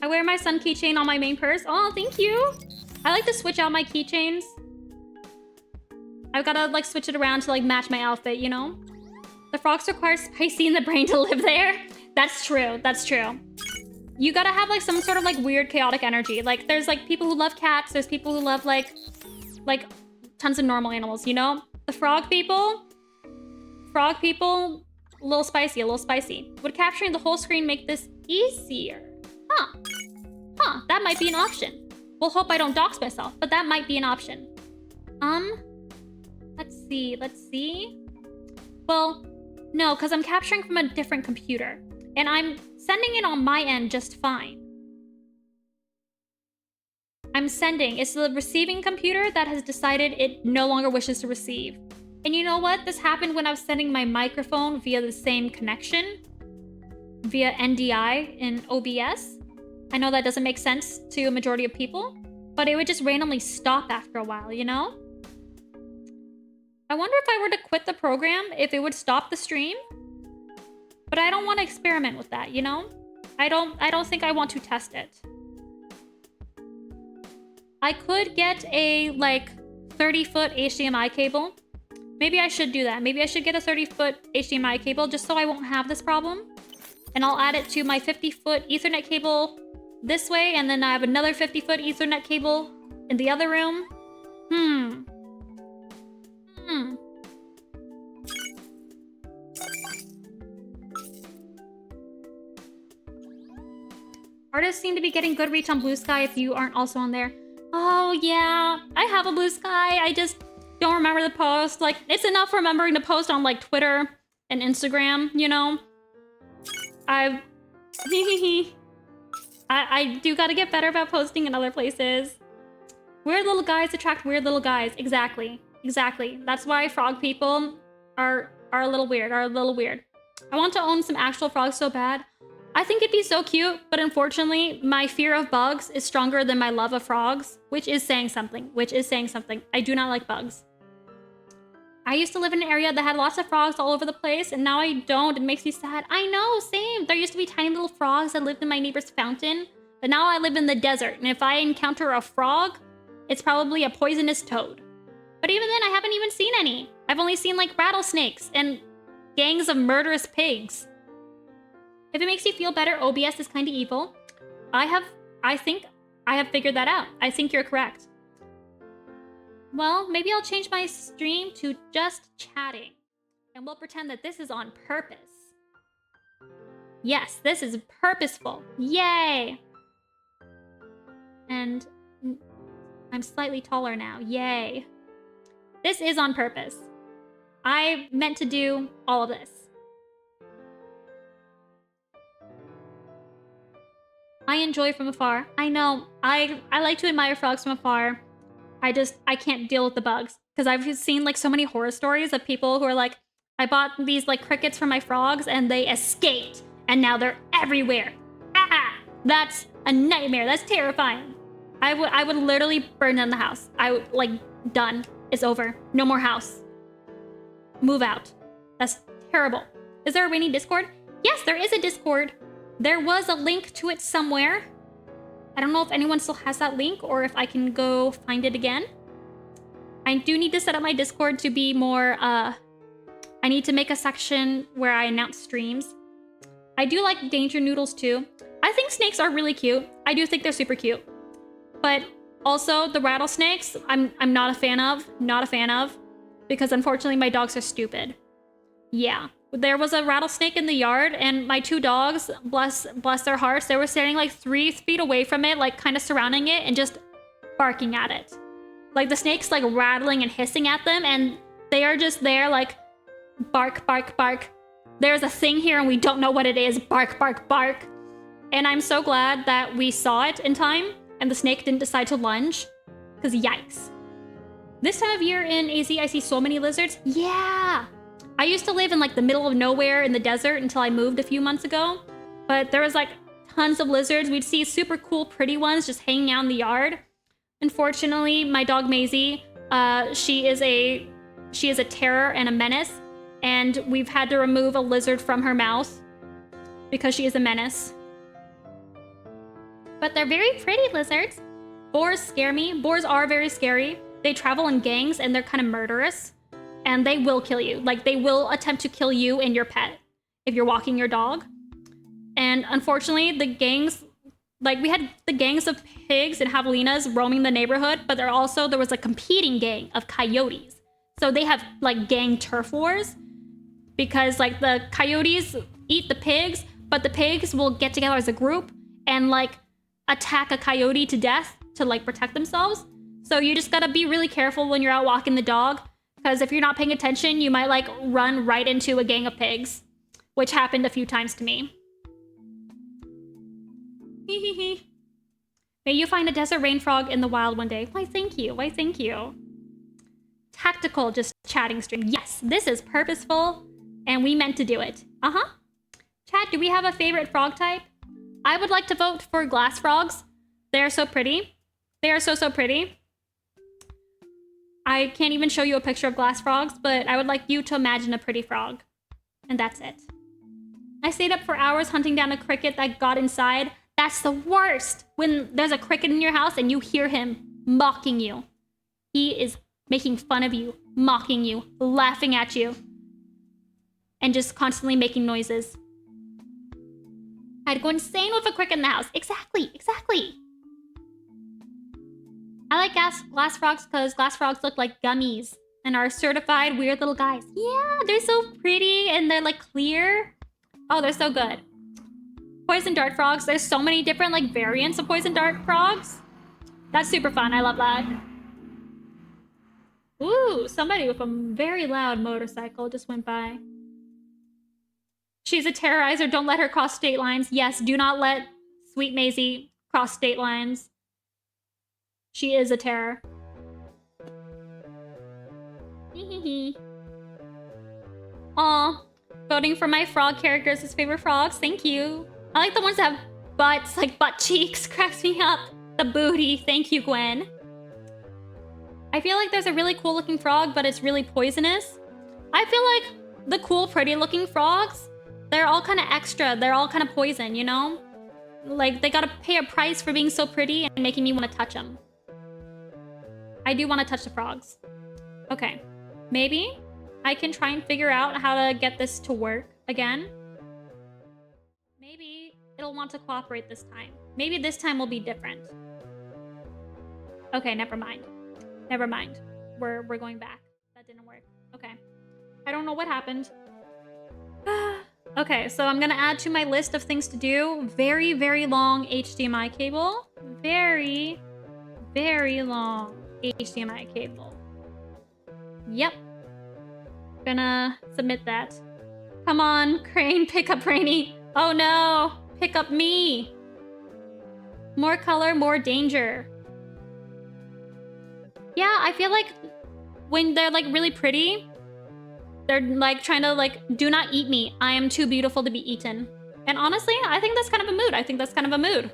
I wear my sun keychain on my main purse. Oh, thank you. I like to switch out my keychains. I've got to, like, switch it around to, like, match my outfit, you know? The frogs require spicy in the brain to live there. That's true. That's true. You gotta have, like, some sort of, like, weird, chaotic energy. Like, there's, like, people who love cats. There's people who love, like, tons of normal animals, you know? The frog people, a little spicy, a little spicy. Would capturing the whole screen make this easier? Huh. Huh, that might be an option. We'll hope I don't dox myself, but that might be an option. Let's see. Well, no, because I'm capturing from a different computer. And I'm sending it on my end just fine. I'm sending. It's the receiving computer that has decided it no longer wishes to receive. And you know what? This happened when I was sending my microphone via the same connection, via NDI in OBS. I know that doesn't make sense to a majority of people, but it would just randomly stop after a while, you know? I wonder if I were to quit the program, if it would stop the stream. But I don't want to experiment with that, you know? I don't think I want to test it. I could get a, like, 30-foot HDMI cable. Maybe I should do that. Maybe I should get a 30-foot HDMI cable just so I won't have this problem. And I'll add it to my 50-foot Ethernet cable this way, and then I have another 50-foot Ethernet cable in the other room. Artists seem to be getting good reach on Blue Sky if you aren't also on there. Oh, yeah. I have a Blue Sky. I just don't remember the post. Like, it's enough remembering to post on, like, Twitter and Instagram, you know? I do gotta get better about posting in other places. Weird little guys attract weird little guys. Exactly. Exactly. That's why frog people are a little weird. I want to own some actual frogs so bad. I think it'd be so cute, but unfortunately, my fear of bugs is stronger than my love of frogs, which is saying something. I do not like bugs. I used to live in an area that had lots of frogs all over the place, and now I don't. It makes me sad. I know, same. There used to be tiny little frogs that lived in my neighbor's fountain, but now I live in the desert, and if I encounter a frog, it's probably a poisonous toad. But even then, I haven't even seen any. I've only seen, like, rattlesnakes and gangs of murderous pigs. If it makes you feel better, OBS is kind of evil. I think I have figured that out. I think you're correct. Well, maybe I'll change my stream to just chatting. And we'll pretend that this is on purpose. Yes, this is purposeful. Yay! And I'm slightly taller now. Yay. This is on purpose. I meant to do all of this. I enjoy from afar. I know. I like to admire frogs from afar. I can't deal with the bugs. Because I've seen, like, so many horror stories of people who are like, I bought these, like, crickets for my frogs and they escaped. And now they're everywhere. Ah! That's a nightmare. That's terrifying. I would literally burn down the house. I would, like, done. It's over. No more house. Move out. That's terrible. Is there a rainy Discord? Yes, there is a Discord. There was a link to it somewhere. I don't know if anyone still has that link or if I can go find it again. I do need to set up my Discord to be more, I need to make a section where I announce streams. I do like Danger Noodles too. I think snakes are really cute. I do think they're super cute. But also the rattlesnakes, I'm not a fan of. Not a fan of. Because unfortunately my dogs are stupid. Yeah. There was a rattlesnake in the yard and my 2 dogs, bless their hearts, they were standing like 3 feet away from it, like kind of surrounding it and just barking at it. Like the snake's like rattling and hissing at them and they are just there like bark, bark, bark. There's a thing here and we don't know what it is. Bark, bark, bark. And I'm so glad that we saw it in time and the snake didn't decide to lunge. Because yikes. This time of year in AZ, I see so many lizards. Yeah. I used to live in like the middle of nowhere in the desert until I moved a few months ago. But there was like tons of lizards. We'd see super cool, pretty ones just hanging out in the yard. Unfortunately, my dog Maisie, she is a terror and a menace. And we've had to remove a lizard from her mouth because she is a menace. But they're very pretty lizards. Boars scare me. Boars are very scary. They travel in gangs and they're kind of murderous. And they will kill you. Like, they will attempt to kill you and your pet if you're walking your dog. And unfortunately, the gangs, like, we had the gangs of pigs and javelinas roaming the neighborhood, but there was a competing gang of coyotes. So they have, like, gang turf wars. Because, like, the coyotes eat the pigs, but the pigs will get together as a group and, like, attack a coyote to death to, like, protect themselves. So you just gotta be really careful when you're out walking the dog. Because if you're not paying attention, you might like run right into a gang of pigs, which happened a few times to me. May you find a desert rain frog in the wild one day. Why, thank you. Why, thank you. Tactical, just chatting stream. Yes, this is purposeful, and we meant to do it. Chat, do we have a favorite frog type? I would like to vote for glass frogs. They are so pretty. They are so, so pretty. I can't even show you a picture of glass frogs, but I would like you to imagine a pretty frog. And that's it. I stayed up for hours hunting down a cricket that got inside. That's the worst! When there's a cricket in your house and you hear him mocking you. He is making fun of you, mocking you, laughing at you, and just constantly making noises. I'd go insane with a cricket in the house. Exactly, exactly. I like glass frogs because glass frogs look like gummies and are certified weird little guys. Yeah, they're so pretty and they're like clear. Oh, they're so good. Poison dart frogs. There's so many different like variants of poison dart frogs. That's super fun. I love that. Ooh, somebody with a very loud motorcycle just went by. She's a terrorizer. Don't let her cross state lines. Yes, do not let sweet Maisie cross state lines. She is a terror. Aw, voting for my frog characters as favorite frogs. Thank you. I like the ones that have butts, like butt cheeks. Cracks me up. The booty. Thank you, Gwen. I feel like there's a really cool looking frog, but it's really poisonous. I feel like the cool, pretty looking frogs, they're all kind of extra. They're all kind of poison, you know? Like, they gotta pay a price for being so pretty and making me want to touch them. I do want to touch the frogs. Okay. Maybe I can try and figure out how to get this to work again. Maybe it'll want to cooperate this time. Maybe this time will be different. Okay, never mind. Never mind. We're going back. That didn't work. Okay. I don't know what happened. Okay, so I'm gonna add to my list of things to do. Very, very long HDMI cable. Very, very long HDMI cable. Yep. Gonna submit that. Come on, Crane, pick up Rainy. Oh no, pick up me. More color, more danger. Yeah, I feel like when they're like really pretty, they're like trying to like, do not eat me. I am too beautiful to be eaten. And honestly, I think that's kind of a mood. I think that's kind of a mood.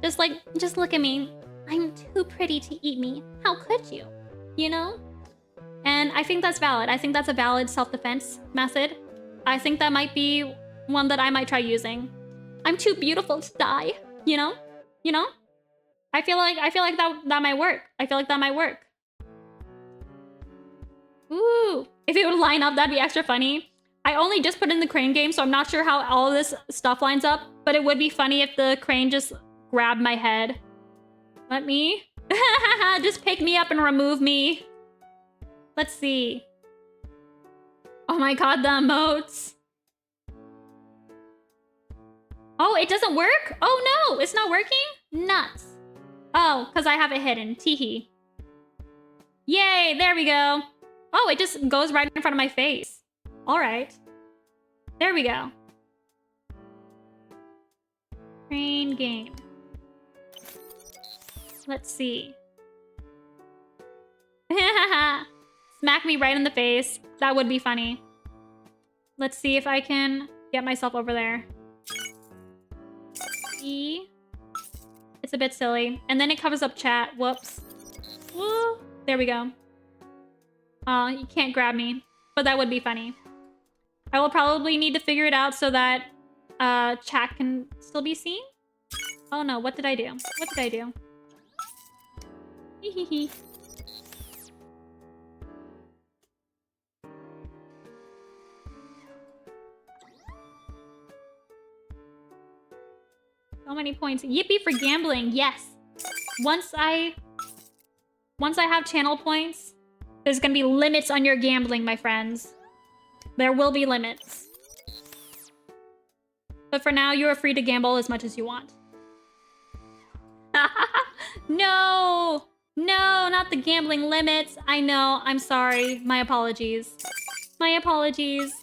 Just like, just look at me. I'm too pretty to eat me. How could you? You know? And I think that's valid. I think that's a valid self-defense method. I think that might be one that I might try using. I'm too beautiful to die. You know? You know? I feel like that might work. I feel like that might work. Ooh. If it would line up, that'd be extra funny. I only just put in the crane game, so I'm not sure how all of this stuff lines up, but it would be funny if the crane just grabbed my head. Let me. Just pick me up and remove me. Let's see. Oh my god, the emotes. Oh, it doesn't work? Oh no, it's not working? Nuts. Oh, because I have it hidden. Teehee. Yay, there we go. Oh, it just goes right in front of my face. All right. There we go. Crane game. Let's see. Smack me right in the face. That would be funny. Let's see if I can get myself over there. E. It's a bit silly. And then it covers up chat. Whoops. Woo. There we go. Oh, you can't grab me. But that would be funny. I will probably need to figure it out so that chat can still be seen. Oh no, what did I do? What did I do? Hehehe. So many points. Yippee for gambling. Yes. Once I have channel points, there's gonna be limits on your gambling, my friends. There will be limits. But for now, you are free to gamble as much as you want. No! No, not the gambling limits. I know. I'm sorry. My apologies. My apologies.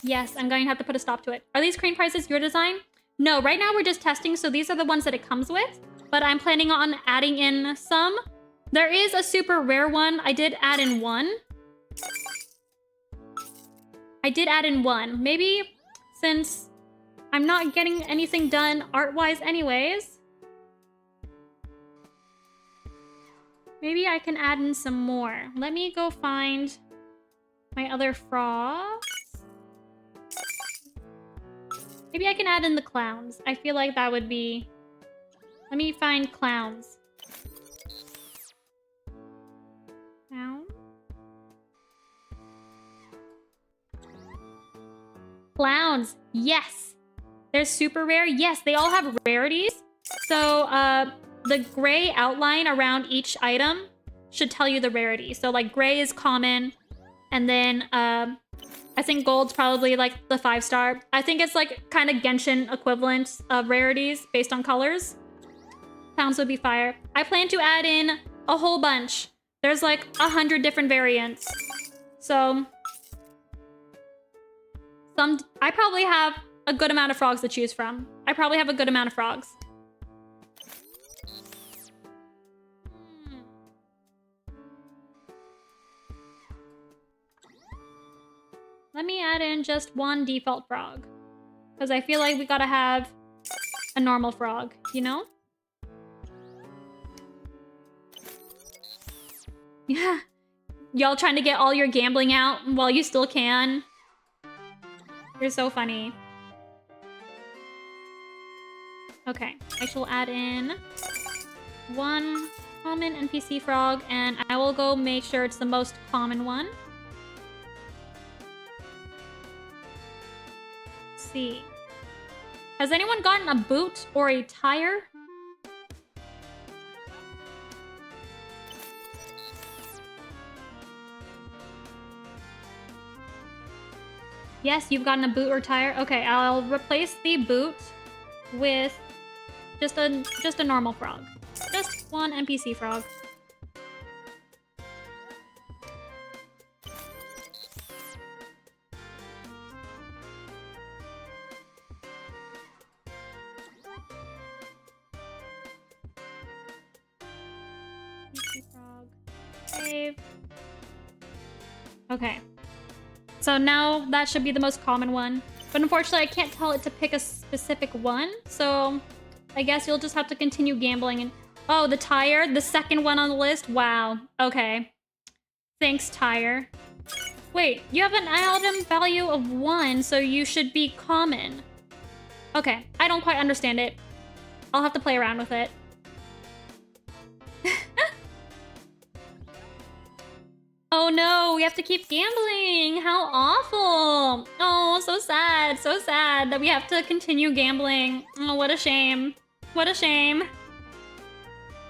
Yes, I'm going to have to put a stop to it. Are these crane prizes your design? No, right now we're just testing, so these are the ones that it comes with. But I'm planning on adding in some. There is a super rare one. I did add in one. Maybe since I'm not getting anything done art-wise anyways, maybe I can add in some more. Let me go find my other frogs. Maybe I can add in the clowns. I feel like that would be... Let me find clowns. Clown? Clowns! Yes! They're super rare. Yes, they all have rarities. So, the gray outline around each item should tell you the rarity. So, like, gray is common. And then, I think gold's probably like the 5-star. I think it's like kind of Genshin equivalent of rarities based on colors. Clowns would be fire. I plan to add in a whole bunch. There's like 100 different variants. So I probably have a good amount of frogs to choose from. Let me add in just one default frog. Because I feel like we gotta have a normal frog, you know? Yeah. Y'all trying to get all your gambling out while you still can. You're so funny. Okay, I shall add in one common NPC frog, and I will go make sure it's the most common one. See. Has anyone gotten a boot or a tire? Yes, you've gotten a boot or tire. Okay, I'll replace the boot with just a normal frog. Just one NPC frog. Save. Okay. So now that should be the most common one. But unfortunately, I can't tell it to pick a specific one. So I guess you'll just have to continue gambling. And oh, the tire, the second one on the list. Wow. Okay. Thanks, tire. Wait, you have an item value of 1, so you should be common. Okay, I don't quite understand it. I'll have to play around with it. Oh no, we have to keep gambling. How awful. Oh, so sad that we have to continue gambling. Oh, what a shame. What a shame.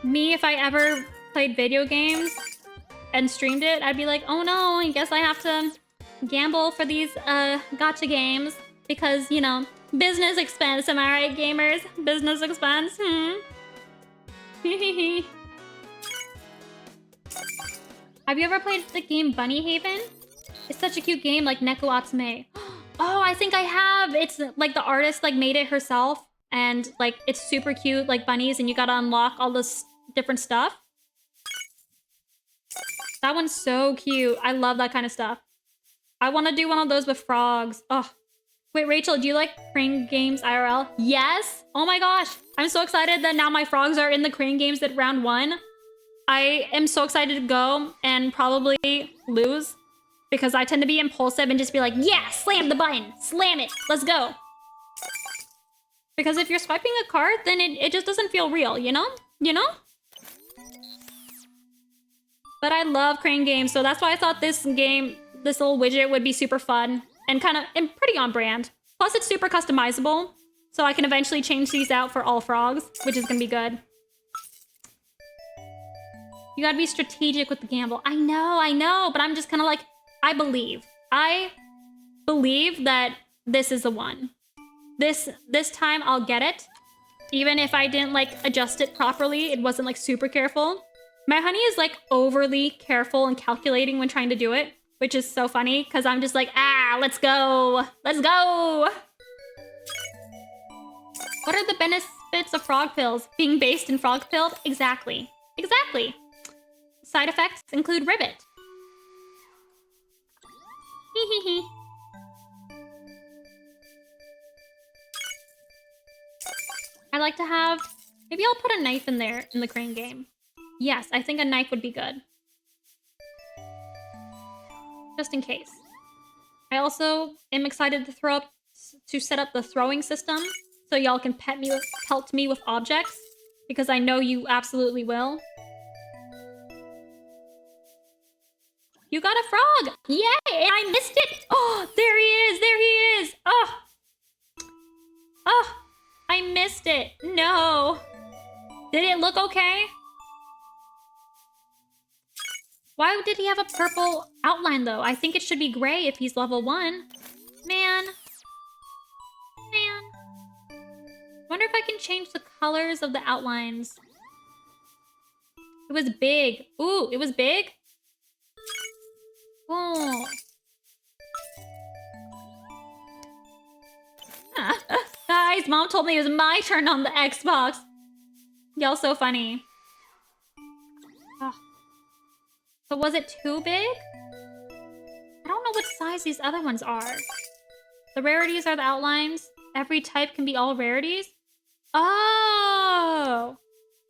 Me, if I ever played video games and streamed it, I'd be like, oh no, I guess I have to gamble for these gacha games because, you know, business expense. Am I right, gamers? Business expense. Have you ever played the game Bunny Haven? It's such a cute game, like Neko Atsume. Oh, I think I have. It's like the artist like made it herself, and like it's super cute, like bunnies, and you gotta unlock all this different stuff. That one's so cute. I love that kind of stuff. I want to do one of those with frogs. Oh, wait, Rachel, do you like crane games IRL? Yes. Oh my gosh, I'm so excited that now my frogs are in the crane games at round 1. I am so excited to go and probably lose because I tend to be impulsive and just be like, yeah, slam the button, slam it, let's go. Because if you're swiping a card, then it just doesn't feel real, you know? You know? But I love crane games, so that's why I thought this game, this little widget would be super fun and pretty on brand. Plus it's super customizable, so I can eventually change these out for all frogs, which is gonna be good. You gotta be strategic with the gamble. I know, but I'm just kind of like, I believe that this is the one. This time I'll get it. Even if I didn't like adjust it properly, it wasn't like super careful. My honey is like overly careful and calculating when trying to do it, which is so funny because I'm just like, let's go. Let's go. What are the benefits of frog pills? Being based in frog pills? Exactly. Exactly. Side effects include ribbit. Hee. I like to have... Maybe I'll put a knife in there in the crane game. Yes, I think a knife would be good. Just in case. I also am excited to set up the throwing system so y'all can pelt me with objects because I know you absolutely will. You got a frog! Yay! I missed it! Oh, there he is! There he is! Oh! Oh! I missed it! No! Did it look okay? Why did he have a purple outline, though? I think it should be gray if he's level 1. Man. Wonder if I can change the colors of the outlines. It was big. Ooh, it was big? Oh. Guys, Mom told me it was my turn on the Xbox. Y'all so funny. Oh. So was it too big? I don't know what size these other ones are. The rarities are the outlines. Every type can be all rarities. Oh.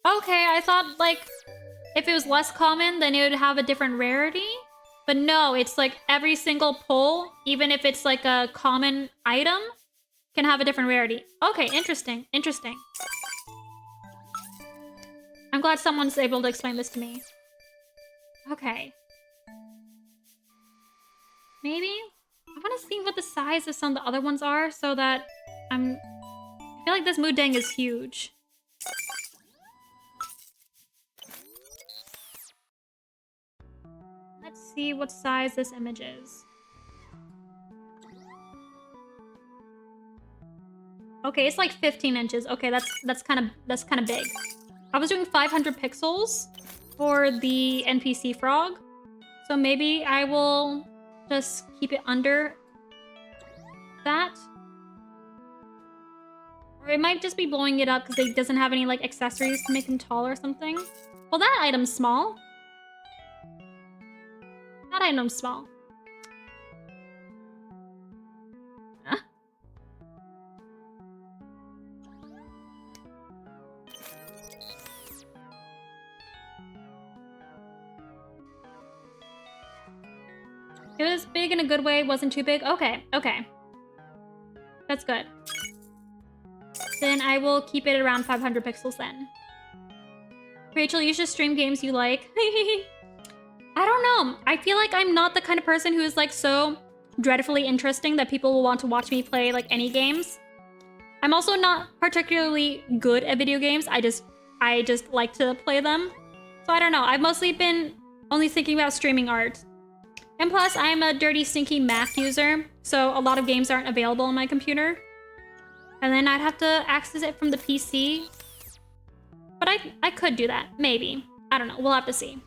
Okay, I thought like if it was less common, then it would have a different rarity. But no, it's like every single pull, even if it's like a common item, can have a different rarity. Okay, interesting. Interesting. I'm glad someone's able to explain this to me. Okay. Maybe? I want to see what the size of some of the other ones are so that I feel like this Mudeng is huge. Let's see what size this image is. Okay, it's like 15 inches. Okay, that's kind of big. I was doing 500 pixels for the NPC frog, so maybe I will just keep it under that. Or it might just be blowing it up because it doesn't have any like accessories to make him tall or something. Well, that item's small. That item's small. Huh? It was big in a good way, wasn't too big. Okay, okay. That's good. Then I will keep it around 500 pixels then. Rachel, you should stream games you like. I don't know. I feel like I'm not the kind of person who is like so dreadfully interesting that people will want to watch me play like any games. I'm also not particularly good at video games. I just like to play them. So I don't know. I've mostly been only thinking about streaming art. And plus, I'm a dirty, stinky Mac user, so a lot of games aren't available on my computer. And then I'd have to access it from the PC. But I could do that, maybe. I don't know, we'll have to see.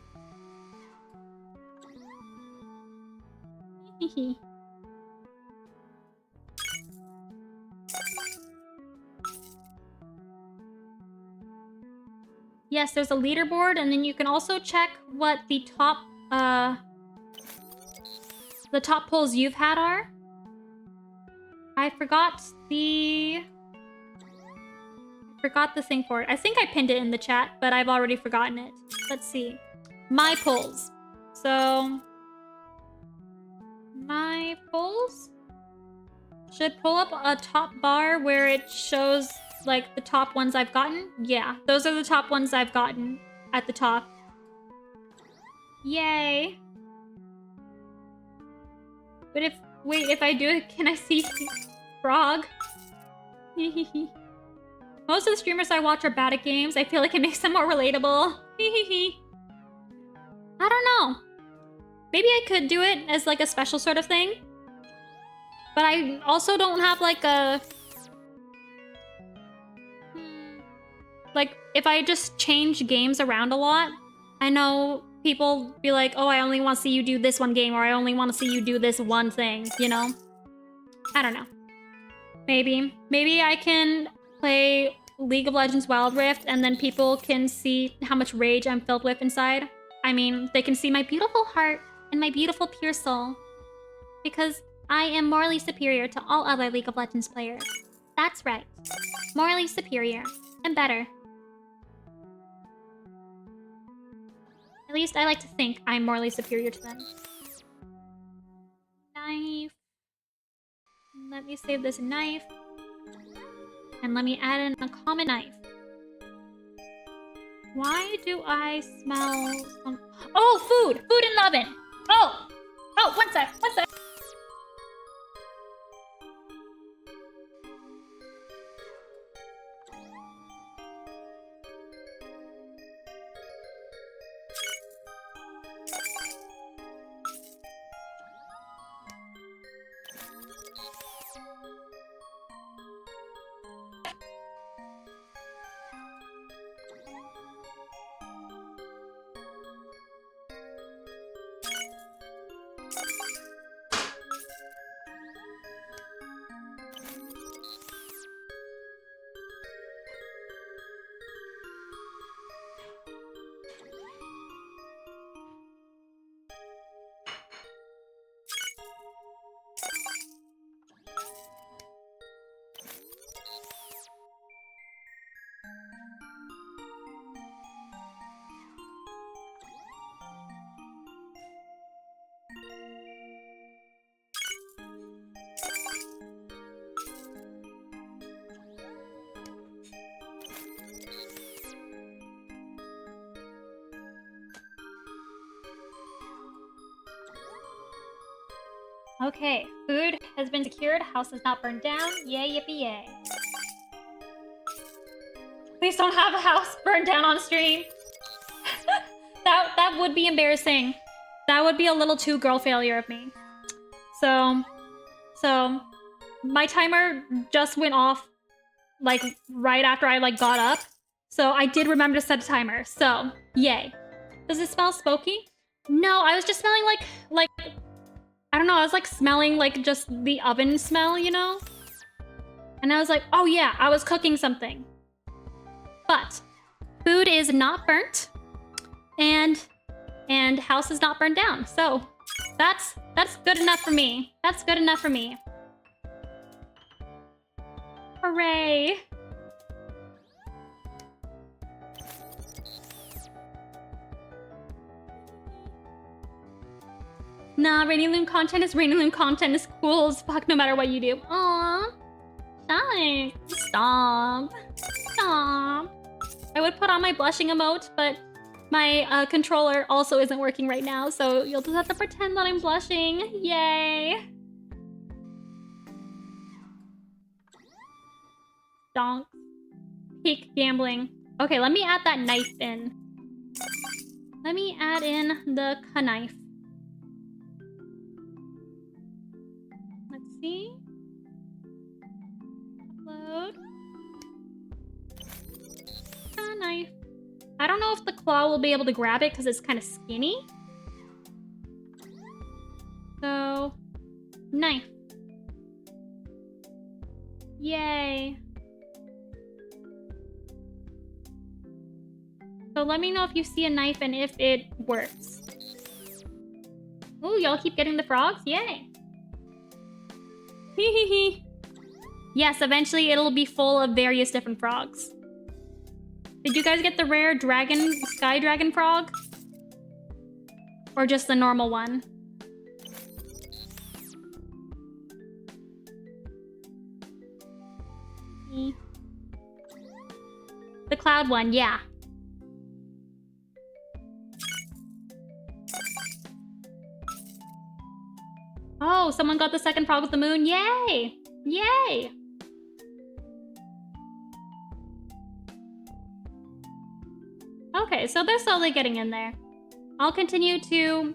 Yes, there's a leaderboard, and then you can also check what the top polls you've had are. I forgot the thing for it. I think I pinned it in the chat, but I've already forgotten it. Let's see. My polls. So my polls should pull up a top bar where it shows like the top ones I've gotten. Yeah, those are the top ones I've gotten at the top. Yay. But if I do it, can I see Frog? Most of the streamers I watch are bad at games. I feel like it makes them more relatable. I don't know. Maybe I could do it as like a special sort of thing. But I also don't have like a... Like, if I just change games around a lot, I know people be like, oh, I only want to see you do this one game, or I only want to see you do this one thing, you know? I don't know. Maybe. Maybe I can play League of Legends Wild Rift, and then people can see how much rage I'm filled with inside. I mean, they can see my beautiful heart and my beautiful pure soul. Because I am morally superior to all other League of Legends players. That's right. Morally superior. And better. At least I like to think I'm morally superior to them. Knife. Let me save this knife. And let me add in a common knife. Why do I smell some... Oh, food! Food in the oven! Oh! Oh, one sec, one sec. Okay, food has been secured, house is not burned down. Yay, yippee yay. Please don't have a house burned down on stream. that would be embarrassing. That would be a little too girl failure of me. So my timer just went off like right after I like got up. So I did remember to set a timer. So, yay. Does it smell smoky? No, I was just smelling like I don't know, I was like smelling like just the oven smell, you know? And I was like, oh yeah, I was cooking something. But food is not burnt and house is not burned down. So that's good enough for me. That's good enough for me. Hooray. Nah, rainylune content is rainylune content. Is cool as fuck no matter what you do. Aww. Stop. Stop. Stop. I would put on my blushing emote, but My controller also isn't working right now, so you'll just have to pretend that I'm blushing. Yay! Donk. Peak gambling. Okay, let me add that knife in. Let me add in the knife. Let's see. Upload. Knife. I don't know if the claw will be able to grab it because it's kind of skinny. So, knife. Yay. So let me know if you see a knife and if it works. Ooh, y'all keep getting the frogs? Yay. Hee. Yes, eventually it'll be full of various different frogs. Did you guys get the rare dragon, sky dragon frog? Or just the normal one? The cloud one, yeah. Oh, someone got the second frog with the moon. Yay! Yay! Okay, so they're slowly getting in there. I'll continue to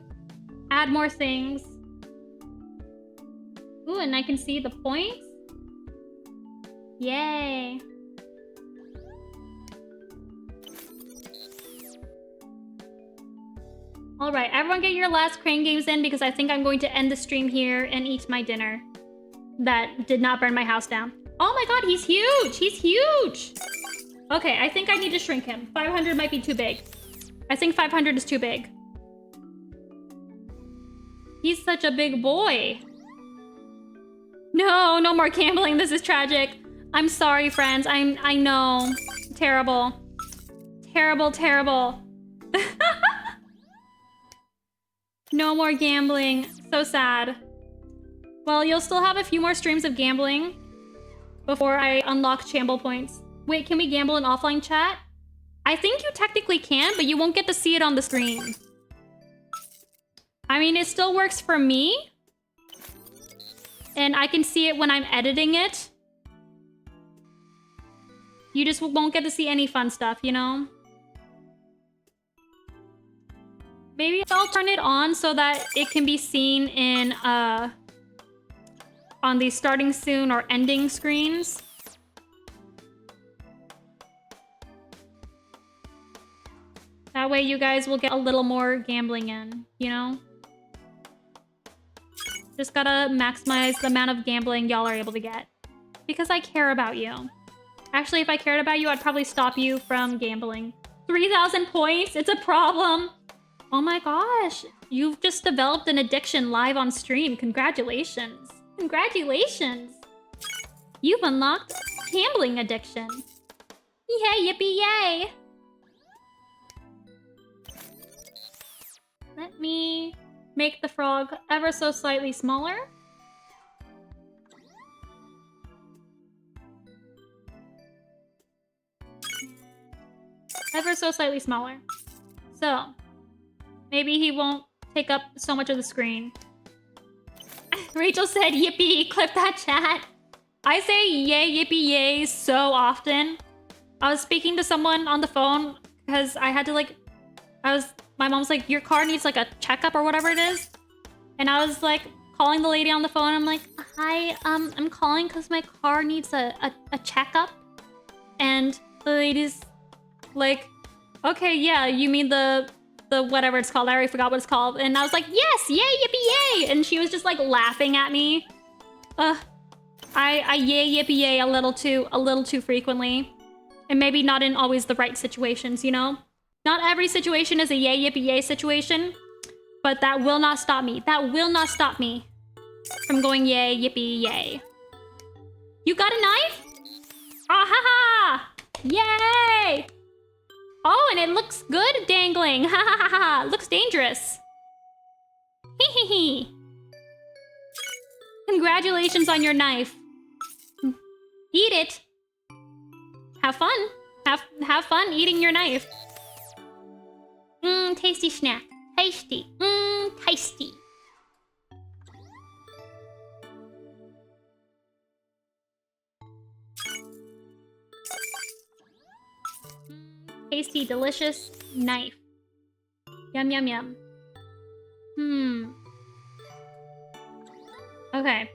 add more things. Ooh, and I can see the points. Yay! Alright, everyone get your last crane games in because I think I'm going to end the stream here and eat my dinner. That did not burn my house down. Oh my god, he's huge! He's huge! Okay, I think I need to shrink him. 500 might be too big. I think 500 is too big. He's such a big boy. No, no more gambling. This is tragic. I'm sorry, friends. I know. Terrible. Terrible, terrible. No more gambling. So sad. Well, you'll still have a few more streams of gambling before I unlock Chamble points. Wait, can we gamble in offline chat? I think you technically can, but you won't get to see it on the screen. I mean, it still works for me. And I can see it when I'm editing it. You just won't get to see any fun stuff, you know? Maybe I'll turn it on so that it can be seen in, on the starting soon or ending screens. That way you guys will get a little more gambling in, you know? Just gotta maximize the amount of gambling y'all are able to get. Because I care about you. Actually, if I cared about you, I'd probably stop you from gambling. 3,000 points? It's a problem. Oh my gosh. You've just developed an addiction live on stream. Congratulations. Congratulations. You've unlocked gambling addiction. Yay, yippee yay. Let me make the frog ever so slightly smaller. Ever so slightly smaller. So, maybe he won't take up so much of the screen. Rachel said, yippee, clip that chat. I say yay, yippee, yay so often. I was speaking to someone on the phone because I had to my mom's like, your car needs like a checkup or whatever it is. And I was like calling the lady on the phone. I'm like, hi, I'm calling because my car needs a checkup. And the lady's like, okay, yeah, you mean the whatever it's called. I already forgot what it's called. And I was like, yes, yay, yippee, yay. And she was just like laughing at me. I yay, yippee, yay a little too frequently. And maybe not in always the right situations, you know? Not every situation is a yay, yippee, yay situation. But that will not stop me. That will not stop me from going yay, yippee, yay. You got a knife? Ah ha ha! Yay! Oh, and it looks good dangling. Ha ha ha ha. Looks dangerous. Hee hee hee. Congratulations on your knife. Eat it. Have fun. Have fun eating your knife. Tasty snack. Tasty. Tasty. Tasty, delicious knife. Yum, yum, yum. Okay.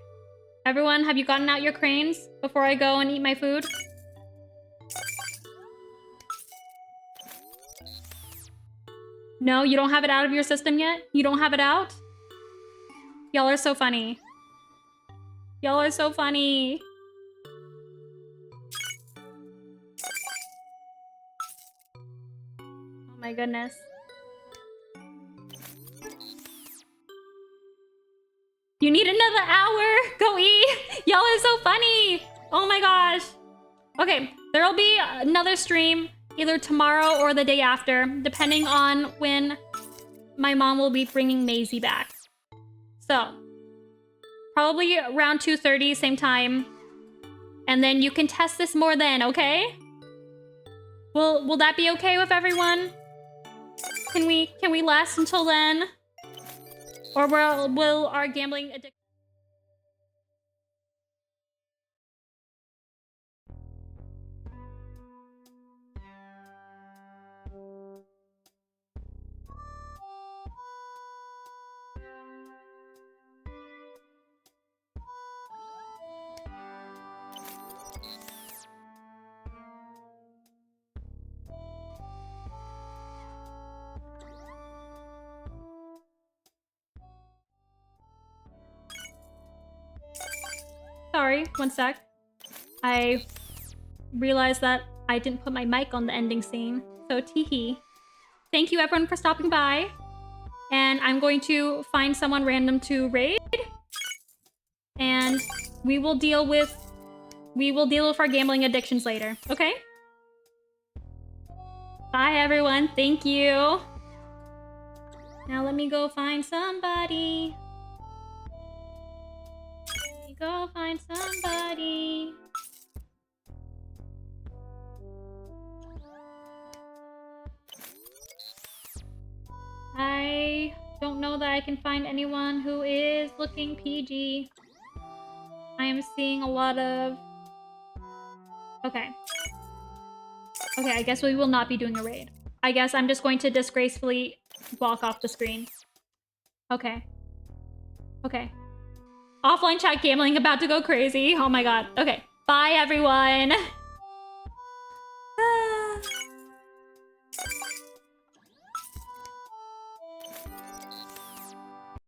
Everyone, have you gotten out your cranes before I go and eat my food? No, you don't have it out of your system yet? You don't have it out? Y'all are so funny. Y'all are so funny. Oh my goodness. You need another hour. Go eat. Y'all are so funny. Oh my gosh. Okay, there'll be another stream either tomorrow or the day after, depending on when my mom will be bringing Maisie back. So, probably around 2:30, same time. And then you can test this more then, okay? Will that be okay with everyone? Can we last until then? Or will our gambling addiction... Sorry, one sec. I realized that I didn't put my mic on the ending scene. So teehee. Thank you everyone for stopping by. And I'm going to find someone random to raid. And we will deal with our gambling addictions later, okay? Bye everyone, thank you. Now let me go find somebody. Go find somebody. I don't know that I can find anyone who is looking PG. I am seeing a lot of... Okay. Okay, I guess we will not be doing a raid. I guess I'm just going to disgracefully walk off the screen. Okay. Okay. Offline chat gambling about to go crazy. Oh my god. Okay. Bye, everyone.